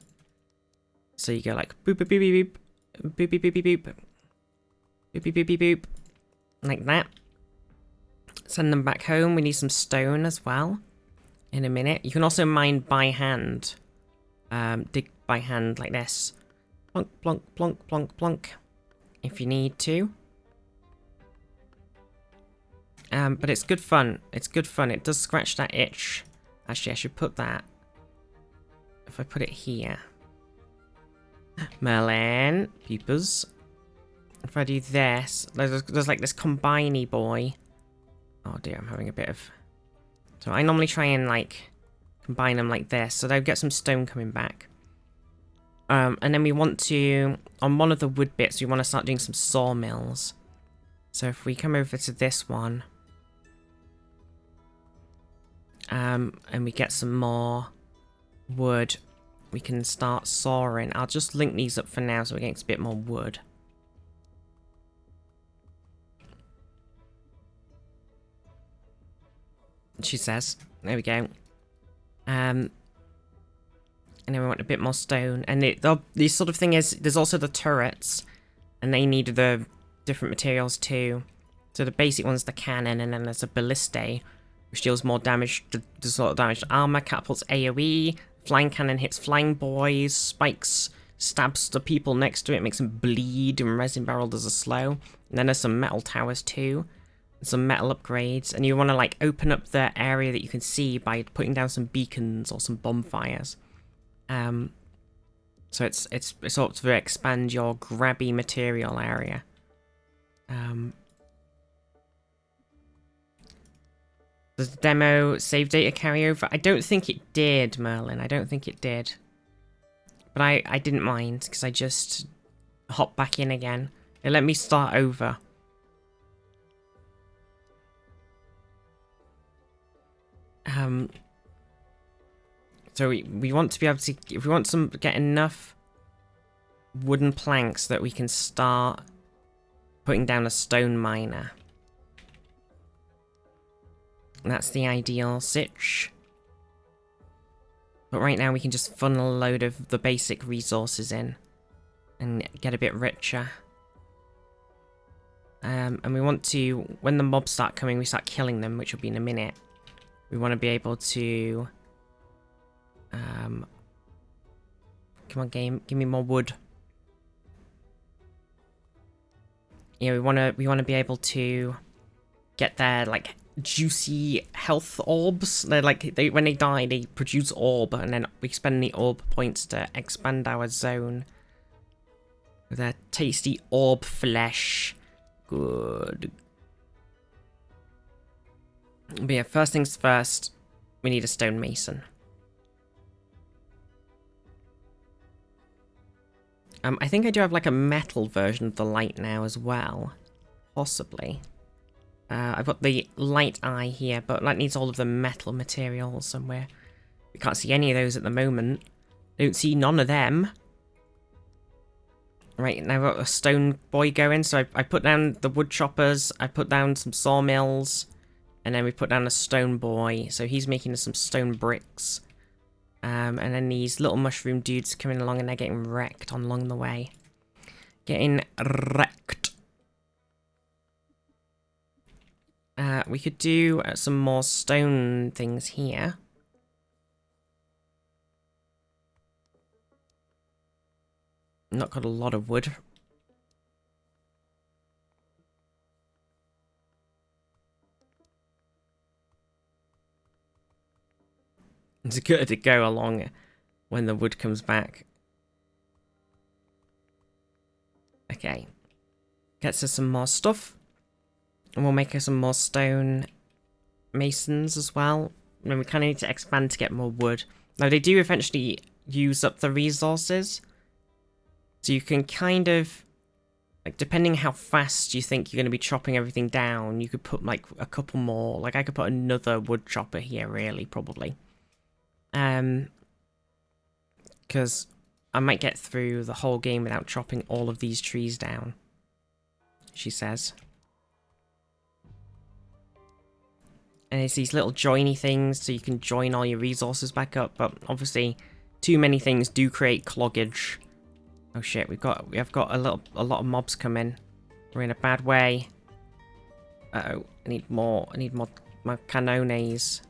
So you go like boop boop boop boop boop boop boop boop boop boop boop boop boop boop, like that. Send them back home. We need some stone as well. In a minute. You can also mine by hand. Dig by hand like this. Plonk, plonk, plonk, plonk, plonk. If you need to. But it's good fun. It's good fun. It does scratch that itch. Actually, I should put that. If I put it here. Merlin. Peepers. If I do this. There's like this combiney boy. Oh dear, I'm having a bit of... So I normally try and like combine them like this, so they'll get some stone coming back. And then we want to, on one of the wood bits, we want to start doing some sawmills. So if we come over to this one, and we get some more wood, we can start sawing. I'll just link these up for now so we get a bit more wood. She says. There we go. And then we want a bit more stone. And the sort of thing is, there's also the turrets. And they need the different materials too. So the basic one's the cannon, and then there's a ballistae, which deals more damage, the sort of damage to armor, catapults AoE, flying cannon hits flying boys, spikes stabs the people next to it, makes them bleed, and resin barrel does a slow. And then there's some metal towers too. Some metal upgrades, and you want to like open up the area that you can see by putting down some beacons or some bonfires. So it's sort to expand your grabby material area. Does the demo save data carry over? I don't think it did, Merlin. I don't think it did. But I didn't mind, because I just hopped back in again. It let me start over. So we want to be able to, if we want to get enough wooden planks that we can start putting down a stone miner. And that's the ideal sitch. But right now we can just funnel a load of the basic resources in and get a bit richer. And we want to, when the mobs start coming, we start killing them, which will be in a minute. We want to be able to... come on, game, give me more wood. Yeah, we want to be able to get their like juicy health orbs. They're like when they die, they produce orb, and then we spend the orb points to expand our zone with their tasty orb flesh. Good. But yeah, first things first, we need a stonemason. I think I do have like a metal version of the light now as well. Possibly. I've got the light eye here, but that needs all of the metal materials somewhere. We can't see any of those at the moment. Don't see none of them. Right, now I've got a stone boy going, so I put down the wood choppers, I put down some sawmills, and then we put down a stone boy, so he's making us some stone bricks. And then these little mushroom dudes coming along and they're getting wrecked along the way. Getting wrecked. We could do some more stone things here. Not got a lot of wood. It's good to go along when the wood comes back. Okay. Gets us some more stuff. And we'll make us some more stone masons as well. And then we kind of need to expand to get more wood. Now they do eventually use up the resources. So you can kind of, like depending how fast you think you're going to be chopping everything down, you could put like a couple more. Like I could put another wood chopper here really, probably. Because I might get through the whole game without chopping all of these trees down, she says. And it's these little joiny things, so you can join all your resources back up, but obviously too many things do create cloggage. Oh shit, we have got a lot of mobs coming. We're in a bad way. Uh-oh, I need more canones.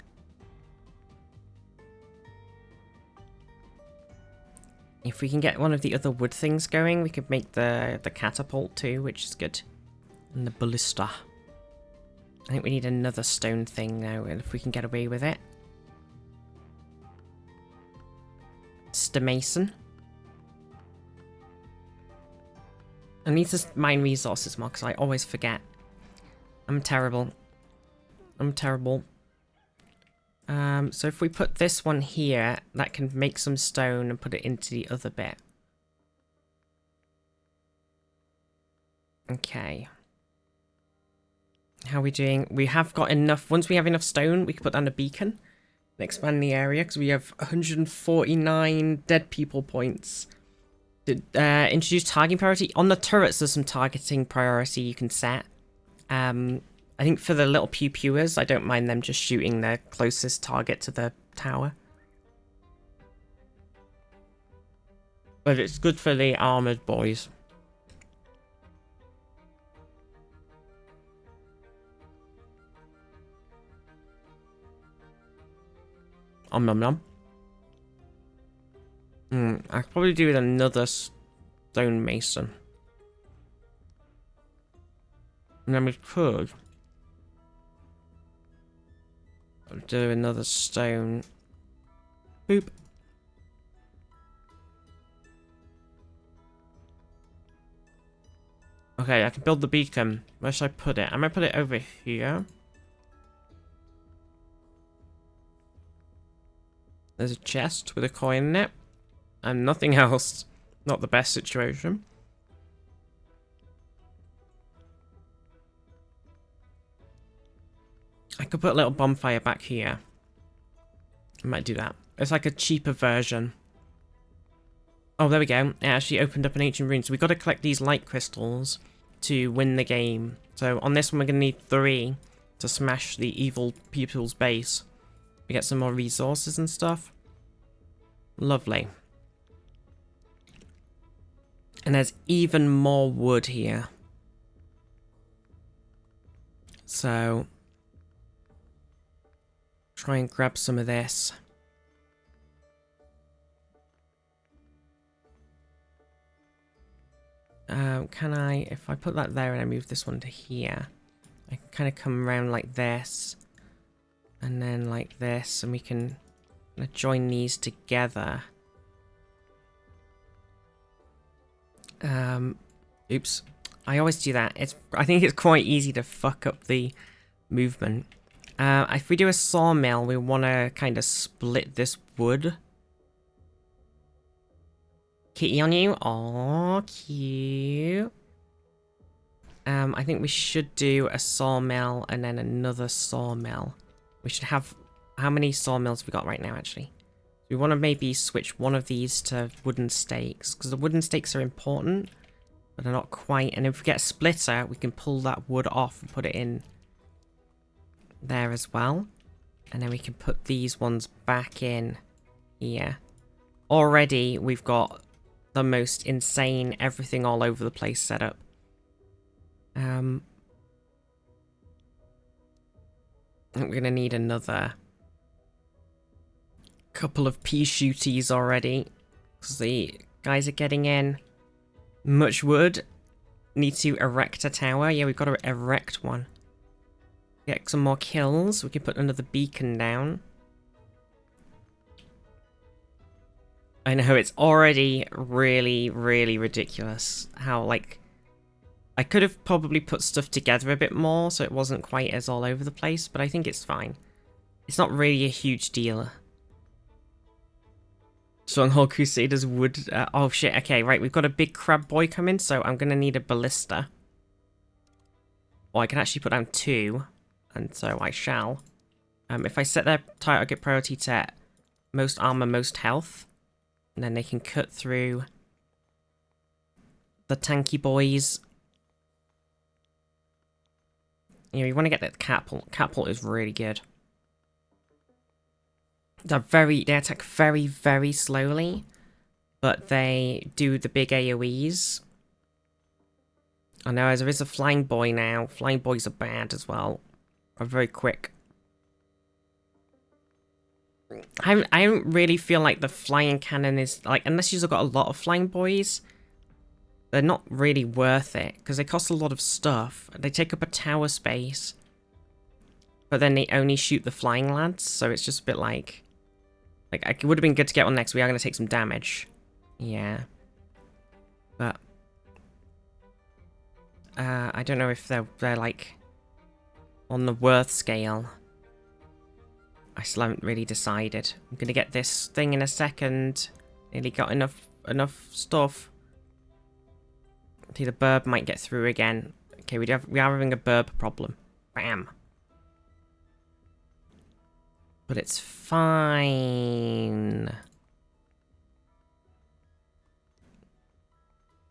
If we can get one of the other wood things going, we could make the catapult too, which is good. And the ballista. I think we need another stone thing now, and if we can get away with it. Stamason. I need to mine resources more, because I always forget. I'm terrible. I'm terrible. So if we put this one here, that can make some stone and put it into the other bit. Okay. How are we doing? We have got enough. Once we have enough stone, we can put down a beacon and expand the area, because we have 149 dead people points. Introduce targeting priority. On the turrets, there's some targeting priority you can set. I think for the little pew-pewers, I don't mind them just shooting the closest target to the tower. But it's good for the armored boys. Nom nom. I could probably do with another stone mason. And then we could do another stone. Boop. Okay, I can build the beacon. Where should I put it? I might put it over here. There's a chest with a coin in it. And nothing else. Not the best situation. I could put a little bonfire back here. I might do that. It's like a cheaper version. Oh, there we go. It actually opened up an ancient rune. So we've got to collect these light crystals to win the game. So on this one, we're going to need 3 to smash the evil people's base. We get some more resources and stuff. Lovely. And there's even more wood here. So try and grab some of this. Can I, if I put that there and I move this one to here, I can kind of come around like this, and then like this, and we can join these together. Oops. I always do that. I think it's quite easy to fuck up the movement. If we do a sawmill, we want to kind of split this wood. Kitty on you. Aw, cute. I think we should do a sawmill and then another sawmill. We should have... How many sawmills have we got right now, actually? We want to maybe switch one of these to wooden stakes, because the wooden stakes are important, but they're not quite. And if we get a splitter, we can pull that wood off and put it in there as well. And then we can put these ones back in here. Already, we've got the most insane everything all over the place setup. I think we're going to need another couple of pea shooties already, because the guys are getting in. Much wood. Need to erect a tower. Yeah, we've got to erect one. Get some more kills. We can put another beacon down. I know, it's already really, really ridiculous how, like, I could have probably put stuff together a bit more so it wasn't quite as all over the place, but I think it's fine. It's not really a huge deal. Stronghold Crusaders would... oh shit, okay, right, we've got a big crab boy coming, so I'm going to need a ballista. Or I can actually put down 2, and so I shall. If I set their target priority to most armor, most health, and then they can cut through the tanky boys. You know, you want to get that catapult. Catapult is really good. They attack very, very slowly, but they do the big AoEs. I know, as there is a flying boy now. Flying boys are bad as well. Are very quick. I don't really feel like the flying cannon is, like, unless you've got a lot of flying boys, they're not really worth it, because they cost a lot of stuff. They take up a tower space, but then they only shoot the flying lads, so it's just a bit like it would have been good to get one next. We are going to take some damage. Yeah. But I don't know if they're like on the worth scale. I still haven't really decided. I'm going to get this thing in a second. Nearly got enough stuff. See, the burb might get through again. Okay, we are having a burb problem. Bam. But it's fine.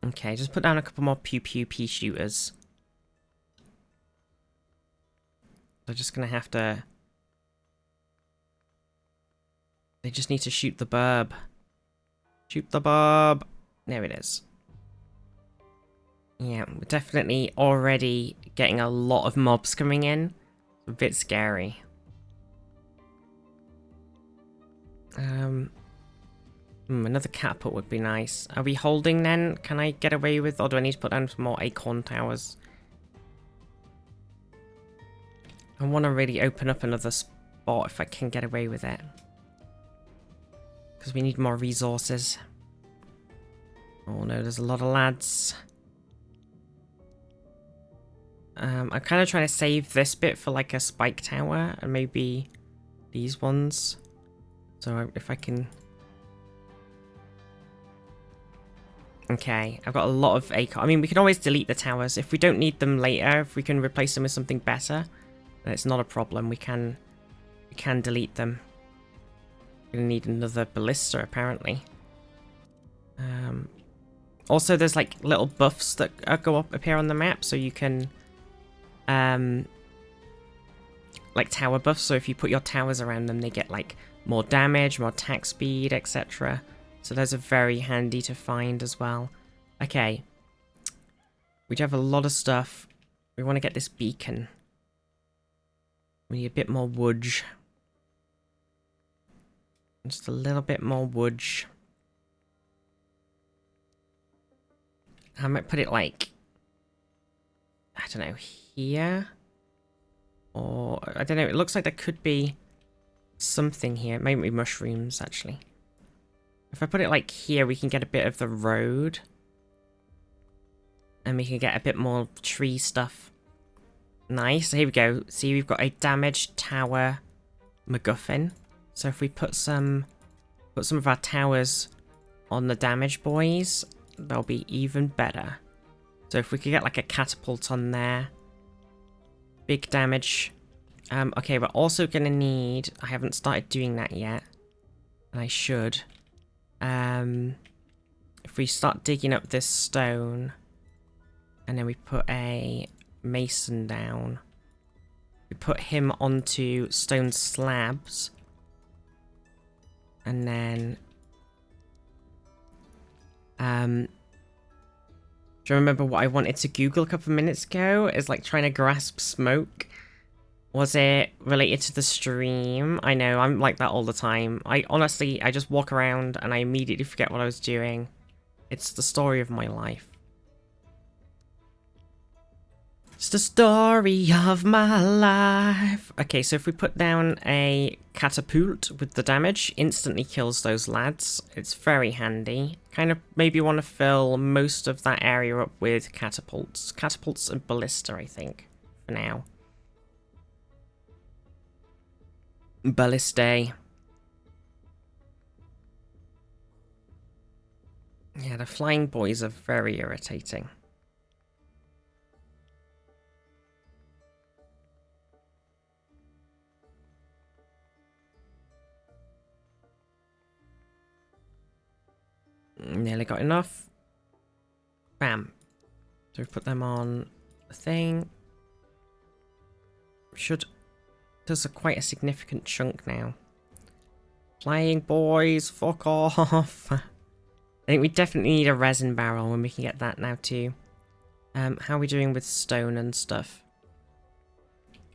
Okay, just put down a couple more pew pea shooters. They're just gonna have to... They just need to shoot the burb. Shoot the burb. There it is. Yeah, we're definitely already getting a lot of mobs coming in. It's a bit scary. Another catapult would be nice. Are we holding then? Can I get away with, or do I need to put down some more acorn towers? I want to really open up another spot if I can get away with it. Because we need more resources. Oh no, there's a lot of lads. I'm kind of trying to save this bit for like a spike tower and maybe these ones. So if I can... Okay, I've got a lot of acorn. I mean, we can always delete the towers. If we don't need them later, if we can replace them with something better, then it's not a problem. We can delete them. We're gonna need another ballista, apparently. Also, there's like little buffs that appear on the map, so you can... like tower buffs, so if you put your towers around them, they get like more damage, more attack speed, etc. So those are very handy to find as well. Okay. We do have a lot of stuff. We want to get this beacon. We need a bit more wood. Just a little bit more wood. I might put it like... I don't know, here? Or, I don't know, it looks like there could be something here. Maybe mushrooms, actually. If I put it like here, we can get a bit of the road. And we can get a bit more tree stuff. Nice, here we go. See, we've got a damaged tower MacGuffin. So if we put some of our towers on the damaged boys, they'll be even better. So if we could get like a catapult on there. Big damage. Okay, we're also gonna need... I haven't started doing that yet. And I should. If we start digging up this stone, and then we put a mason down, we put him onto stone slabs, and then do you remember what I wanted to Google a couple of minutes ago? Is like trying to grasp smoke. Was it related to the stream? I know, I'm like that all the time. I just walk around and I immediately forget what I was doing. It's the story of my life. It's the story of my life. Okay, so if we put down a catapult with the damage, instantly kills those lads. It's very handy. Kind of maybe want to fill most of that area up with catapults. Catapults and ballista, I think, for now. Ballistae. Yeah, the flying boys are very irritating. Nearly got enough. Bam. So we put them on the thing. Does quite a significant chunk now. Flying boys, fuck off. I think we definitely need a resin barrel when we can get that now too. How are we doing with stone and stuff?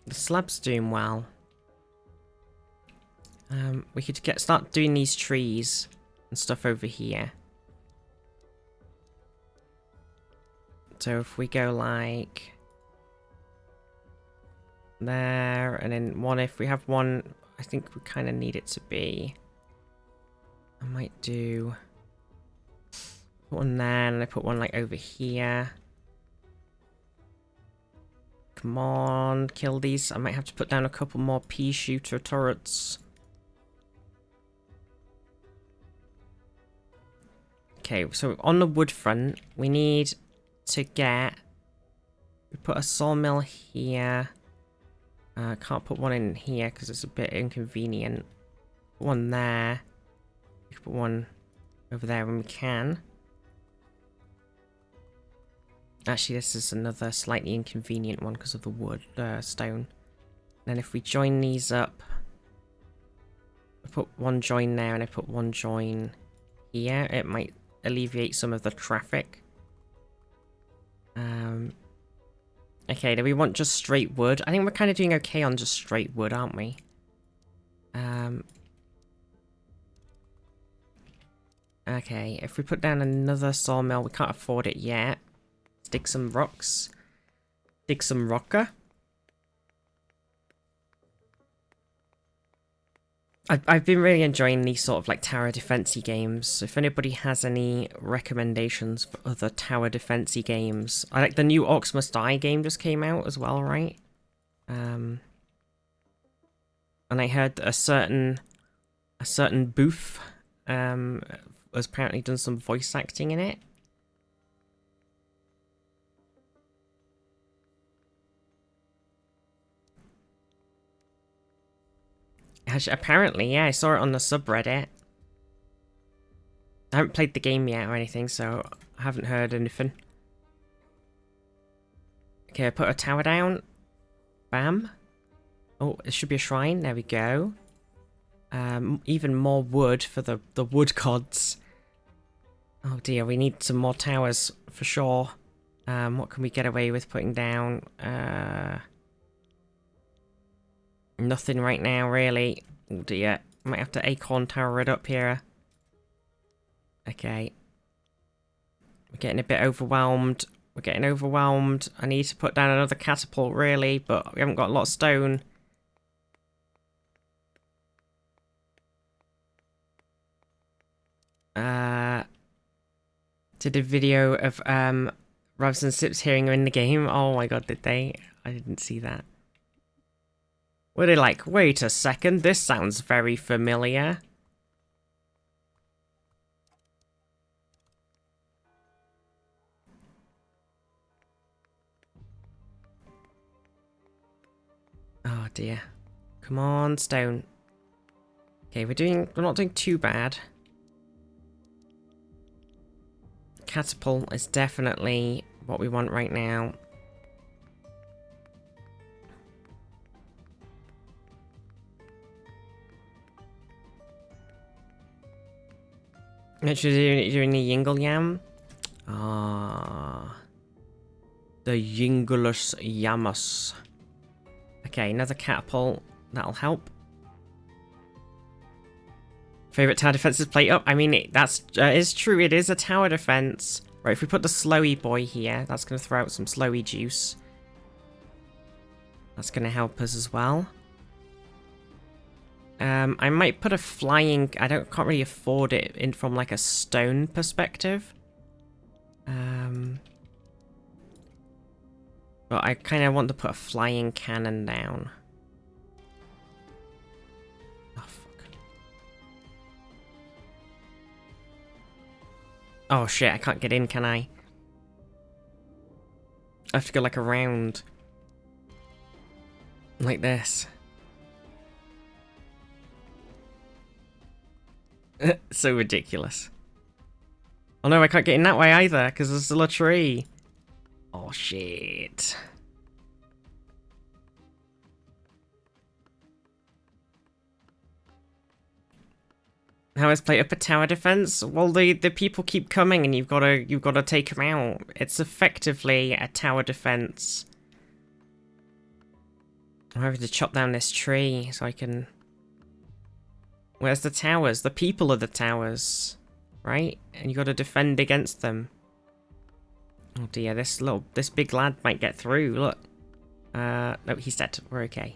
The slab's doing well. We could start doing these trees and stuff over here. So if we go like there, and then one, if we have one, I think we kind of need it to be, I might do one there, and I put one like over here. Come on, kill these. I might have to put down a couple more pea shooter turrets. Okay, so on the wood front, we need to get... We put a sawmill here. Can't put one in here because it's a bit inconvenient. Put one there. We can put one over there when we can. Actually, this is another slightly inconvenient one because of the wood, stone. Then if we join these up, I put one join there and I put one join here. It might alleviate some of the traffic. Okay, do we want just straight wood? I think we're kind of doing okay on just straight wood, aren't we? Okay, if we put down another sawmill, we can't afford it yet. Let's dig some rocks. Dig some rocker. I've been really enjoying these sort of like tower defensey games. If anybody has any recommendations for other tower defensey games, I like the new Orcs Must Die game just came out as well, right? And I heard that a certain booth has apparently done some voice acting in it. Apparently, yeah, I saw it on the subreddit. I haven't played the game yet or anything, so I haven't heard anything. Okay, I put a tower down. Bam. Oh, it should be a shrine. There we go. Even more wood for the wood gods. Oh dear, we need some more towers for sure. What can we get away with putting down? Nothing right now, really. Oh dear. Might have to acorn tower it up here. Okay. We're getting a bit overwhelmed. We're getting overwhelmed. I need to put down another catapult, really, but we haven't got a lot of stone. Did a video of Ravs and Sips hearing her in the game. Oh my god, did they? I didn't see that. Were they like, wait a second, this sounds very familiar? Oh dear. Come on, stone. Okay, we're not doing too bad. Catapult is definitely what we want right now. Actually, doing the Yingle Yam. Ah, the Yingulus Yamus. Okay, another catapult. That'll help. Favorite tower defense is plate up. I mean, that is true. It is a tower defense. Right, if we put the Slowy boy here, that's going to throw out some Slowy juice. That's going to help us as well. I might put a flying... can't really afford it in from like a stone perspective. But I kind of want to put a flying cannon down. Oh, fuck. Oh, shit, I can't get in, can I? I have to go like around. Like this. So ridiculous. Oh no, I can't get in that way either, because there's still a tree. Oh shit. How is plate up a tower defense? Well, the people keep coming and you've got to take them out. It's effectively a tower defense. I'm having to chop down this tree so I can... Where's the towers? The people are the towers, right? And you got to defend against them. Oh dear, this big lad might get through. Look, no, he's dead. We're okay.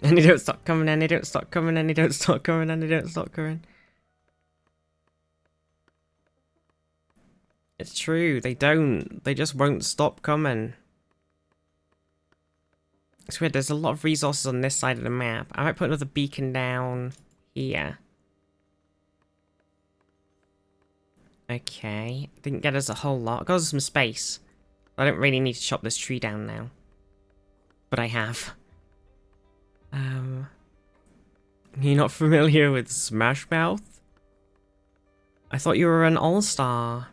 And they don't stop coming, and they don't stop coming, and they don't stop coming, and they don't stop coming. It's true. They don't. They just won't stop coming. It's weird. There's a lot of resources on this side of the map. I might put another beacon down. Yeah. Okay. Didn't get us a whole lot. Got us some space. I don't really need to chop this tree down now. But I have. You're not familiar with Smash Mouth? I thought you were an all-star.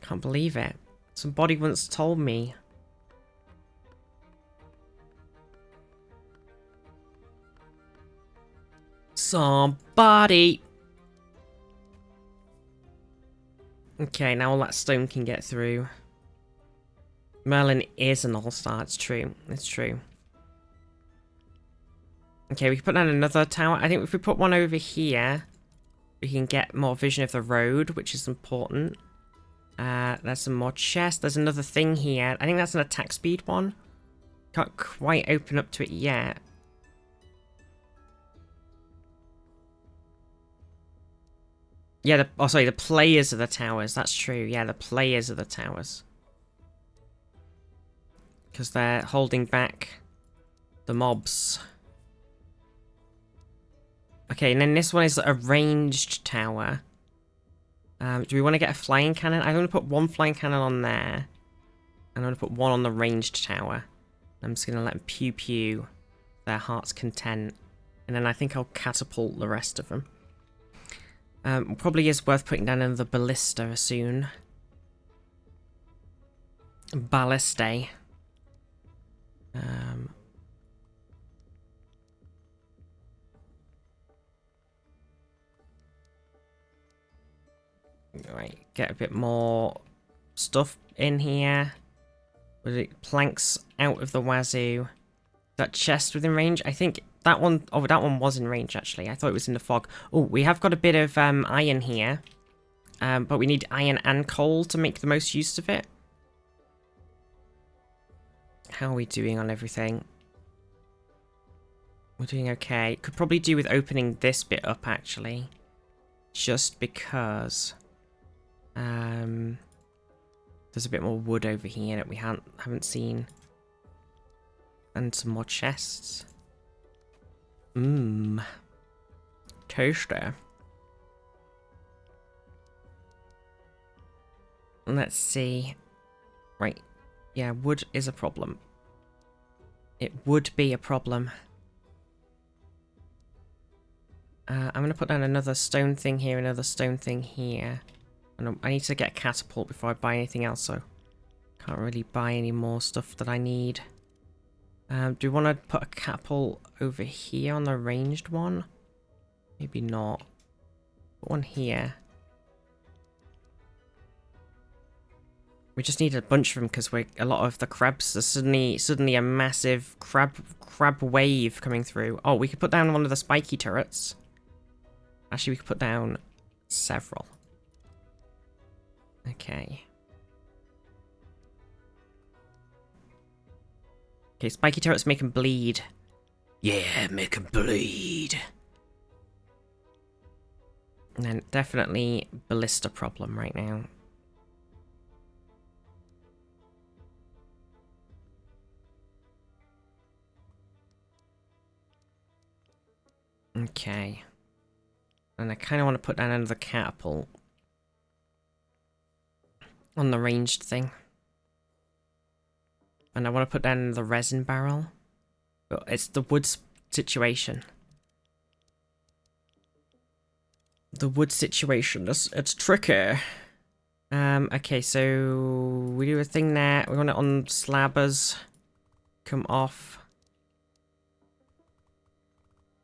Can't believe it. Somebody once told me. Somebody. Okay, now all that stone can get through. Merlin is an all-star, it's true. It's true. Okay, we can put down another tower. I think if we put one over here, we can get more vision of the road, which is important. There's some more chests. There's another thing here. I think that's an attack speed one. Can't quite open up to it yet. Yeah, oh sorry, the players of the towers. That's true. Yeah, the players of the towers. Because they're holding back the mobs. Okay, and then this one is a ranged tower. Do we want to get a flying cannon? I'm going to put one flying cannon on there. I'm going to put one on the ranged tower. I'm just going to let them pew pew their heart's content. And then I think I'll catapult the rest of them. Probably is worth putting down another ballista soon. Ballistae. Right, get a bit more stuff in here. With it planks out of the wazoo. That chest within range, I think that one, oh, that one was in range actually. I thought it was in the fog. Oh, we have got a bit of iron here. But we need iron and coal to make the most use of it. How are we doing on everything? We're doing okay. Could probably do with opening this bit up actually. Just because there's a bit more wood over here that we haven't seen. And some more chests. Mmm. Toaster. Let's see. Right. Yeah, wood is a problem. It would be a problem. I'm going to put down another stone thing here, another stone thing here. And I need to get a catapult before I buy anything else, so can't really buy any more stuff that I need. Do we want to put a catapult over here on the ranged one? Maybe not. Put one here. We just need a bunch of them because a lot of the crabs are suddenly a massive crab wave coming through. Oh, we could put down one of the spiky turrets. Actually, we could put down several. Okay. Okay, spiky turrets make them bleed. Yeah, make them bleed. And then definitely ballista problem right now. Okay. And I kind of want to put down another catapult on the ranged thing. And I want to put down the resin barrel. But it's the wood situation. The wood situation, it's tricky. Okay, so we do a thing there. We want it on slabbers. Come off.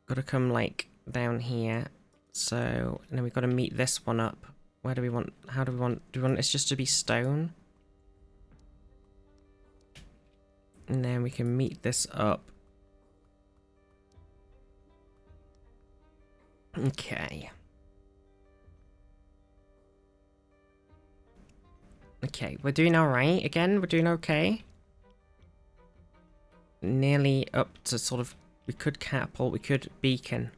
Gotta come like down here. So, and then we've got to meet this one up. Where do we want, how do we want this just to be stone? And then we can meet this up. Okay. Okay, we're doing alright again, we're doing okay. Nearly up to sort of, we could catapult, we could beacon.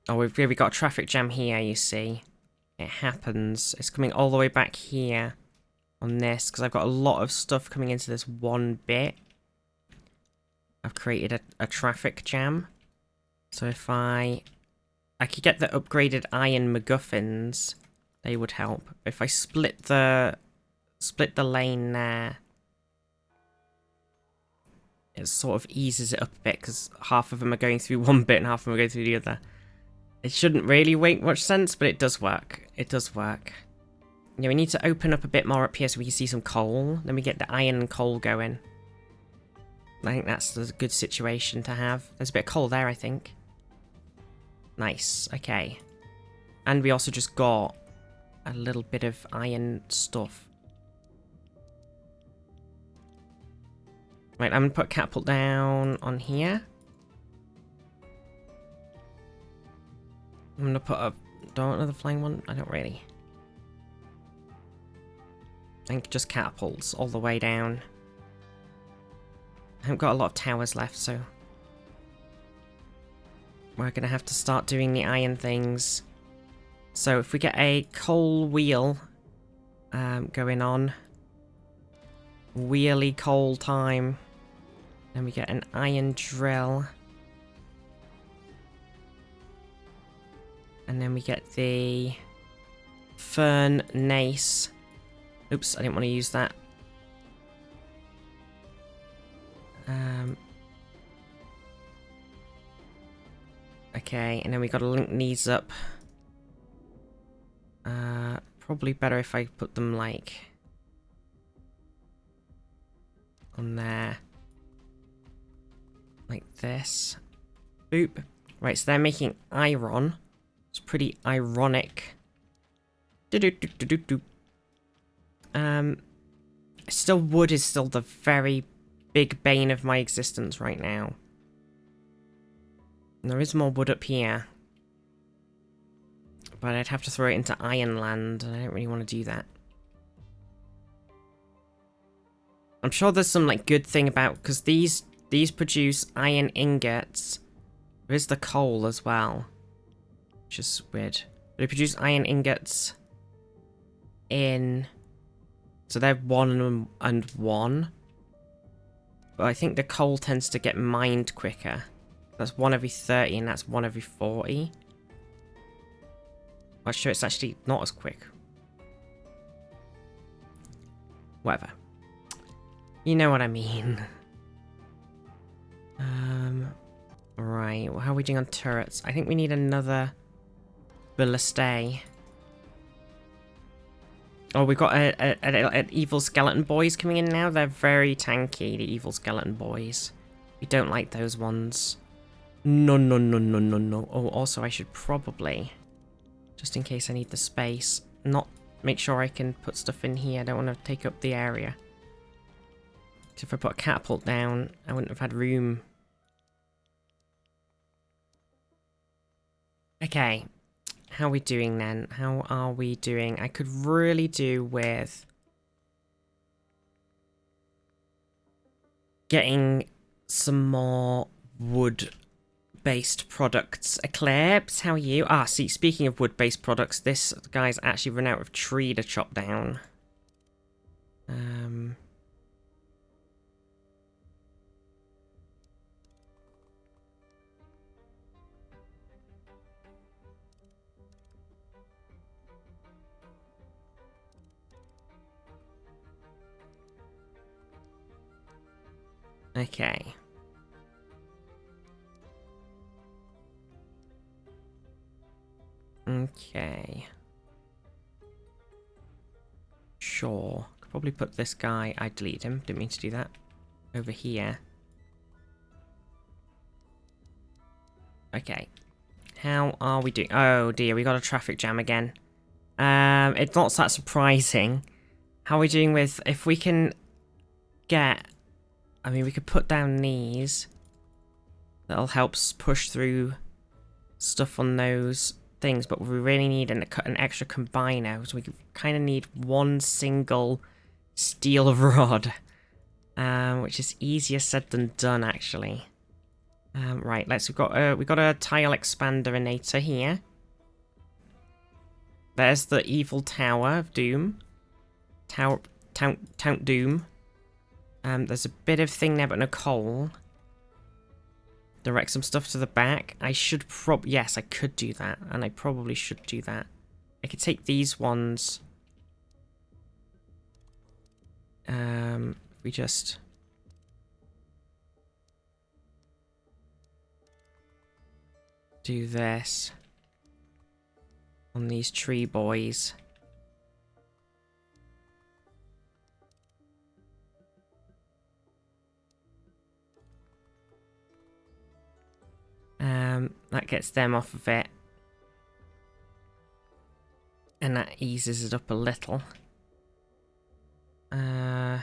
Oh, we've really got a traffic jam here, you see. It happens. It's coming all the way back here on this, because I've got a lot of stuff coming into this one bit. I've created a traffic jam. So if I could get the upgraded iron MacGuffins, they would help. If I split the lane there, it sort of eases it up a bit, because half of them are going through one bit and half of them are going through the other. It shouldn't really make much sense, but it does work. It does work. Yeah, we need to open up a bit more up here so we can see some coal. Then we get the iron and coal going. I think that's a good situation to have. There's a bit of coal there, I think. Nice, okay. And we also just got a little bit of iron stuff. Right, I'm gonna put a catapult down on here. I'm gonna put a... Do I want another flying one? I don't really. I think just catapults all the way down. I haven't got a lot of towers left, so we're gonna have to start doing the iron things. So if we get a coal wheel going on, wheelie coal time, then we get an iron drill, and then we get the furnace. Oops, I didn't want to use that. Okay, and then we got to link these up. Probably better if I put them like on there, like this. Boop. Right, so they're making iron. It's pretty ironic. Still, wood is still the very big bane of my existence right now. And there is more wood up here. But I'd have to throw it into Ironland, and I don't really want to do that. I'm sure there's some like good thing about, because these produce iron ingots. There is the coal as well, which is weird. But they produce iron ingots in, so they're 1 and 1. But I think the coal tends to get mined quicker. That's 1 every 30, and that's 1 every 40. I'm sure it's actually not as quick. Whatever. You know what I mean. Right, well, how are we doing on turrets? I think we need another ballista. Oh, we've got an evil skeleton boys coming in now. They're very tanky, the evil skeleton boys. We don't like those ones. No, no, no, no, no, no. Oh, also, I should probably, just in case I need the space, not make sure I can put stuff in here. I don't want to take up the area. So if I put a catapult down, I wouldn't have had room. Okay. How are we doing then? How are we doing? I could really do with getting some more wood-based products. Eclipse, how are you? Ah, see, speaking of wood-based products, this guy's actually run out of tree to chop down. Okay. Okay. Sure. Could probably put this guy... I deleted him. Didn't mean to do that. Over here. Okay. How are we doing? Oh dear, we got a traffic jam again. It's not that surprising. How are we doing with... If we can get... I mean, we could put down these. That'll help push through stuff on those things, but we really need an extra combiner, so we kind of need one single steel rod, which is easier said than done, actually. Right, we got a tile expanderinator here. There's the evil tower of doom. Count Doom. There's a bit of thing there, but no coal. Direct some stuff to the back. I should yes, I could do that, and I probably should do that. I could take these ones. We just... do this on these tree boys. That gets them off of it. And that eases it up a little. Could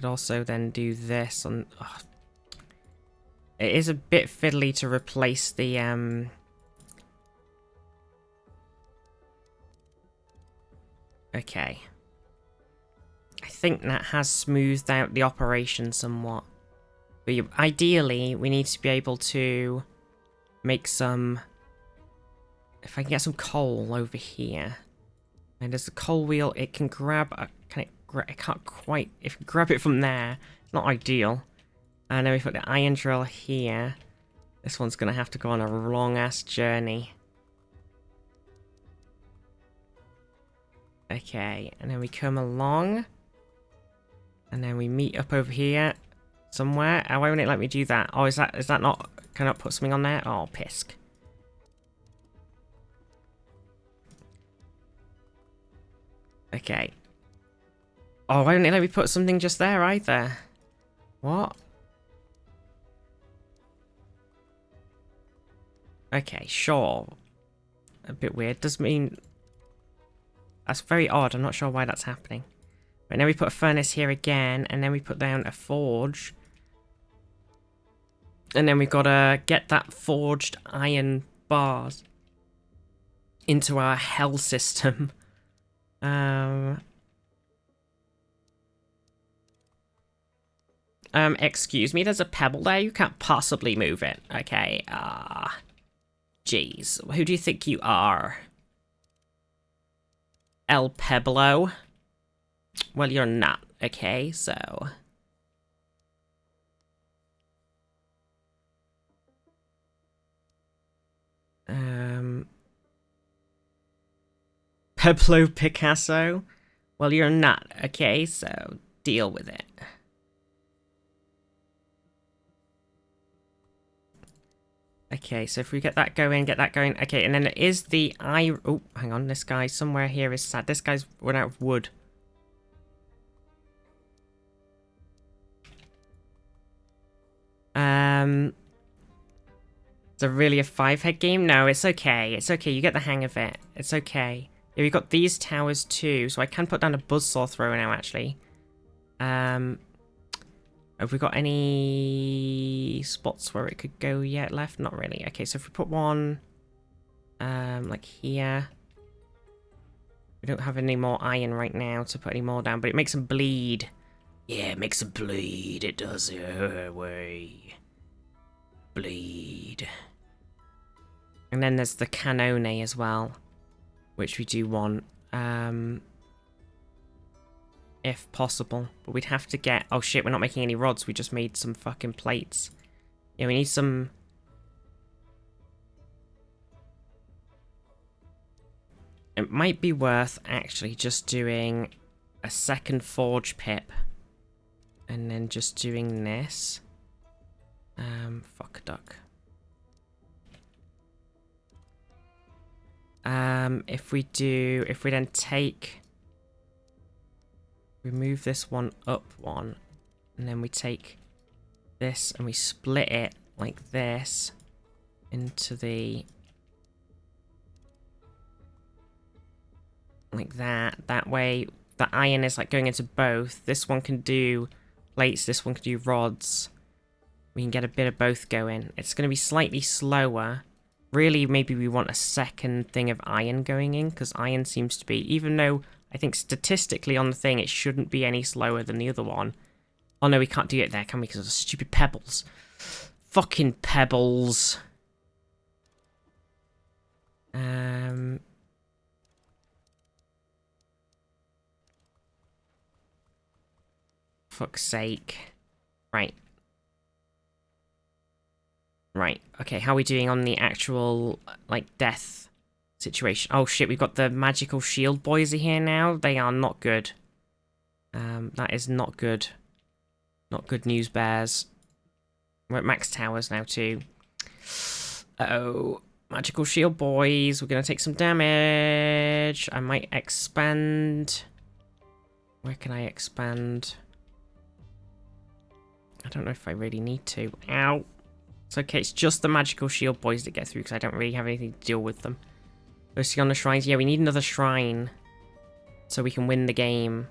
also then do this on... Oh. It is a bit fiddly to replace the Okay. I think that has smoothed out the operation somewhat. But ideally, we need to be able to make some... If I can get some coal over here. And there's a coal wheel, it can grab... I can't quite... If you grab it from there, it's not ideal. And then we put the iron drill here. This one's going to have to go on a long-ass journey. Okay, and then we come along. And then we meet up over here somewhere. Oh, why won't it let me do that? Oh, is that not... Can I put something on there? Oh, pisk. Okay. Oh, why won't it let me put something just there either? What? Okay, sure. A bit weird. Does mean... That's very odd. I'm not sure why that's happening. But now we put a furnace here again, and then we put down a forge. And then we've got to get that forged iron bars into our hell system. Excuse me, there's a pebble there. You can't possibly move it. Okay, jeez. Who do you think you are? El Peblo? Well, you're not. Okay, so... Pablo Picasso? Well, you're not. Okay, so deal with it. Okay, so if we get that going, Okay, and then there is the oh, hang on, this guy somewhere here is sad. This guy's run out of wood. Is it really a 5-head game? No, it's okay. It's okay. You get the hang of it. It's okay. Yeah, we've got these towers too, so I can put down a buzzsaw thrower now, actually. Have we got any spots where it could go yet left? Not really. Okay, so if we put one, like here. We don't have any more iron right now to put any more down, but it makes them bleed. Yeah, it makes them bleed. It does. Way. Bleed. And then there's the cannone as well, which we do want, if possible. But we'd have to get... Oh shit, we're not making any rods. We just made some fucking plates. Yeah, we need some... It might be worth actually just doing a second forge pip. And then just doing this. Fuck a duck. If we then take... We move this one up one. And then we take this and we split it like this into the... Like that. That way the iron is like going into both. This one can do plates, this one can do rods. We can get a bit of both going. It's going to be slightly slower. Really, maybe we want a second thing of iron going in, because iron seems to be, even though I think statistically on the thing it shouldn't be any slower than the other one. Oh no, we can't do it there, can we? Because of the stupid pebbles. Fucking pebbles. Fuck's sake. Right. Right, okay, how are we doing on the actual, like, death situation? Oh shit, we've got the magical shield boys here now. They are not good. That is not good. Not good news, bears. We're at max towers now, too. Uh-oh. Magical shield boys, we're gonna take some damage. I might expand. Where can I expand? I don't know if I really need to. Ow. It's okay, it's just the magical shield boys that get through because I don't really have anything to deal with them. Mostly on the shrines. Yeah, we need another shrine so we can win the game.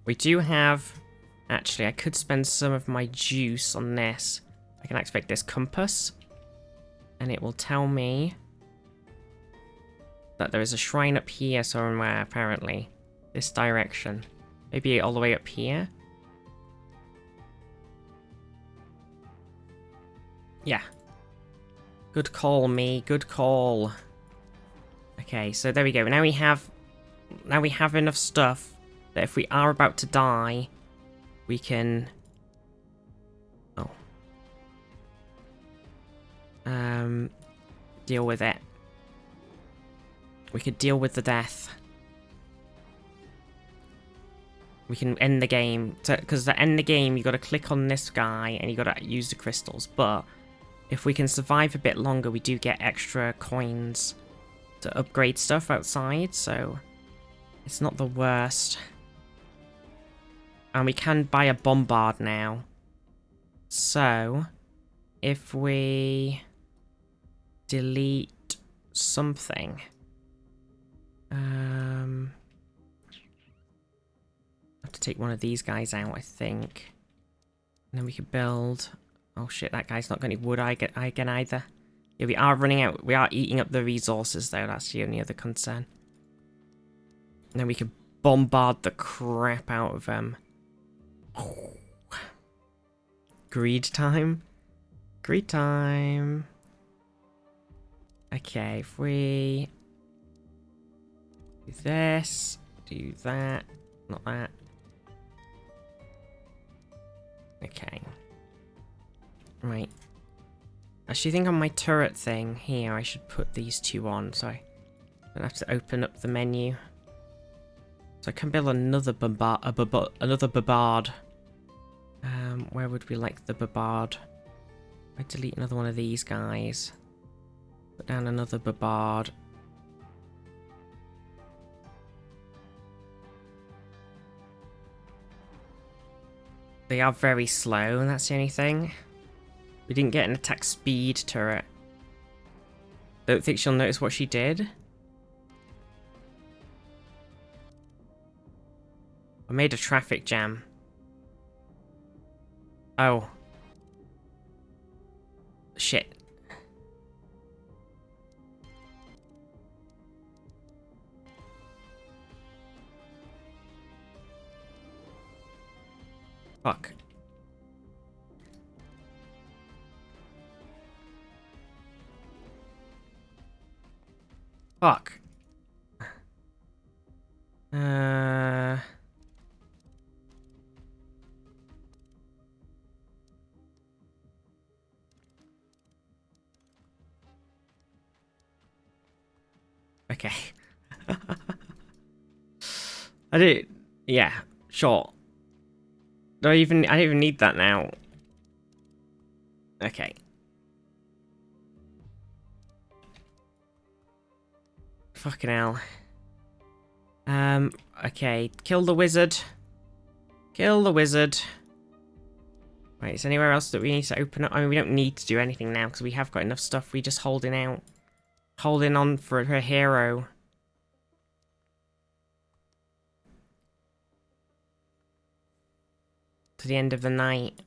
We do have... Actually, I could spend some of my juice on this. I can activate this compass. And it will tell me that there is a shrine up here somewhere, apparently. This direction. Maybe all the way up here? Yeah. Good call, me. Good call. Okay, so there we go. Now we have enough stuff that if we are about to die, we can... Oh. Deal with it. We could deal with the death. We can end the game. Because to end the game, you got to click on this guy and you got to use the crystals. But if we can survive a bit longer, we do get extra coins to upgrade stuff outside. So it's not the worst. And we can buy a bombard now. So if we delete something. Have to take one of these guys out, I think. And then we could build... Oh shit, that guy's not got any wood again either. Yeah, we are running out. We are eating up the resources though, that's the only other concern. And then we could bombard the crap out of them. Oh. Greed time? Greed time. Okay, if we... do this, do that, not that. Okay. Right. I actually think on my turret thing here, I should put these two on, so I don't have to open up the menu. So I can build another bombard. Where would we like the bombard? I delete another one of these guys. Put down another bombard. They are very slow, and that's the only thing. We didn't get an attack speed turret. Don't think she'll notice what she did. I made a traffic jam. Oh. Shit. Fuck. Fuck. Okay. I did. Yeah. Sure. I don't even need that now. Okay. Fucking hell. Okay. Kill the wizard. Kill the wizard. Right, is there anywhere else that we need to open up? I mean, we don't need to do anything now because we have got enough stuff. We're just holding out. Holding on for her hero. To the end of the night.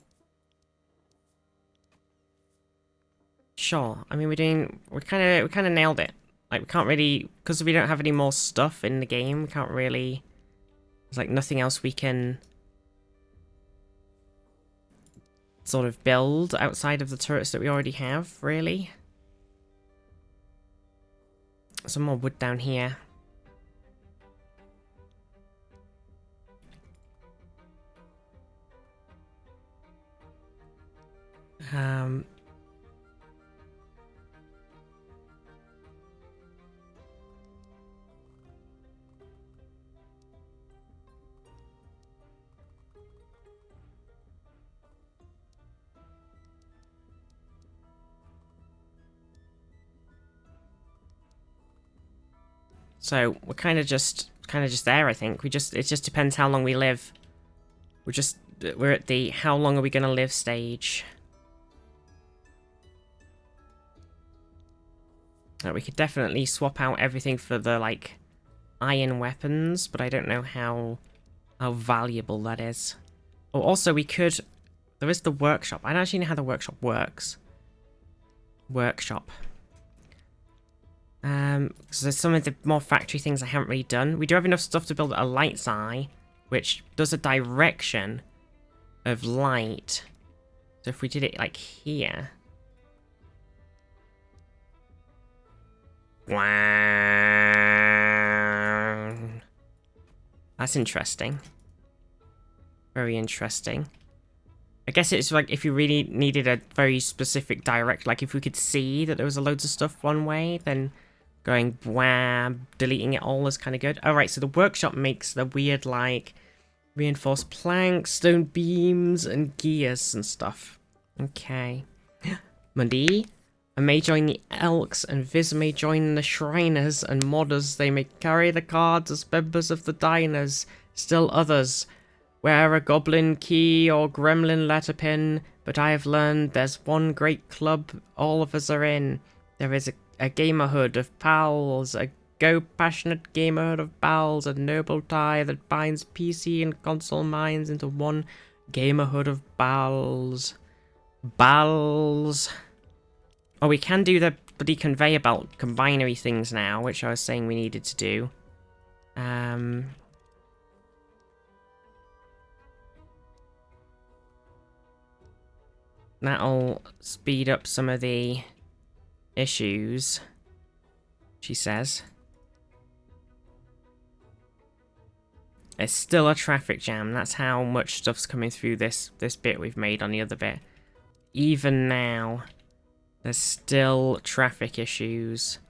Sure. I mean, we kind of nailed it. Like, we can't really, because we don't have any more stuff in the game, we can't really, there's like nothing else we can sort of build outside of the turrets that we already have, really. Some more wood down here. So we're kind of just there, I think. It just depends how long we live. We're at the how long are we gonna live stage. We could definitely swap out everything for the like iron weapons, but I don't know how valuable that is. Oh, also we could. There is the workshop. I don't actually know how the workshop works. Workshop. Because there's some of the more factory things I haven't really done. We do have enough stuff to build a light's eye, which does a direction of light. So if we did it like here. Wow. That's interesting. Very interesting. I guess it's like if you really needed a very specific direct, like if we could see that there was a loads of stuff one way, then going wham, deleting it all is kind of good. Alright, so the workshop makes the weird like reinforced planks, stone beams, and gears and stuff. Okay. Mundi, I may join the Elks, and Viz may join the Shriners and Modders. They may carry the cards as members of the Diners. Still others wear a goblin key or gremlin letterpin, but I have learned there's one great club all of us are in. There is a gamerhood of pals, a passionate gamerhood of pals, a noble tie that binds PC and console minds into one gamerhood of bals. Bals. Oh, we can do the bloody conveyor belt combinatory things now, which I was saying we needed to do. That'll speed up some of the issues, she says. It's still a traffic jam. That's how much stuff's coming through this bit we've made on the other bit. Even now, there's still traffic issues.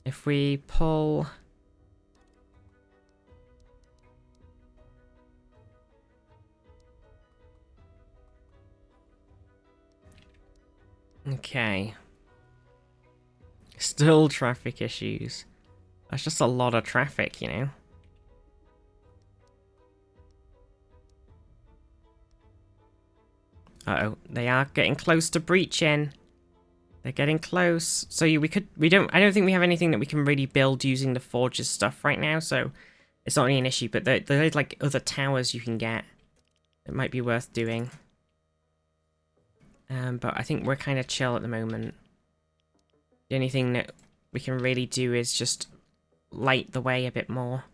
If we pull... Okay. Still traffic issues. That's just a lot of traffic, you know? Uh-oh, they are getting close to breaching. They're getting close. So I don't think we have anything that we can really build using the Forge's stuff right now, so it's not really an issue, but there's like other towers you can get. It might be worth doing. But I think we're kind of chill at the moment. The only thing that we can really do is just light the way a bit more.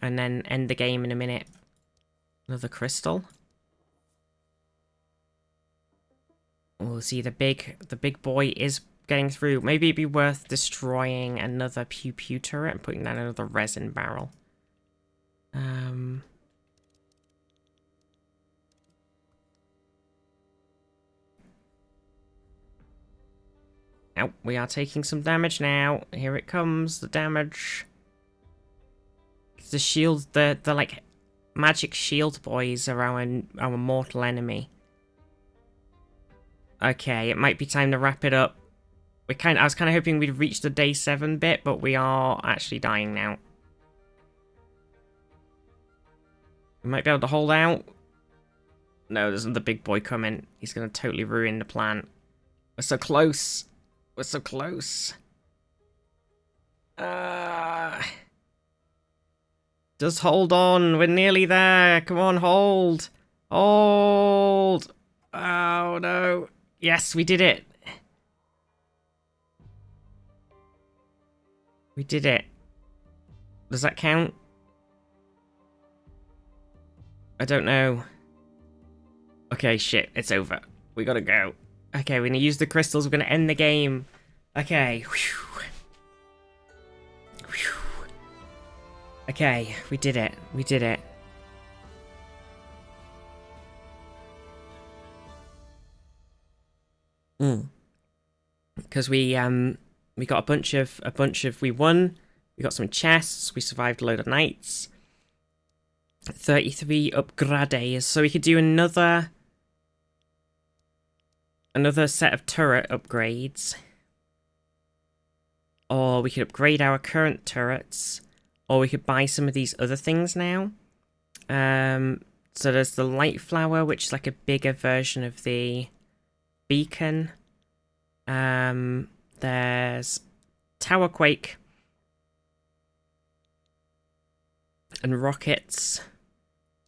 And then end the game in a minute. Another crystal. We'll see the big boy is getting through. Maybe it'd be worth destroying another pew pew turret and putting down another resin barrel. Oh, we are taking some damage now. Here it comes, the damage. The shield, the like magic shield boys are our mortal enemy. Okay, it might be time to wrap it up. I was kind of hoping we'd reach the day 7 bit, but we are actually dying now. We might be able to hold out. No, there's another big boy coming. He's going to totally ruin the plant. We're so close. We're so close. Just hold on. We're nearly there. Come on, hold. Hold. Oh, no. Yes, we did it. We did it. Does that count? I don't know. Okay, shit. It's over. We gotta go. Okay, we're gonna use the crystals. We're gonna end the game. Okay. Whew. Whew. Okay, we did it. We did it. Because we got a bunch of we won. We got some chests. We survived a load of nights. 33 upgrades. So we could do another set of turret upgrades. Or we could upgrade our current turrets. Or we could buy some of these other things now. So there's the light flower, which is like a bigger version of the beacon. There's Tower Quake and rockets.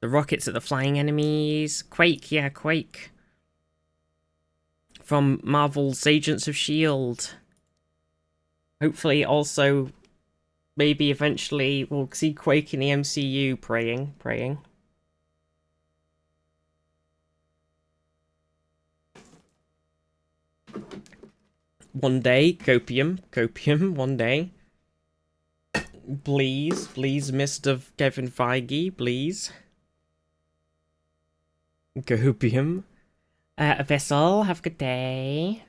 The rockets at the flying enemies. Quake, yeah, Quake. From Marvel's Agents of S.H.I.E.L.D. Hopefully also, maybe eventually we'll see Quake in the MCU. Praying. One day, Copium, one day. Please, Mr. Kevin Feige, please. Copium. Vessel, have a good day.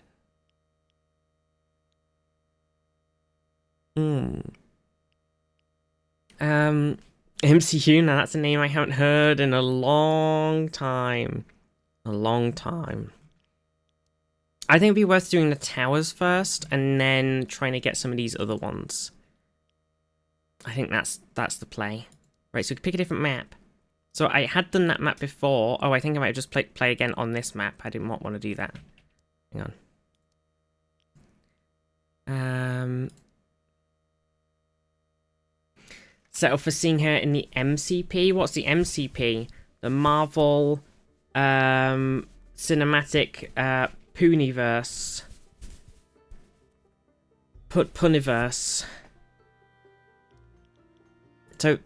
MCU, now that's a name I haven't heard in a long time. I think it'd be worth doing the towers first, and then trying to get some of these other ones. I think that's the play. Right, so we can pick a different map. So I had done that map before. Oh, I think I might have just play again on this map. I didn't want to do that. Hang on. Set up for seeing her in the MCP. What's the MCP? The Marvel Cinematic Puniverse. Puniverse. So,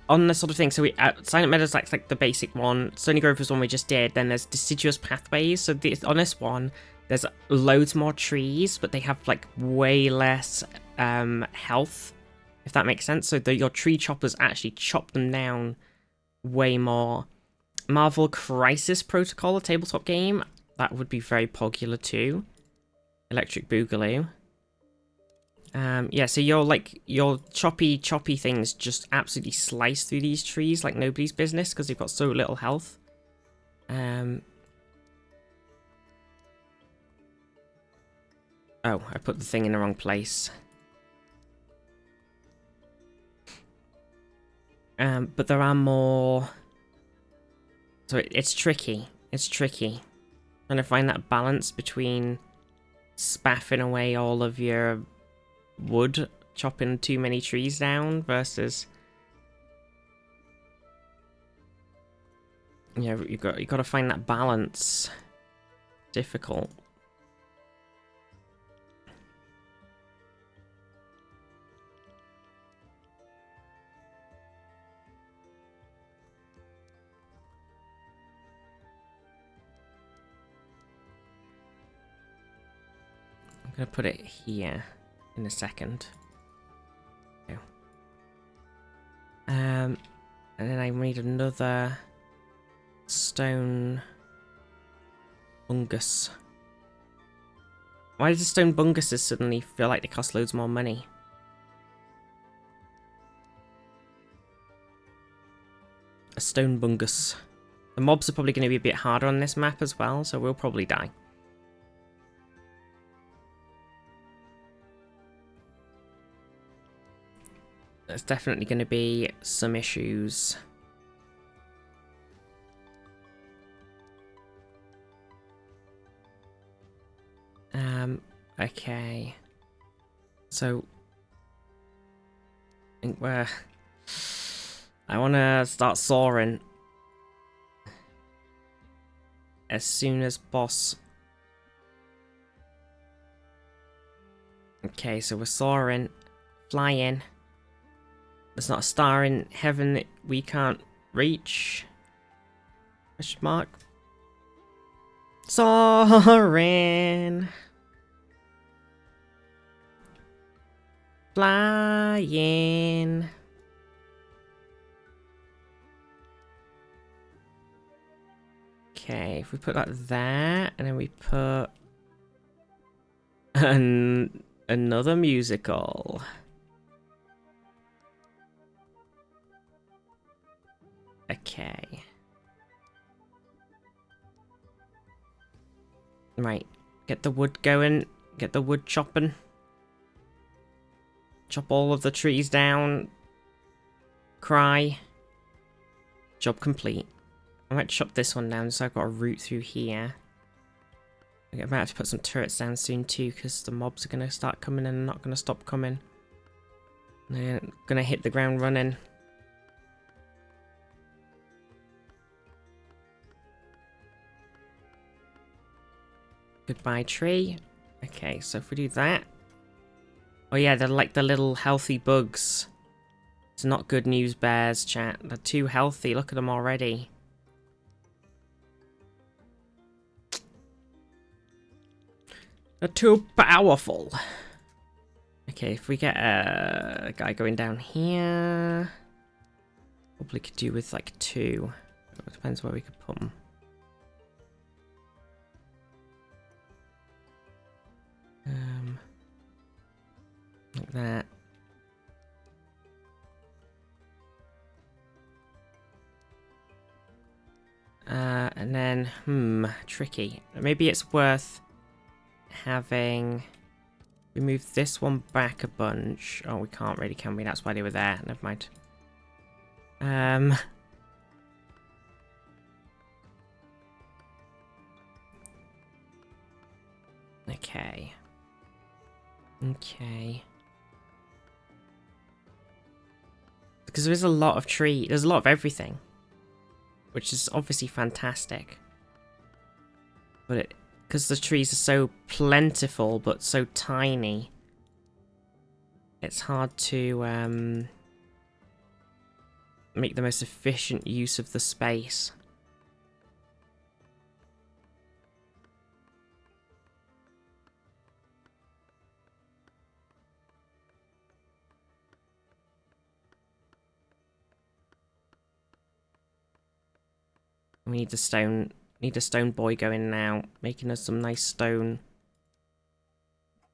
on this sort of thing, so Silent Meadows like the basic one. Stony Grove was one we just did. Then there's Deciduous Pathways. So on this one, there's loads more trees, but they have like way less health, if that makes sense. So your tree choppers actually chop them down way more. Marvel Crisis Protocol, a tabletop game, that would be very popular too. Electric Boogaloo. Yeah, so your choppy things just absolutely slice through these trees like nobody's business because they've got so little health. Oh, I put the thing in the wrong place. But there are more. So it's tricky. Trying to find that balance between spaffing away all of your wood, chopping too many trees down, versus yeah, you got to find that balance. Difficult. I'm gonna put it here in a second. Okay. And then I need another stone bungus. Why does the stone bunguses suddenly feel like they cost loads more money? A stone bungus. The mobs are probably going to be a bit harder on this map as well, so we'll probably die. There's definitely going to be some issues. Okay. So, I think I want to start soaring as soon as boss. Okay, so we're soaring, flying. There's not a star in heaven that we can't reach. Question mark. Soaring. Flying. Okay, if we put that there, and then we put another musical. Okay. Right, get the wood going, get the wood chopping. Chop all of the trees down. Cry. Job complete. I might chop this one down so I've got a route through here. I'm about to have to put some turrets down soon too, because the mobs are going to start coming and not going to stop coming. They're going to hit the ground running. Goodbye, tree. Okay, so if we do that... Oh yeah, they're like the little healthy bugs. It's not good news, bears, chat. They're too healthy. Look at them already. They're too powerful. Okay, if we get a guy going down here... Probably could do with like 2. It depends where we could put them. Like that. And then, tricky. Maybe it's worth having... We move this one back a bunch. Oh, we can't really, can we? That's why they were there. Never mind. Okay. Okay. Because there is a lot of there's a lot of everything. Which is obviously fantastic. But because the trees are so plentiful but so tiny, it's hard to make the most efficient use of the space. We need a stone boy going now, making us some nice stone.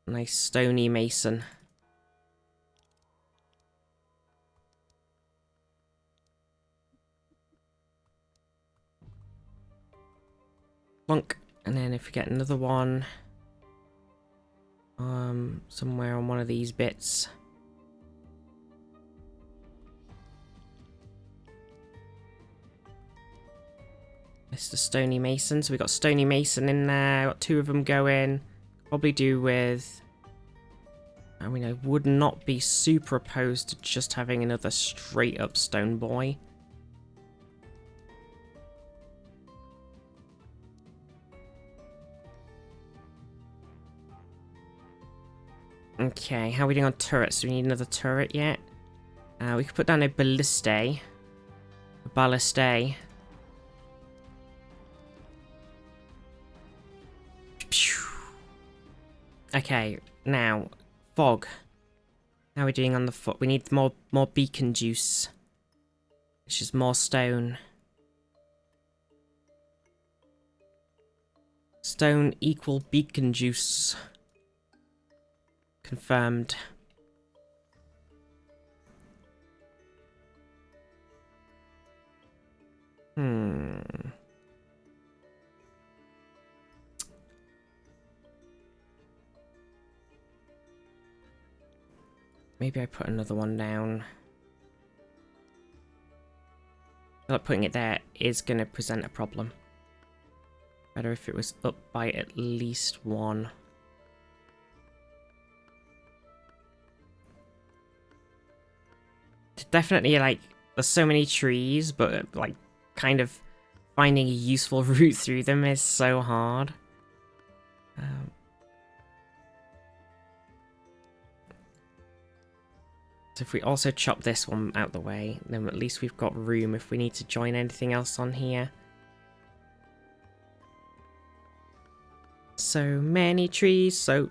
Nice stony mason. Plonk. And then if we get another one somewhere on one of these bits. Mr. Stony Mason. So we got Stony Mason in there. Got 2 of them going. Probably do with... I mean, I would not be super opposed to just having another straight up stone boy. Okay, how are we doing on turrets? Do we need another turret yet? We could put down a ballista. A ballista. Okay, now, fog. How are we doing on the fog? We need more beacon juice. Which is more stone. Stone equal beacon juice. Confirmed. Maybe I put another one down. I feel like putting it there is going to present a problem. Better if it was up by at least 1. Definitely, like, there's so many trees, but, like, kind of finding a useful route through them is so hard. So if we also chop this one out the way, then at least we've got room if we need to join anything else on here. So many trees, so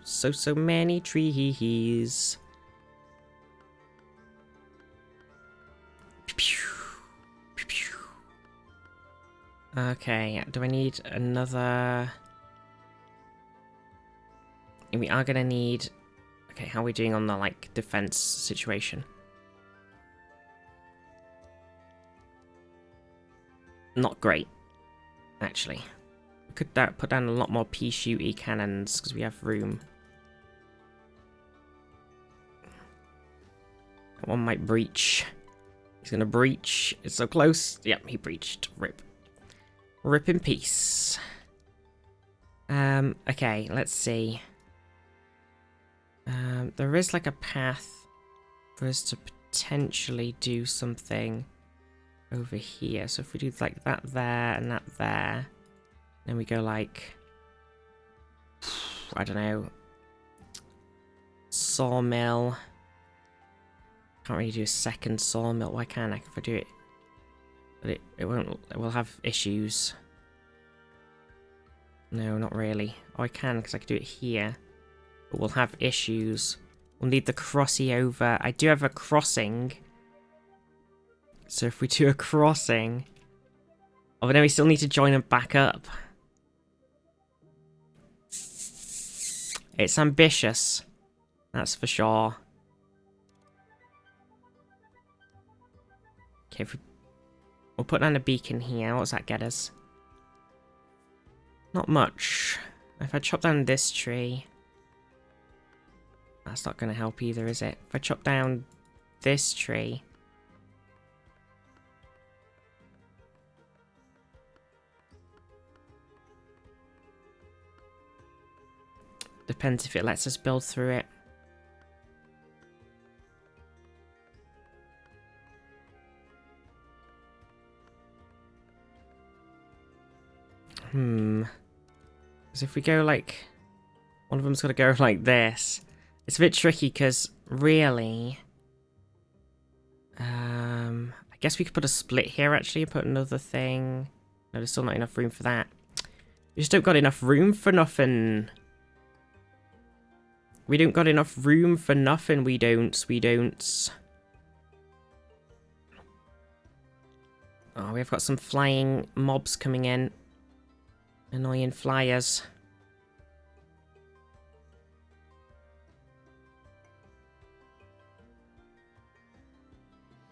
many trees. Okay, do I need another... We are gonna need... Okay, how are we doing on the, like, defense situation? Not great, actually. We could put down a lot more pea-shooty cannons, because we have room. That one might breach. He's gonna breach. It's so close. Yep, he breached. Rip. Rip in peace. Okay, let's see. There is like a path for us to potentially do something over here. So if we do like that there and that there, then we go like I don't know. Sawmill. Can't really do a second sawmill. Why can't I? If I do it, but it won't. It will have issues. No, not really. Oh, I can because I can do it here, but we'll have issues. We'll need the crossy over. I do have a crossing, so if we do a crossing, oh, but then we still need to join them back up. It's ambitious, that's for sure. Okay, we'll put down a beacon here. What does that get us? Not much. If I chop down this tree, that's not going to help either, is it? If I chop down this tree, depends if it lets us build through it. Because if we go like... One of them's got to go like this. It's a bit tricky because, really... I guess we could put a split here, actually, and put another thing. No, there's still not enough room for that. We just don't got enough room for nothing. We don't got enough room for nothing, we don't. Oh, we've got some flying mobs coming in. Annoying flyers.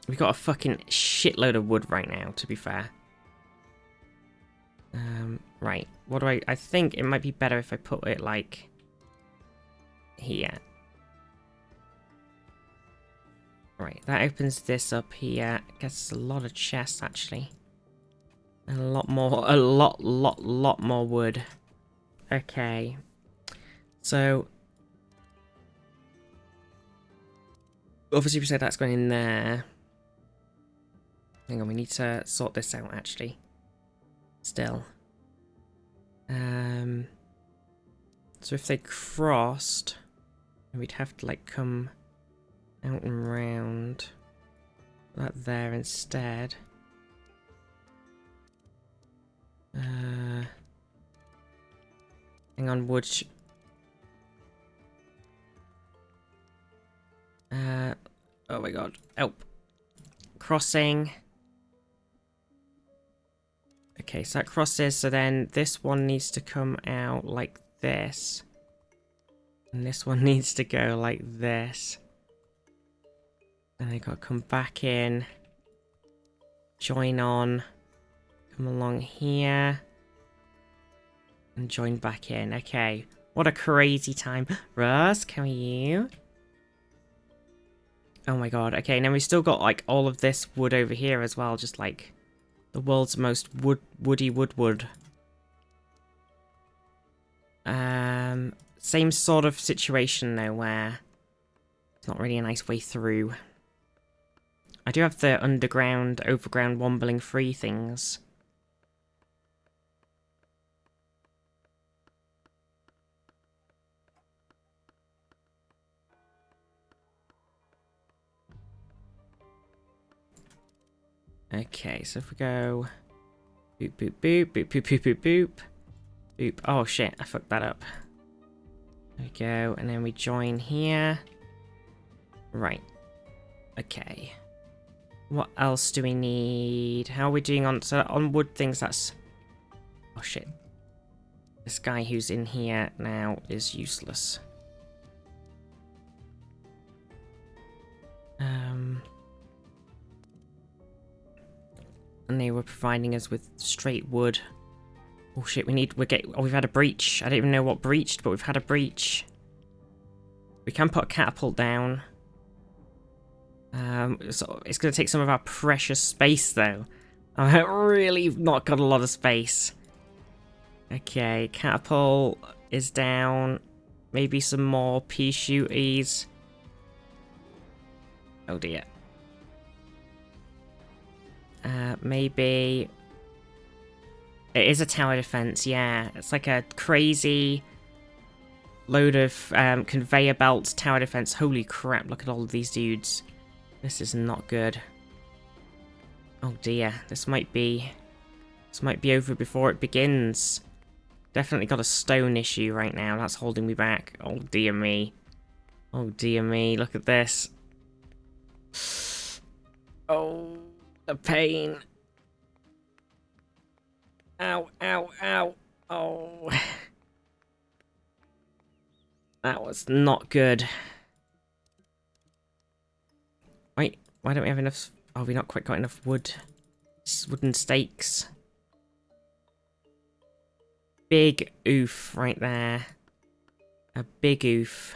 We got a fucking shitload of wood right now, to be fair. Right. What do I think it might be better if I put it like here. Right, that opens this up here. Gets a lot of chests actually. And a lot more wood. Okay. So obviously we said that's going in there. Hang on, we need to sort this out actually. Still. So if they crossed, we'd have to like come out and round that there instead. Hang on, wood. Oh my god. Oh. Crossing. Okay, so that crosses, so then this one needs to come out like this. And this one needs to go like this. And they got to come back in. Join on. Come along here. And join back in. Okay. What a crazy time. Rusk, how are you? Oh my god. Okay, and then we still got like all of this wood over here as well. Just like the world's most woody wood. Same sort of situation though, where it's not really a nice way through. I do have the underground, overground, wombling free things. Okay, so if we go boop boop boop boop boop boop boop boop boop. Oh shit, I fucked that up. There we go, and then we join here. Right. Okay. What else do we need? How are we doing on... So on wood things, that's... Oh shit. This guy who's in here now is useless. And they were providing us with straight wood. Oh shit, we've had a breach. I don't even know what breached, but we've had a breach. We can put a catapult down. So it's going to take some of our precious space, though. I've really not got a lot of space. Okay, catapult is down. Maybe some more pea shooties. Oh dear. Maybe... It is a tower defense, yeah. It's like a crazy Load of conveyor belts, tower defense. Holy crap, look at all of these dudes. This is not good. Oh dear, this might be over before it begins. Definitely got a stone issue right now, that's holding me back. Oh dear me. Oh dear me, look at this. Oh, the pain. Ow, ow, ow. Oh. That was not good. Wait, why don't we have enough? Oh, we not quite got enough wood. Wooden stakes. Big oof right there. A big oof.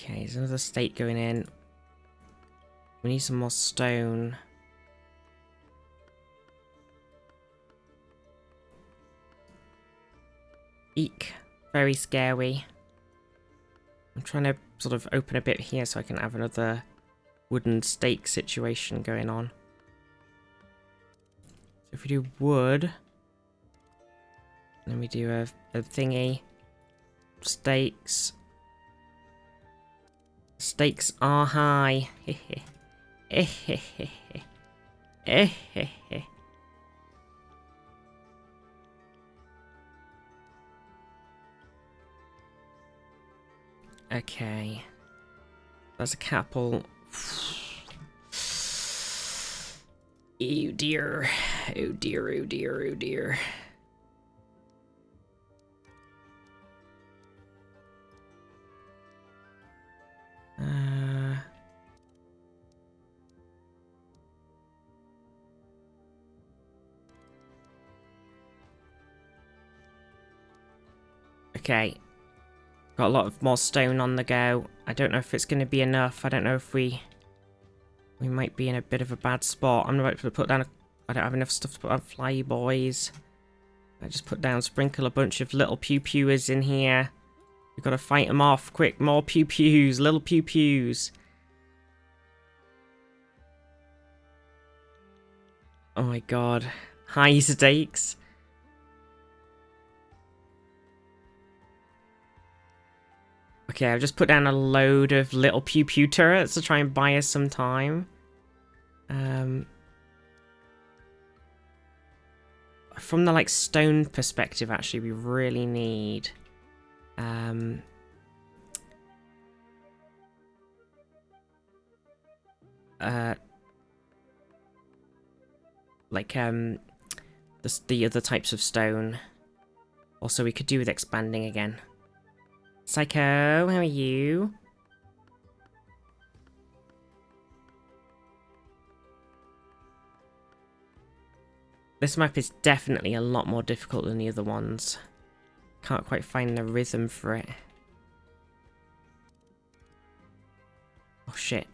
Okay, there's another stake going in. We need some more stone. Eek. Very scary. I'm trying to sort of open a bit here so I can have another wooden stake situation going on. So if we do wood, then we do a thingy. Stakes. Stakes are high. Okay. There's a couple. Oh dear. Oh dear, oh dear, oh dear. Okay. Got a lot of more stone on the go. I don't know if it's going to be enough. I don't know if we might be in a bit of a bad spot. I'm about to put down I don't have enough stuff to put on fly boys. I just put down, sprinkle a bunch of little pew-pewers in here. We've got to fight them off. Quick, more pew-pews. Little pew-pews. Oh my god. High stakes. Okay, I've just put down a load of little pew-pew turrets to try and buy us some time. From the, like, stone perspective, actually, we really need... the other types of stone. Also, we could do with expanding again. Psycho, how are you? This map is definitely a lot more difficult than the other ones. Can't quite find the rhythm for it. Oh shit.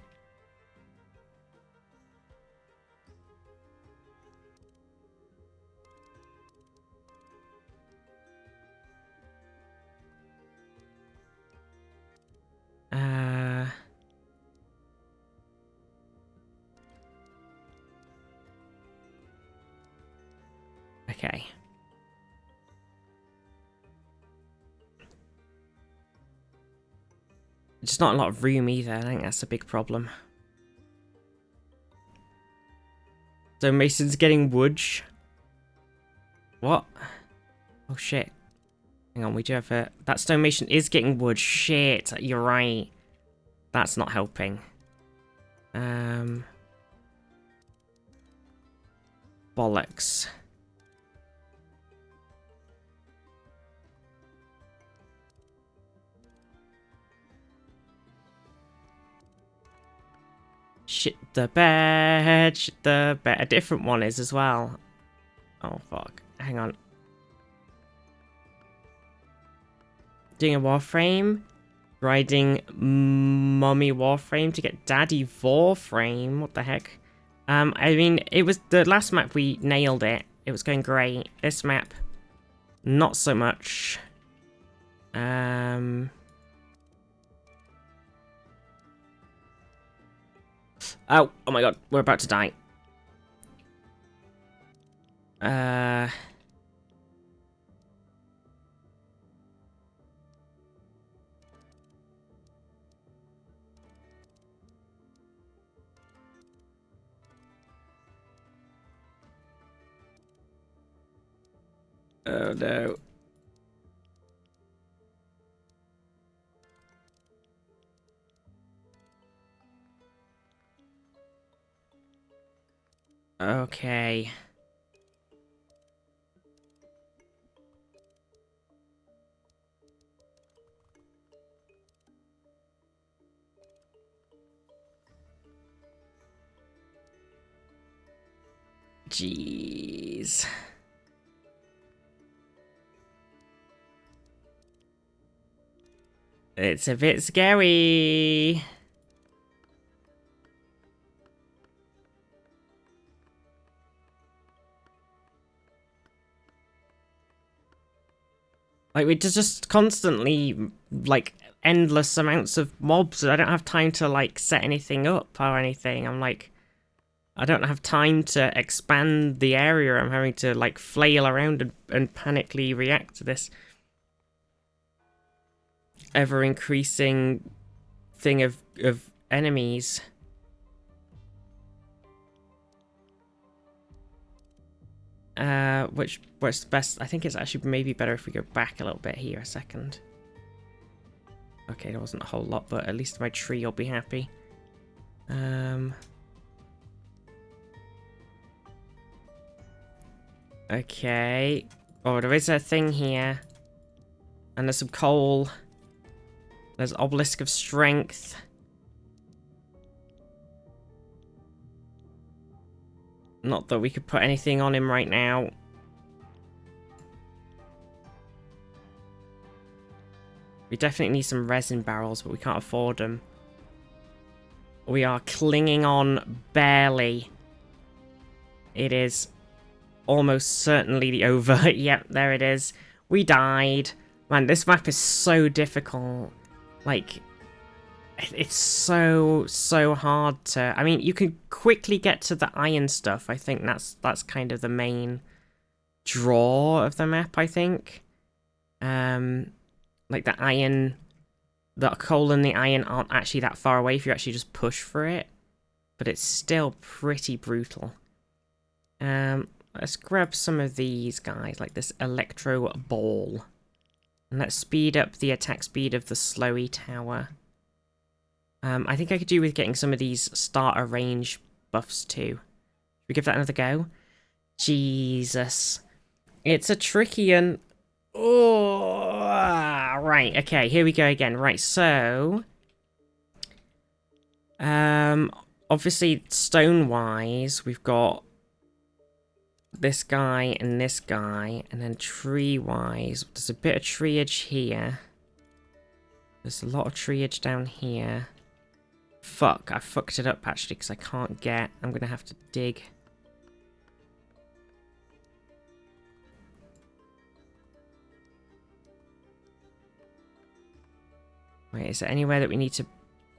Okay. Just not a lot of room either. I think that's a big problem. So Mason's getting wood. What? Oh shit. Hang on, we do have a... That stonemason is getting wood. Shit, you're right. That's not helping. Bollocks. Shit the bed, shit the bed. A different one is as well. Oh fuck. Hang on. Doing a warframe. Riding Mommy warframe to get Daddy Warframe. What the heck? I mean, it was the last map we nailed it. It was going great. This map, not so much. Oh my god, we're about to die. Oh no. Okay. Jeez. It's a bit scary. Like, we're just constantly, like, endless amounts of mobs. I don't have time to, like, set anything up or anything. I'm like, I don't have time to expand the area. I'm having to, like, flail around and panically react to this ever-increasing thing of enemies. What's best? I think it's actually maybe better if we go back a little bit here a second. Okay, there wasn't a whole lot, but at least my tree will be happy. Okay. Oh, there is a thing here. And there's some coal. There's Obelisk of Strength. Not that we could put anything on him right now. We definitely need some resin barrels, but we can't afford them. We are clinging on barely. It is almost certainly over. Yep, there it is. We died. Man, this map is so difficult. Like, it's so hard to... I mean, you can quickly get to the iron stuff. I think that's kind of the main draw of the map, I think. Like the iron... The coal and the iron aren't actually that far away if you actually just push for it. But it's still pretty brutal. Let's grab some of these guys, like this electro ball. And let's speed up the attack speed of the Slowy Tower. I think I could do with getting some of these starter range buffs too. Should we give that another go? Jesus. It's a tricky and... Oh, right, okay, here we go again. Right, so... obviously, stone-wise, we've got this guy and this guy, and then tree-wise, there's a bit of treeage here. There's a lot of treeage down here. Fuck, I fucked it up actually, because I can't get... I'm gonna have to dig. Wait, is there anywhere that we need to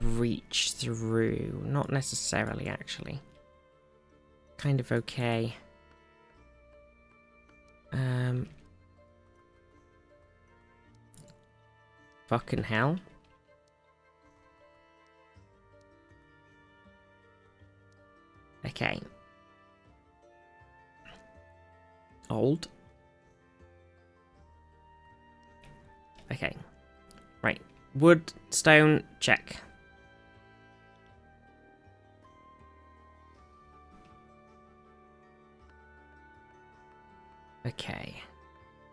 reach through? Not necessarily, actually. Kind of okay. Fucking hell. Okay. Old. Okay. Right. Wood, stone, check. Okay.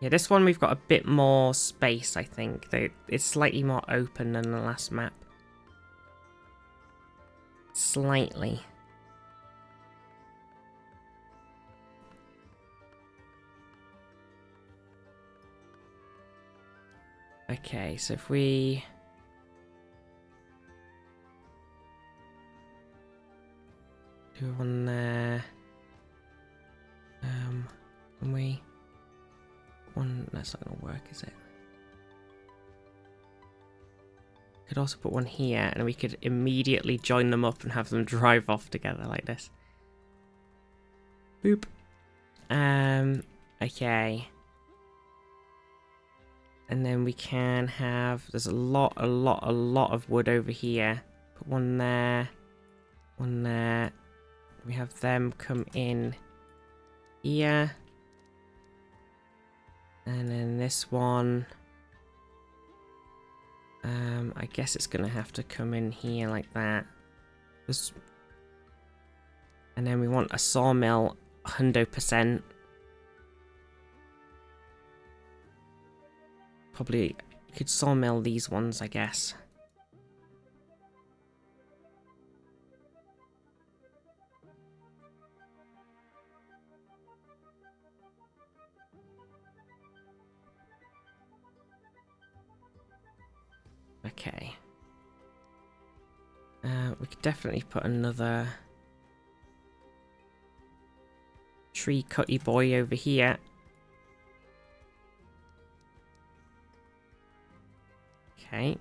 Yeah, this one we've got a bit more space, I think. It's slightly more open than the last map. Slightly. Okay, so if we... do one there... can we... One... That's not gonna work, is it? Could also put one here, and we could immediately join them up and have them drive off together like this. Boop. Okay. And then we can have, there's a lot of wood over here. Put one there. One there. We have them come in here. And then this one. I guess it's gonna have to come in here like that. And then we want a sawmill 100%. Probably could sawmill these ones, I guess. Okay. We could definitely put another tree cutty boy over here. Okay.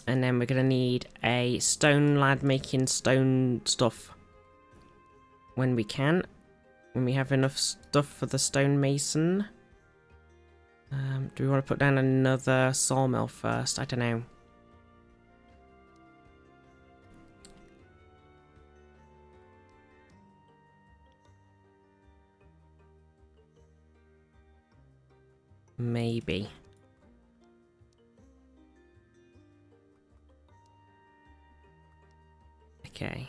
And then we're going to need a stone lad making stone stuff. When we can. When we have enough stuff for the stonemason. Do we want to put down another sawmill first? I don't know. Maybe. Okay.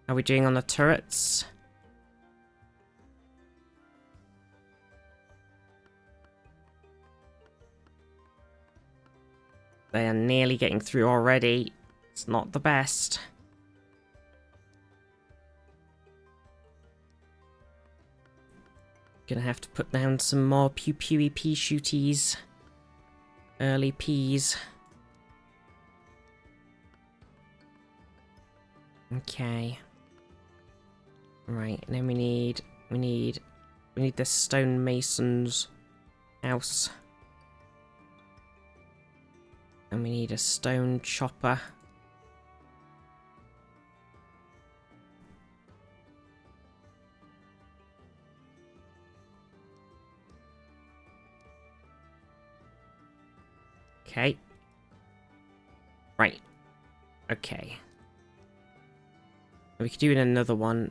How are we doing on the turrets? They are nearly getting through already. It's not the best. Gonna have to put down some more pew-pewy pea shooties. Early peas. Okay. Right, and then we need the stonemason's house. And we need a stone chopper. Okay. Right. Okay. We could do another one.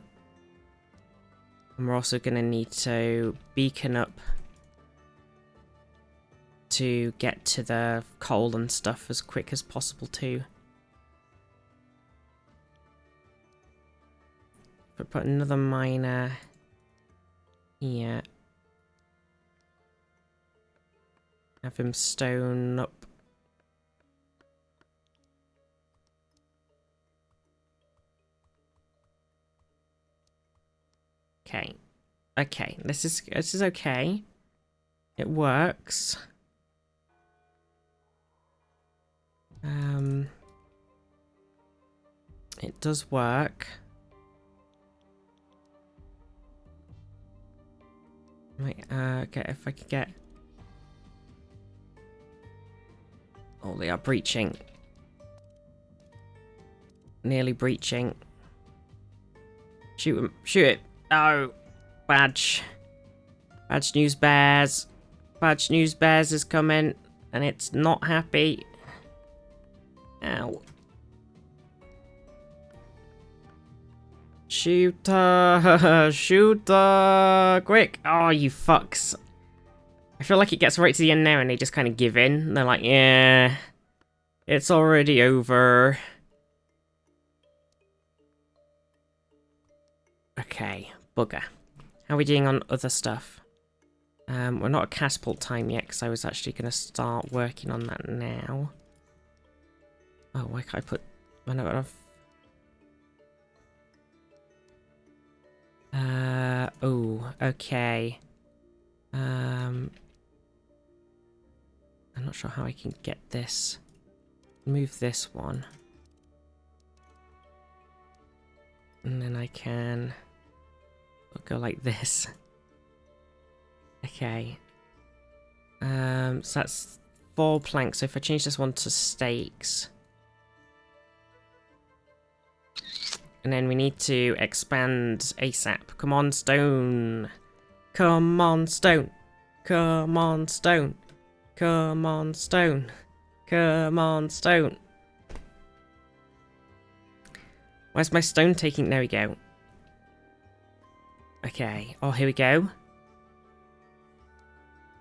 And we're also going to need to beacon up to get to the coal and stuff as quick as possible too. But put another miner here. Have him stone up. Okay. Okay, this is okay. It works. It does work. Right, okay, if I could get... Oh, they are breaching. Nearly breaching. Shoot him. Shoot it. Oh, badge. Badge News Bears. Badge News Bears is coming, and it's not happy. Ow. Shoot her. Shoot her. Quick. Oh, you fucks. I feel like it gets right to the end now and they just kind of give in. They're like, yeah, it's already over. Okay, bugger. How are we doing on other stuff? We're not at catapult time yet because I was actually going to start working on that now. Oh, why can't I put... Why not enough? Oh, okay. I'm not sure how I can get this. Move this one. And then I can... I'll go like this. Okay. So that's 4 planks. So if I change this one to stakes. And then we need to expand ASAP. Come on, stone. Come on, stone. Come on, stone. Come on, stone. Come on, stone. Where's my stone taking? There we go. Okay. Oh, here we go.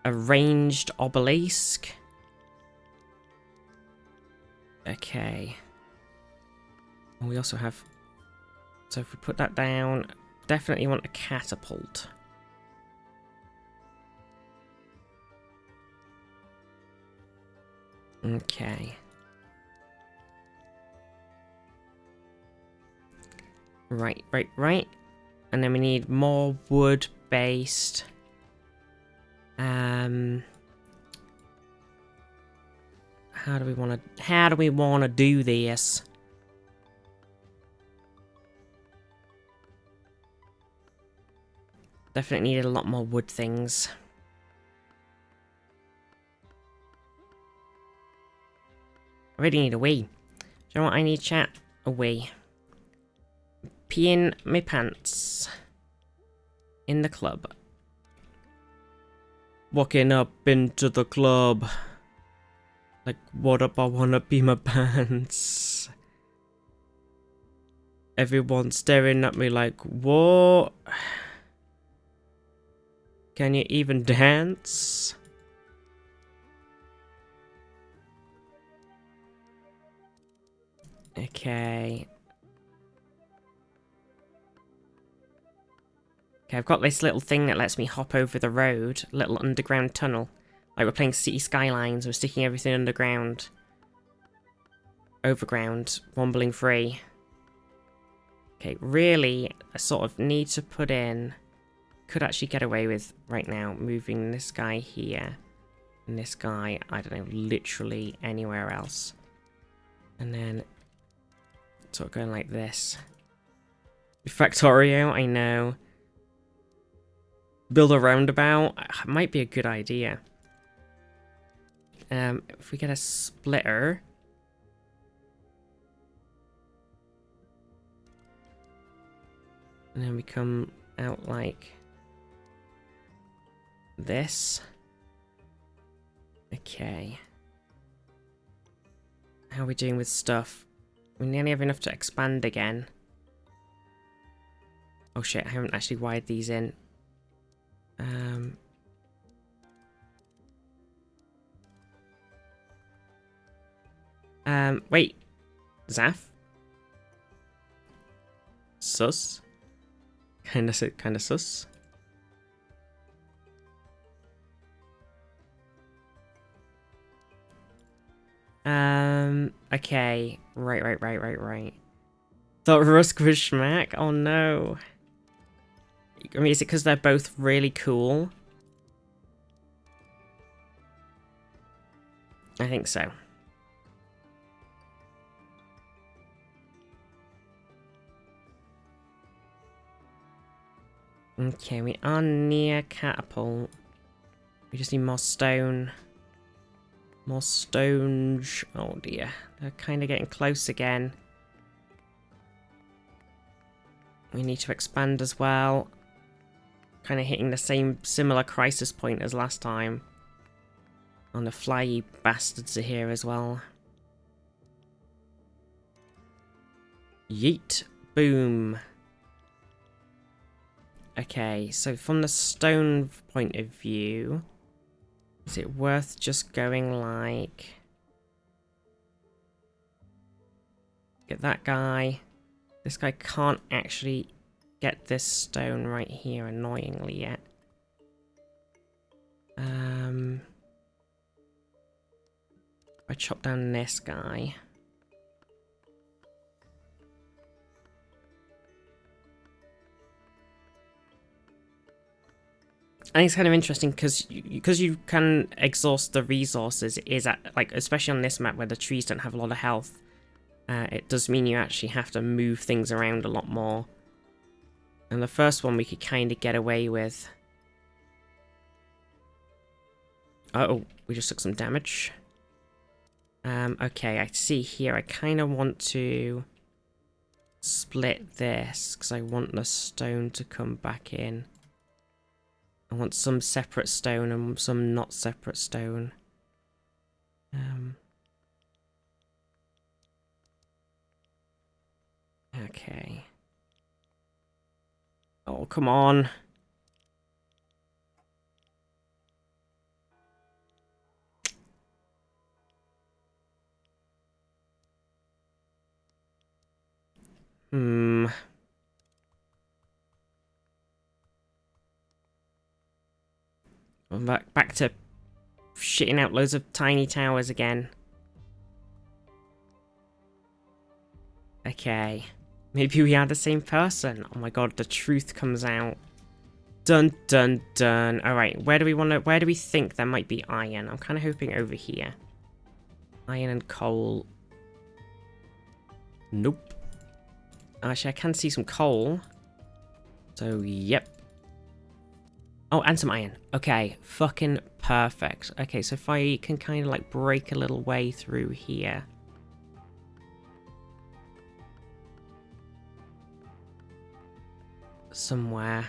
A ranged obelisk. Okay. And we also have... So if we put that down, definitely want a catapult. Okay. Right. And then we need more wood-based. How do we want to do this? Definitely need a lot more wood things. I really need a wee. Do you know what I need, chat? A wee. Peeing my pants. In the club. Walking up into the club. Like, what up, I wanna pee my pants. Everyone's staring at me like, what? Can you even dance? Okay. Okay, I've got this little thing that lets me hop over the road. Little underground tunnel. Like we're playing City Skylines. We're sticking everything underground. Overground. Wombling free. Okay, really, I sort of need to put in... Could actually get away with, right now, moving this guy here. And this guy, I don't know, literally anywhere else. And then... sort of going like this. Factorio, I know. Build a roundabout, might be a good idea. If we get a splitter... And then we come out like... this. Okay. How are we doing with stuff? We nearly have enough to expand again. Oh shit, I haven't actually wired these in. Wait. Zaf? Sus? Kinda sus. Okay. Right. Thought Rusk was schmack? Oh no. I mean, is it because they're both really cool? I think so. Okay, we are near catapult. We just need more stone. More stones. Oh dear. They're kind of getting close again. We need to expand as well. Kind of hitting the same similar crisis point as last time. And the flyy bastards are here as well. Yeet. Boom. Okay, so from the stone point of view, is it worth just going like... Get that guy. This guy can't actually get this stone right here, annoyingly, yet. If I chop down this guy... I think it's kind of interesting because you can exhaust the resources. It is at, like, especially on this map where the trees don't have a lot of health. It does mean you actually have to move things around a lot more. And the first one we could kind of get away with. Uh oh, we just took some damage. Okay, I see here. I kind of want to split this because I want the stone to come back in. I want some separate stone and some not separate stone. Okay. Oh, come on. Hmm. I'm back to shitting out loads of tiny towers again. Okay. Maybe we are the same person. Oh my god, the truth comes out. Dun dun dun. Alright, where do we think there might be iron? I'm kind of hoping over here. Iron and coal. Nope. Actually, I can see some coal. So, yep. Oh, and some iron. Okay, fucking perfect. Okay, so if I can kind of like break a little way through here. Somewhere.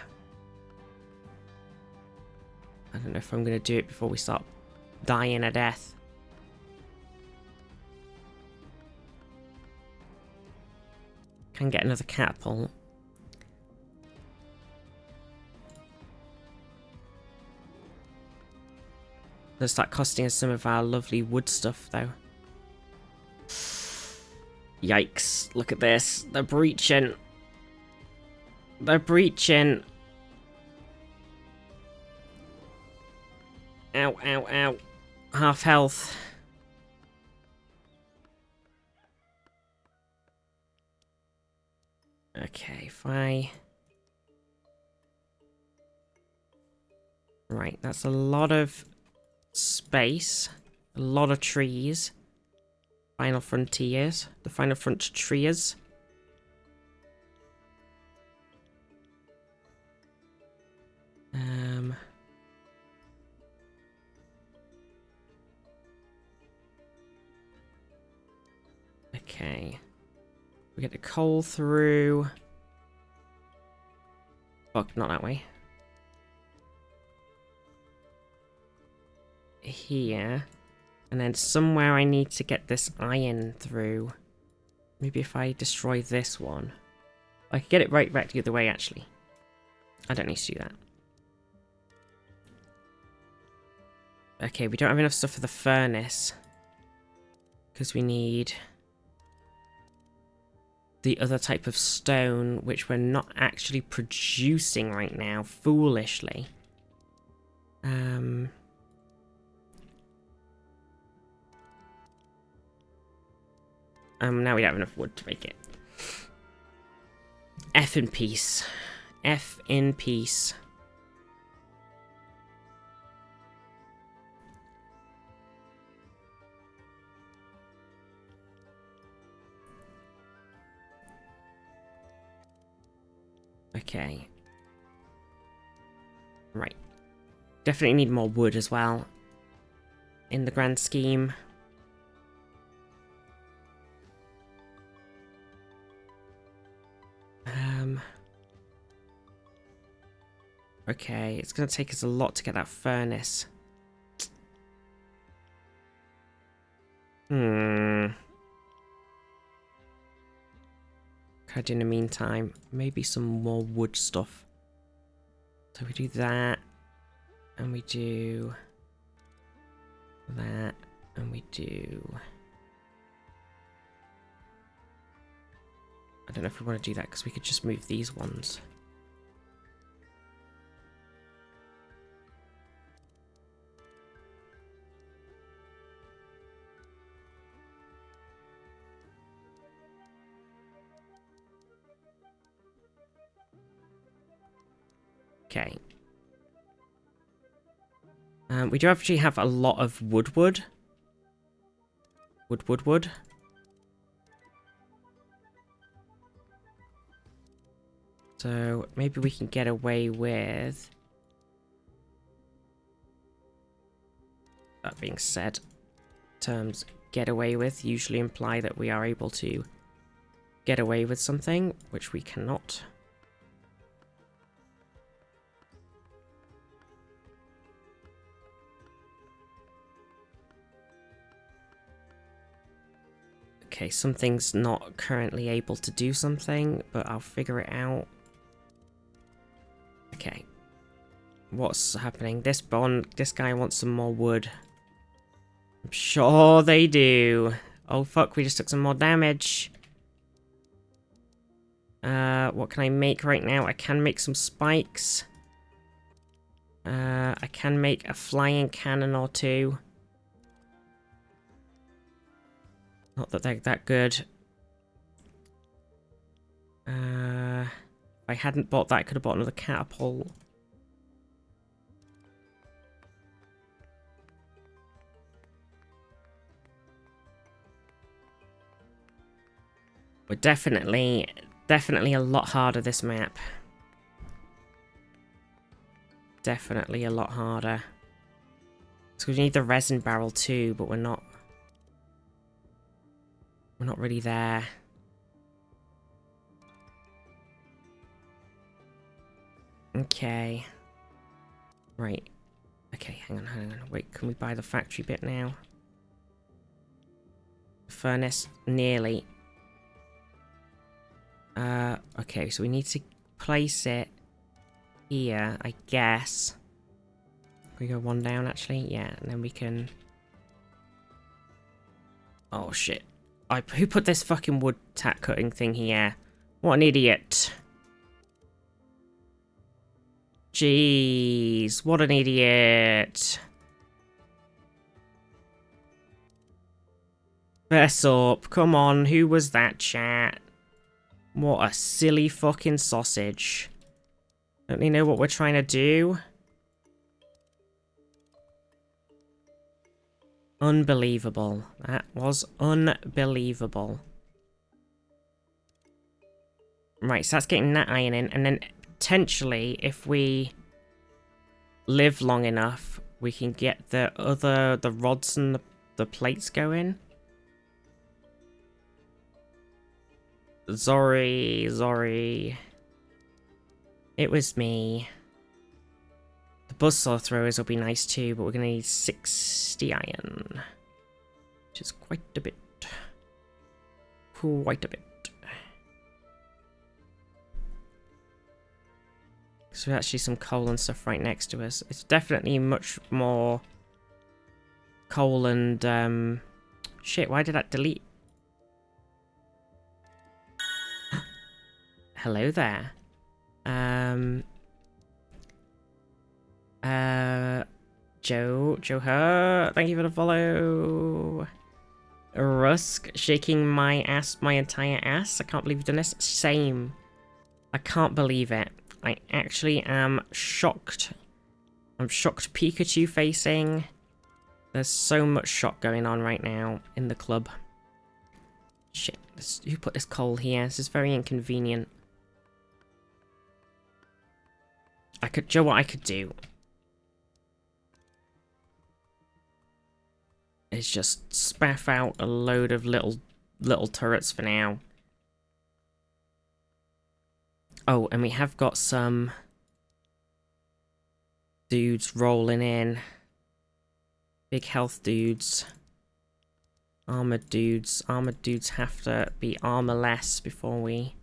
I don't know if I'm going to do it before we start dying a death. Can get another catapult. They'll start costing us some of our lovely wood stuff, though. Yikes. Look at this. They're breaching. They're breaching. Ow, ow, ow. Half health. Okay, if I... Right, that's a lot of space. A lot of trees. Final frontiers. The final frontiers. Okay. We get the coal through. Fuck, not that way. Here. And then somewhere I need to get this iron through. Maybe if I destroy this one. I could get it right back the other way, actually. I don't need to do that. Okay, we don't have enough stuff for the furnace. Because we need the other type of stone, which we're not actually producing right now, foolishly. Now we don't have enough wood to make it. F in peace. F in peace. Okay. Right. Definitely need more wood as well. In the grand scheme. Okay, it's going to take us a lot to get that furnace. Can I do in the meantime? Maybe some more wood stuff. So we do that. And we do that. And we do... I don't know if we want to do that because we could just move these ones. Okay. We do actually have a lot of wood. Wood. So maybe we can get away with... That being said, terms get away with usually imply that we are able to get away with something, which we cannot. Okay, something's not currently able to do something, but I'll figure it out. Okay. What's happening? This guy wants some more wood. I'm sure they do. Oh fuck, we just took some more damage. What can I make right now? I can make some spikes. I can make a flying cannon or two. Not that they're that good. If I hadn't bought that, I could have bought another catapult. We're definitely a lot harder this map. Definitely a lot harder. So we need the resin barrel too, but we're not really there. Okay. Right. Okay, hang on. Wait, can we buy the factory bit now? Furnace, nearly. Okay, so we need to place it here, I guess. Can we go one down, actually? Yeah, and then we can... Oh, shit. Who put this fucking wood tack cutting thing here? What an idiot. Jeez, what an idiot. Fess up, come on, who was that, chat? What a silly fucking sausage. Don't they know what we're trying to do? Unbelievable. That was unbelievable. Right, so that's getting that iron in, and then potentially, if we live long enough, we can get the rods and the plates going. Sorry. It was me. The buzzsaw throwers will be nice too, but we're gonna need 60 iron. Which is quite a bit. Quite a bit. So actually some coal and stuff right next to us. It's definitely much more coal and shit, why did that delete? Hello there. Joe Her, thank you for the follow. Rusk, shaking my ass, my entire ass. I can't believe you've done this. Same. I can't believe it. I actually am shocked. I'm shocked Pikachu facing. There's so much shock going on right now in the club. Shit, who put this coal here? This is very inconvenient. Joe, what I could do is just spaff out a load of little turrets for now. Oh, and we have got some dudes rolling in. Big health dudes. Armored dudes. Armored dudes have to be armorless before we...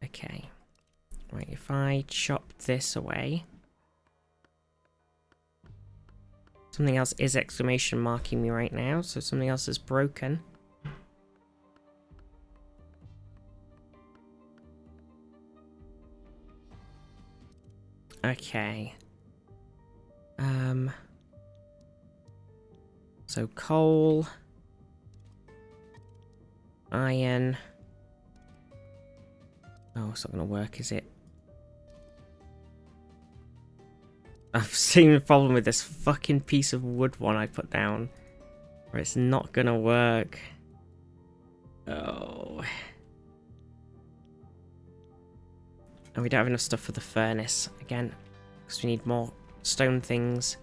Okay. Right, if I chop this away... Something else is exclamation marking me right now, so something else is broken. Okay. So coal, iron. Oh, it's not gonna work, is it? I've seen a problem with this fucking piece of wood one I put down, where it's not gonna work. Oh. And we don't have enough stuff for the furnace again, because we need more stone things.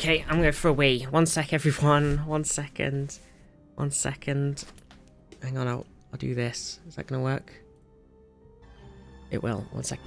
Okay, I'm going for a wee. 1 sec, everyone. 1 second. 1 second. Hang on, I'll do this. Is that going to work? It will. 1 sec.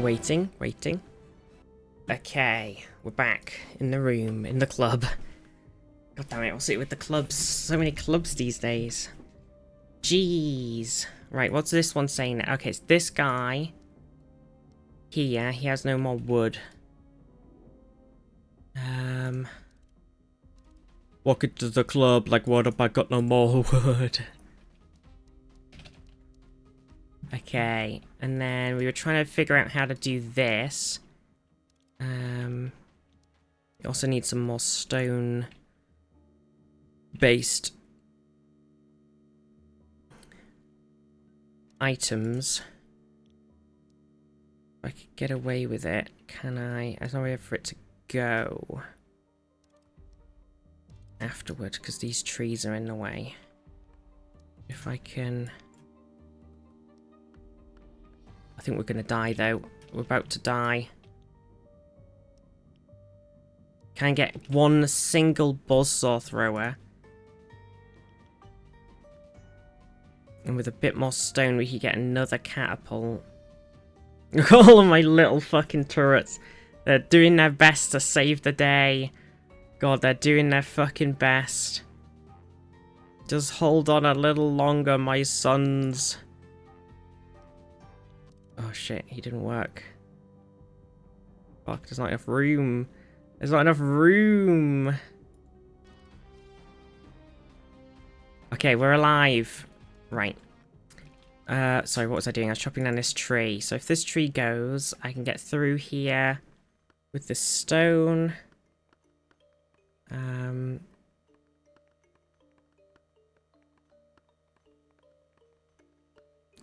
Waiting. Okay, we're back in the room, in the club. God damn it, what's it with the clubs? So many clubs these days. Jeez. Right, what's this one saying now? Okay, it's this guy. Here, he has no more wood. Walk into the club like, what if I got no more wood? Okay, and then we were trying to figure out how to do this. We also need some more stone-based items. If I could get away with it, can I? There's no way for it to go afterward, because these trees are in the way. If I can... I think we're going to die, though. We're about to die. Can I get one single buzzsaw thrower? And with a bit more stone, we could get another catapult. All of my little fucking turrets. They're doing their best to save the day. God, they're doing their fucking best. Just hold on a little longer, my sons. Oh shit, he didn't work. Fuck, there's not enough room. There's not enough room. Okay, we're alive. Right. Sorry, what was I doing? I was chopping down this tree. So if this tree goes, I can get through here with the stone.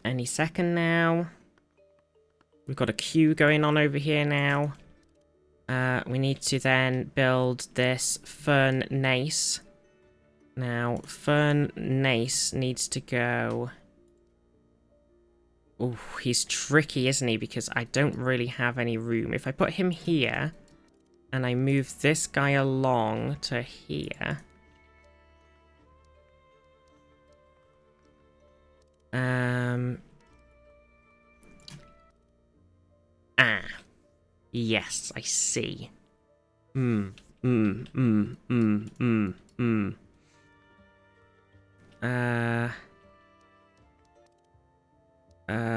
Any second now. We've got a queue going on over here now. We need to then build this furnace. Now, furnace needs to go... Oh, he's tricky, isn't he? Because I don't really have any room. If I put him here, and I move this guy along to here... Yes, I see.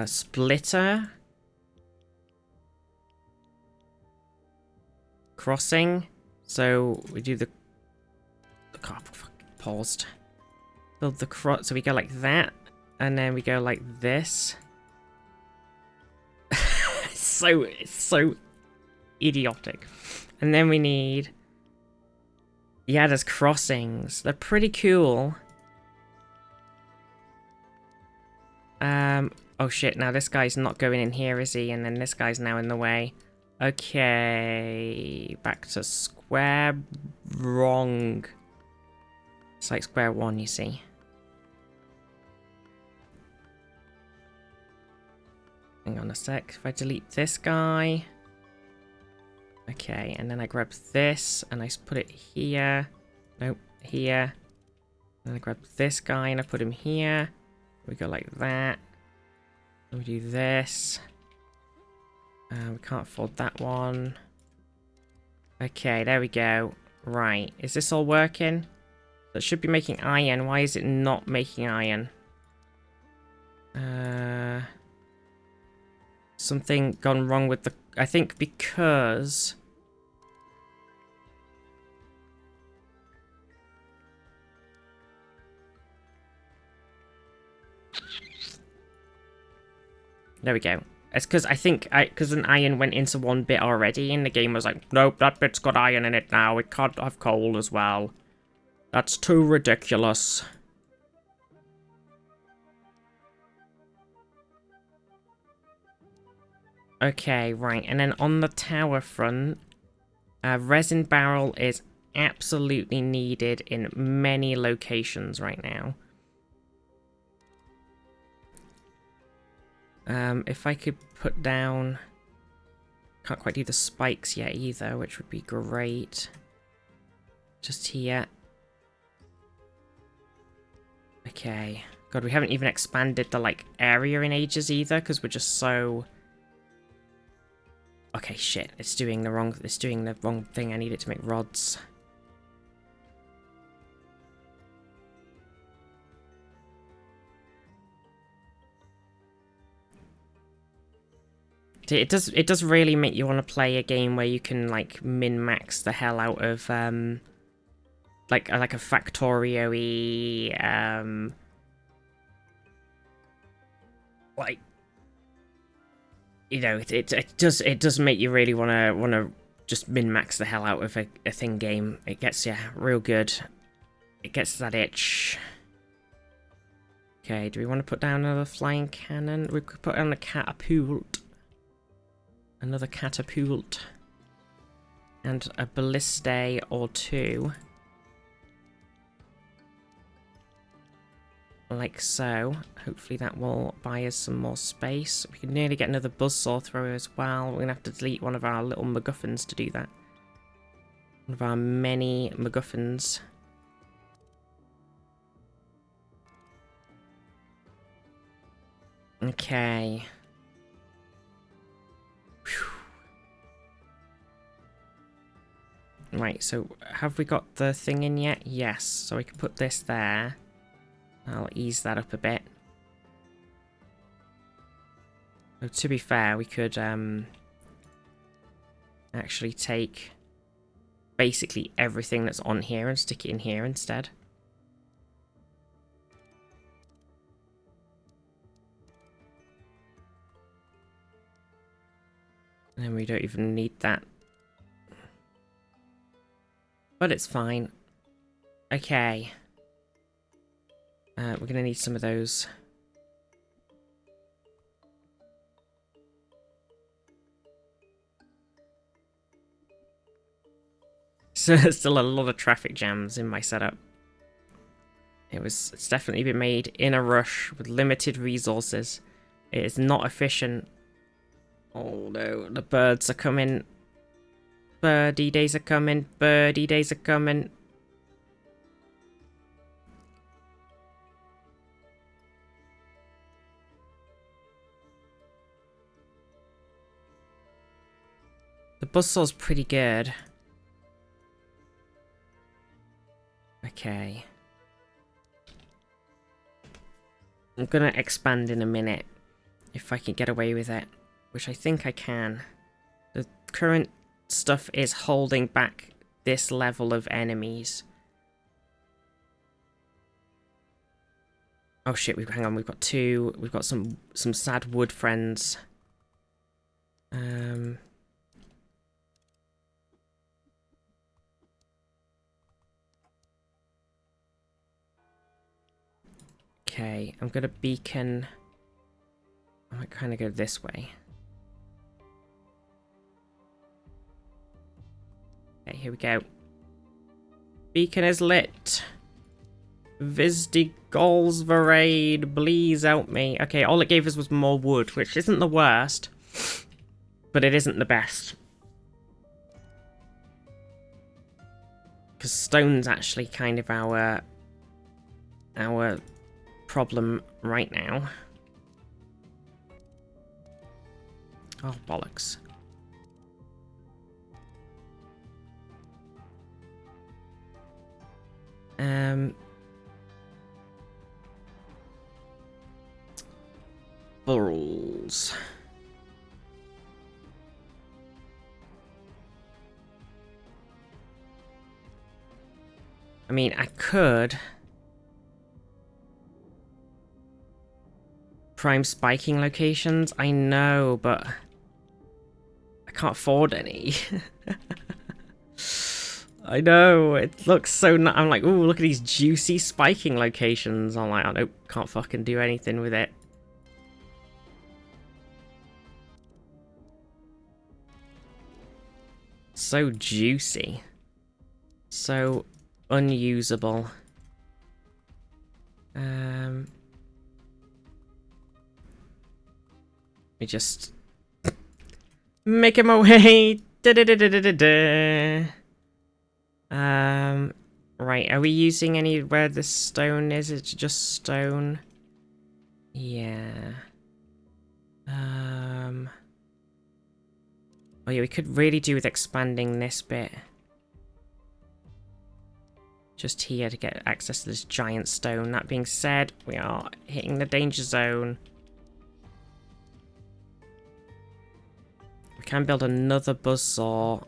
Splitter? Crossing? So, we do the... Oh, paused. Build the cross... So we go like that, and then we go like this. It's so idiotic. And then we need... Yeah, there's crossings. They're pretty cool. Oh shit, now this guy's not going in here, is he? And then this guy's now in the way. Okay, back to square wrong. It's like square one, you see. Hang on a sec, if I delete this guy. Okay, and then I grab this and I put it here. Nope, here. And I grab this guy and I put him here. We go like that. We do this. We can't afford that one. Okay, there we go. Right, is this all working? That should be making iron. Why is it not making iron? Something gone wrong with the... I think because... There we go. It's because I think because an iron went into one bit already, and the game was like, nope, that bit's got iron in it now. It can't have coal as well. That's too ridiculous. Okay, right, and then on the tower front, resin barrel is absolutely needed in many locations right now. If I could put down... Can't quite do the spikes yet either, which would be great. Just here. Okay. God, we haven't even expanded the, like, area in ages either, because we're just so... Okay, shit. It's doing the wrong thing. I need it to make rods. It does really make you want to play a game where you can like min-max the hell out of like a Factorio-y like, you know, it does make you really wanna just min-max the hell out of a thing game. It gets you real good. It gets that itch. Okay, do we want to put down another flying cannon? We could put on a catapult. Another catapult. And a ballista or two. Like so. Hopefully that will buy us some more space. We can nearly get another buzzsaw thrower as well. We're going to have to delete one of our little MacGuffins to do that. One of our many MacGuffins. Okay. Right, so have we got the thing in yet? Yes, so we can put this there. I'll ease that up a bit. So to be fair, we could actually take basically everything that's on here and stick it in here instead. And then we don't even need that. But it's fine. Okay. We're going to need some of those. So there's still a lot of traffic jams in my setup. It's definitely been made in a rush with limited resources. It is not efficient. Oh no, the birds are coming. Birdie days are coming. Birdie days are coming. The buzzsaw's pretty good. Okay. I'm gonna expand in a minute. If I can get away with it. Which I think I can. The current stuff is holding back this level of enemies. Oh shit, hang on, we've got some sad wood friends. Okay, I'm gonna beacon. I might kind of go this way. Okay, here we go. Beacon is lit. Visdi Goals Varade, please help me. Okay, all it gave us was more wood, which isn't the worst, but it isn't the best. Because stone's actually kind of our problem right now. Oh, bollocks. Balls. I mean, I could prime spiking locations. I know, but I can't afford any. I know, it looks so I'm like, ooh, look at these juicy spiking locations. I'm like, I nope, can't fucking do anything with it. So juicy. So unusable. Let me just make him away. Right, are we using any where the stone is? It's just stone. Yeah. Oh yeah, we could really do with expanding this bit. Just here to get access to this giant stone. That being said, we are hitting the danger zone. We can build another buzzsaw.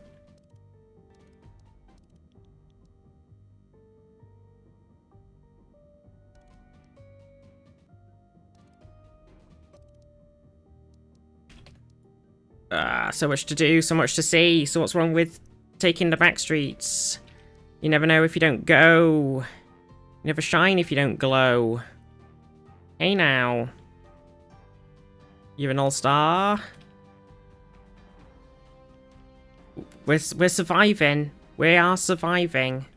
So much to do, so much to see. So what's wrong with taking the back streets? You never know if you don't go. You never shine if you don't glow. Hey now. You're an all-star. We're surviving. We are surviving.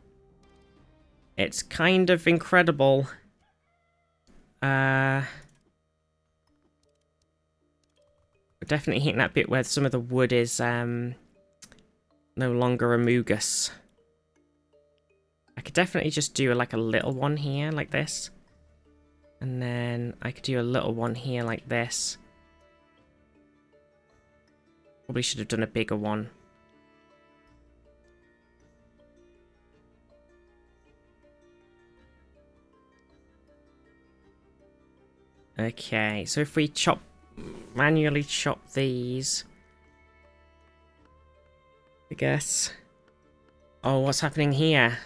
It's kind of incredible. We're definitely hitting that bit where some of the wood is no longer a Amogus. I could definitely just do like a little one here like this. And then I could do a little one here like this. Probably should have done a bigger one. Okay, so if we manually chop these, I guess. Oh, what's happening here?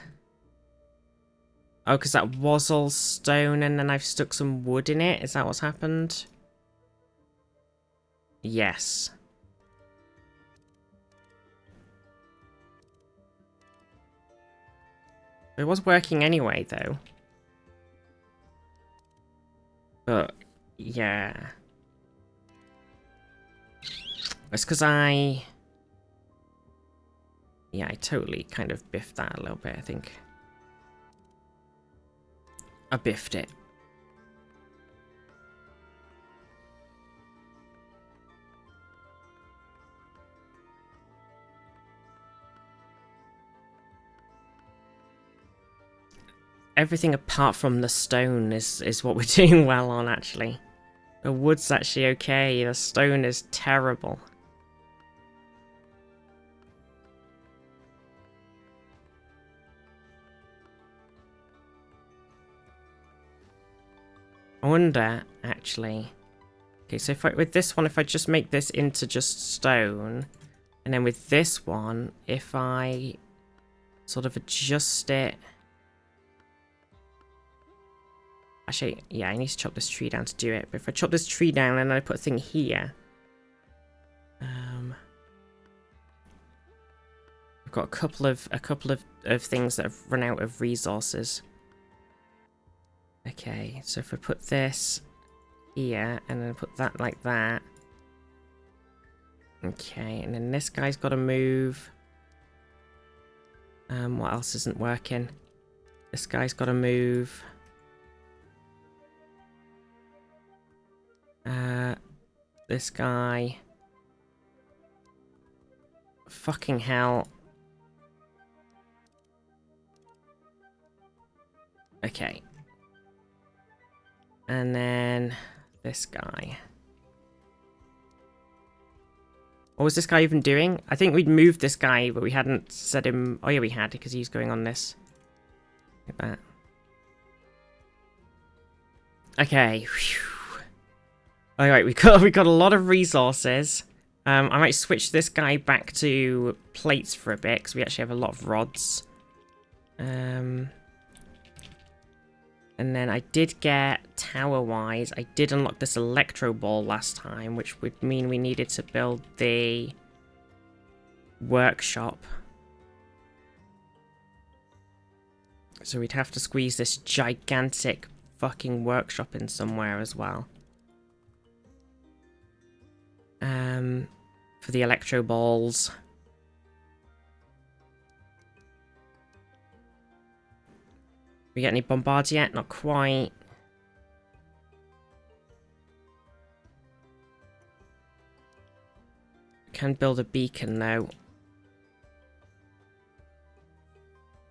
Oh, because that was all stone and then I've stuck some wood in it. Is that what's happened? Yes. It was working anyway, though. But, yeah. It's because I totally kind of biffed that a little bit, I think. I biffed it. Everything apart from the stone is what we're doing well on, actually. The wood's actually okay, the stone is terrible. I wonder, actually. Okay, so if with this one, if I just make this into just stone, and then with this one, if I sort of adjust it. Actually, yeah, I need to chop this tree down to do it. But if I chop this tree down and then I put a thing here, I've got a couple of things that have run out of resources. Okay, so if we put this here and then put that like that. Okay, and then this guy's got to move. What else isn't working? This guy's got to move. This guy. Fucking hell. Okay. And then this guy. What was this guy even doing? I think we'd moved this guy, but we hadn't set him... Oh yeah, we had, because he's going on this. Like that. Okay. Alright, we got a lot of resources. I might switch this guy back to plates for a bit, because we actually have a lot of rods. And then I did get, tower-wise, I did unlock this electro ball last time, which would mean we needed to build the workshop. So we'd have to squeeze this gigantic fucking workshop in somewhere as well. For the electro balls. We get any bombards yet? Not quite. Can build a beacon though.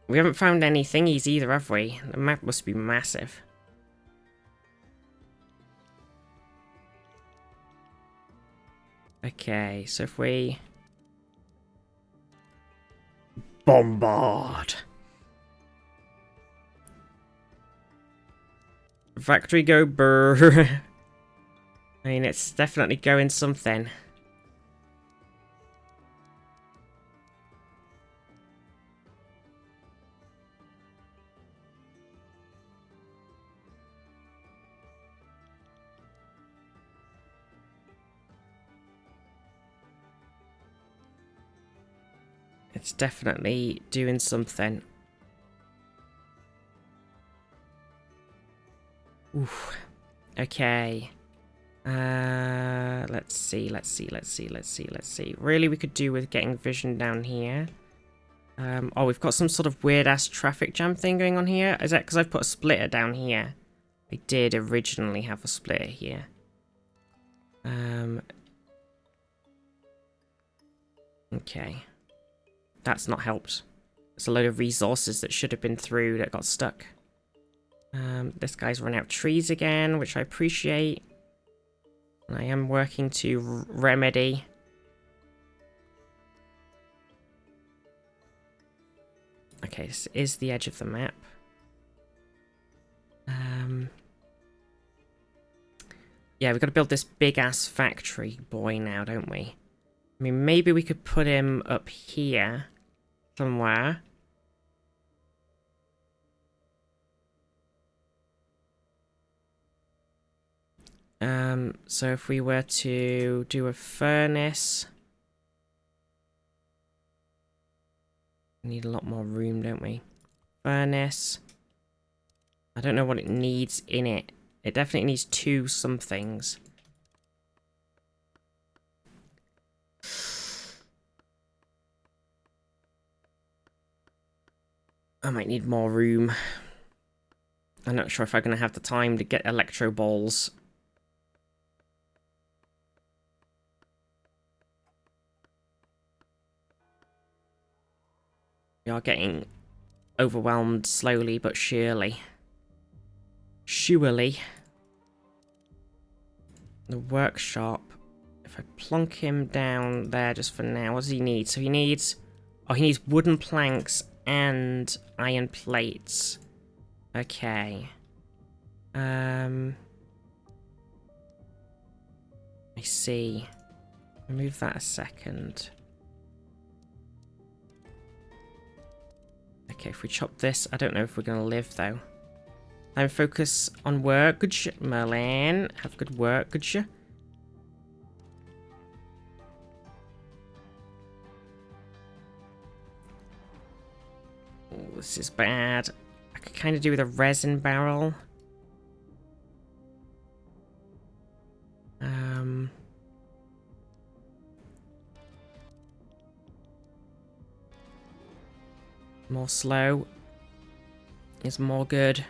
We haven't found any thingies either, have we? The map must be massive. Okay, so if we... bombard! Factory go brrr. I mean, it's definitely going something. It's definitely doing something. Oof. Okay. Let's see. Really, we could do with getting vision down here. Oh, we've got some sort of weird-ass traffic jam thing going on here. Is that because I've put a splitter down here? I did originally have a splitter here. Okay. That's not helped. There's a load of resources that should have been through that got stuck. This guy's run out of trees again, which I appreciate. I am working to remedy. Okay, this is the edge of the map. Yeah, we've got to build this big-ass factory boy now, don't we? I mean, maybe we could put him up here somewhere. So if we were to do a furnace, we need a lot more room, don't we? Furnace. I don't know what it needs in it. It definitely needs two somethings. I might need more room. I'm not sure if I'm going to have the time to get electro balls. We are getting overwhelmed slowly but surely. Surely. The workshop. If I plonk him down there just for now, what does he need? So he needs... Oh, he needs wooden planks and iron plates. Okay. I see. Move that a second. Okay, if we chop this, I don't know if we're going to live, though. Time focus on work. Good shit, Merlin. Have good work, good shit. Oh, this is bad. I could kind of do with a resin barrel. More slow is more good.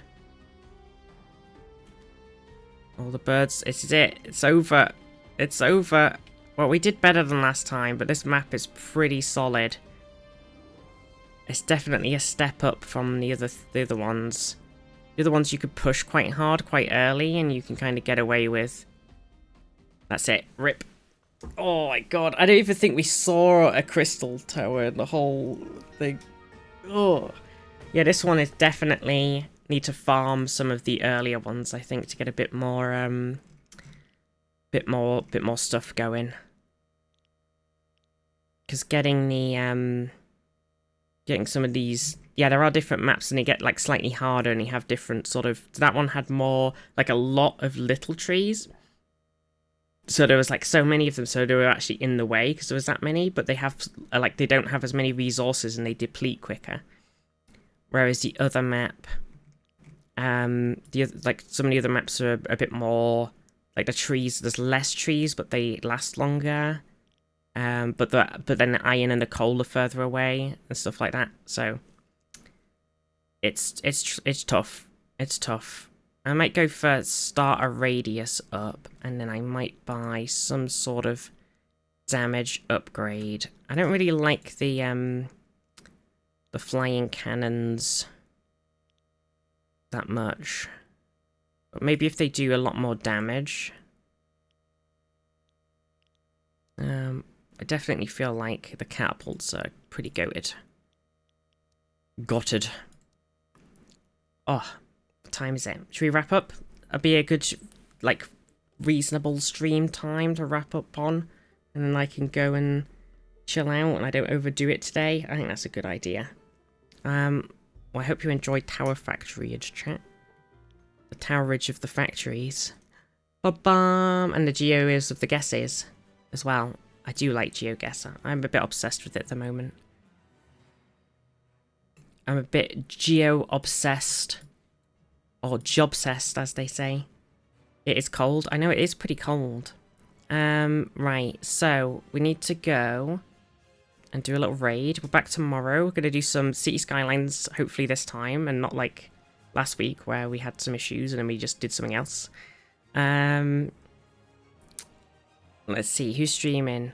All the birds. This is it. It's over. It's over. Well, we did better than last time, but this map is pretty solid. It's definitely a step up from the other ones. The other ones you could push quite hard, quite early, and you can kind of get away with. That's it. Rip. Oh my god. I don't even think we saw a crystal tower in the whole thing. Oh. Yeah, this one is definitely need to farm some of the earlier ones, I think, to get a bit more bit more stuff going. Because getting the getting some of these, yeah, there are different maps and they get like slightly harder and you have different sort of, so that one had more like a lot of little trees. So there was like so many of them, so they were actually in the way because there was that many, but they have like they don't have as many resources and they deplete quicker. Whereas the other map, like some of the other maps are a bit more like the trees. There's less trees, but they last longer. But then the iron and the coal are further away and stuff like that. So it's tough. It's tough. I might go for start a radius up, and then I might buy some sort of damage upgrade. I don't really like the flying cannons that much. But maybe if they do a lot more damage. I definitely feel like the catapults are pretty goated. Gotted. Oh, what time is it? Should we wrap up? It'll be a good, like, reasonable stream time to wrap up on. And then I can go and chill out and I don't overdo it today. I think that's a good idea. Well, I hope you enjoyed Tower Factoryage, chat. The Towerage of the factories. Ba-bam! And the geos of the guesses as well. I do like GeoGuessr. I'm a bit obsessed with it at the moment. I'm a bit geo-obsessed. Or jobsessed, as they say. It is cold. I know it is pretty cold. Right, so we need to go and do a little raid. We're back tomorrow. We're going to do some City Skylines, hopefully this time, and not like last week where we had some issues and then we just did something else. Let's see, who's streaming?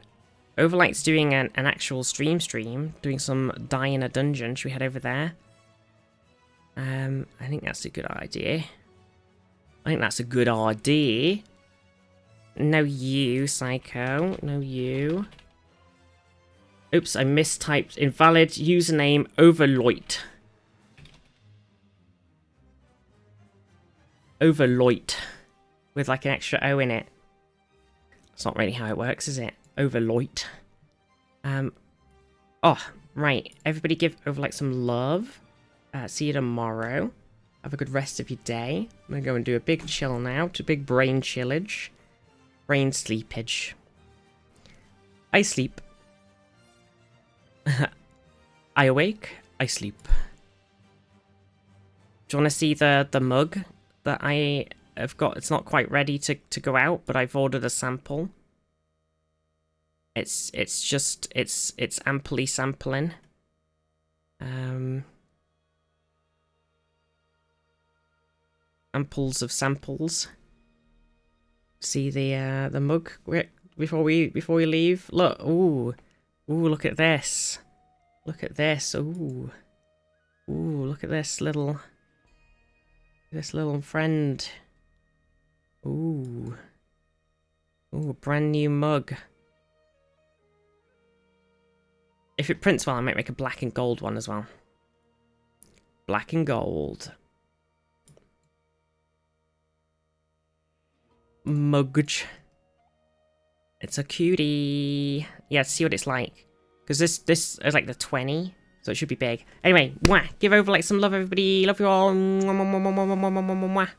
Overlight's doing an actual stream, doing some die in a dungeon. Should we head over there? I think that's a good idea. No you, Psycho. No you. Oops, I mistyped. Invalid username Overloit. Overloit. With like an extra O in it. That's not really how it works, is it? Overloit. Oh, right. Everybody give Overlight some love. See you tomorrow. Have a good rest of your day. I'm going to go and do a big chill now. To big brain chillage. Brain sleepage. I sleep. I awake. I sleep. Do you want to see the mug that I have got? It's not quite ready to go out, but I've ordered a sample. It's amply sampling. Amples of samples. See the mug before we leave. Look, ooh, look at this. Look at this. Ooh, look at this little friend. Ooh, brand new mug. If it prints well, I might make a black and gold one as well. Black and gold. Mugge. It's a cutie. Yeah, see what it's like. Because this is like the 20, so it should be big. Anyway, mwah, give Overlight some love, everybody. Love you all. Mwah, mwah, mwah, mwah, mwah, mwah, mwah, mwah, mwah.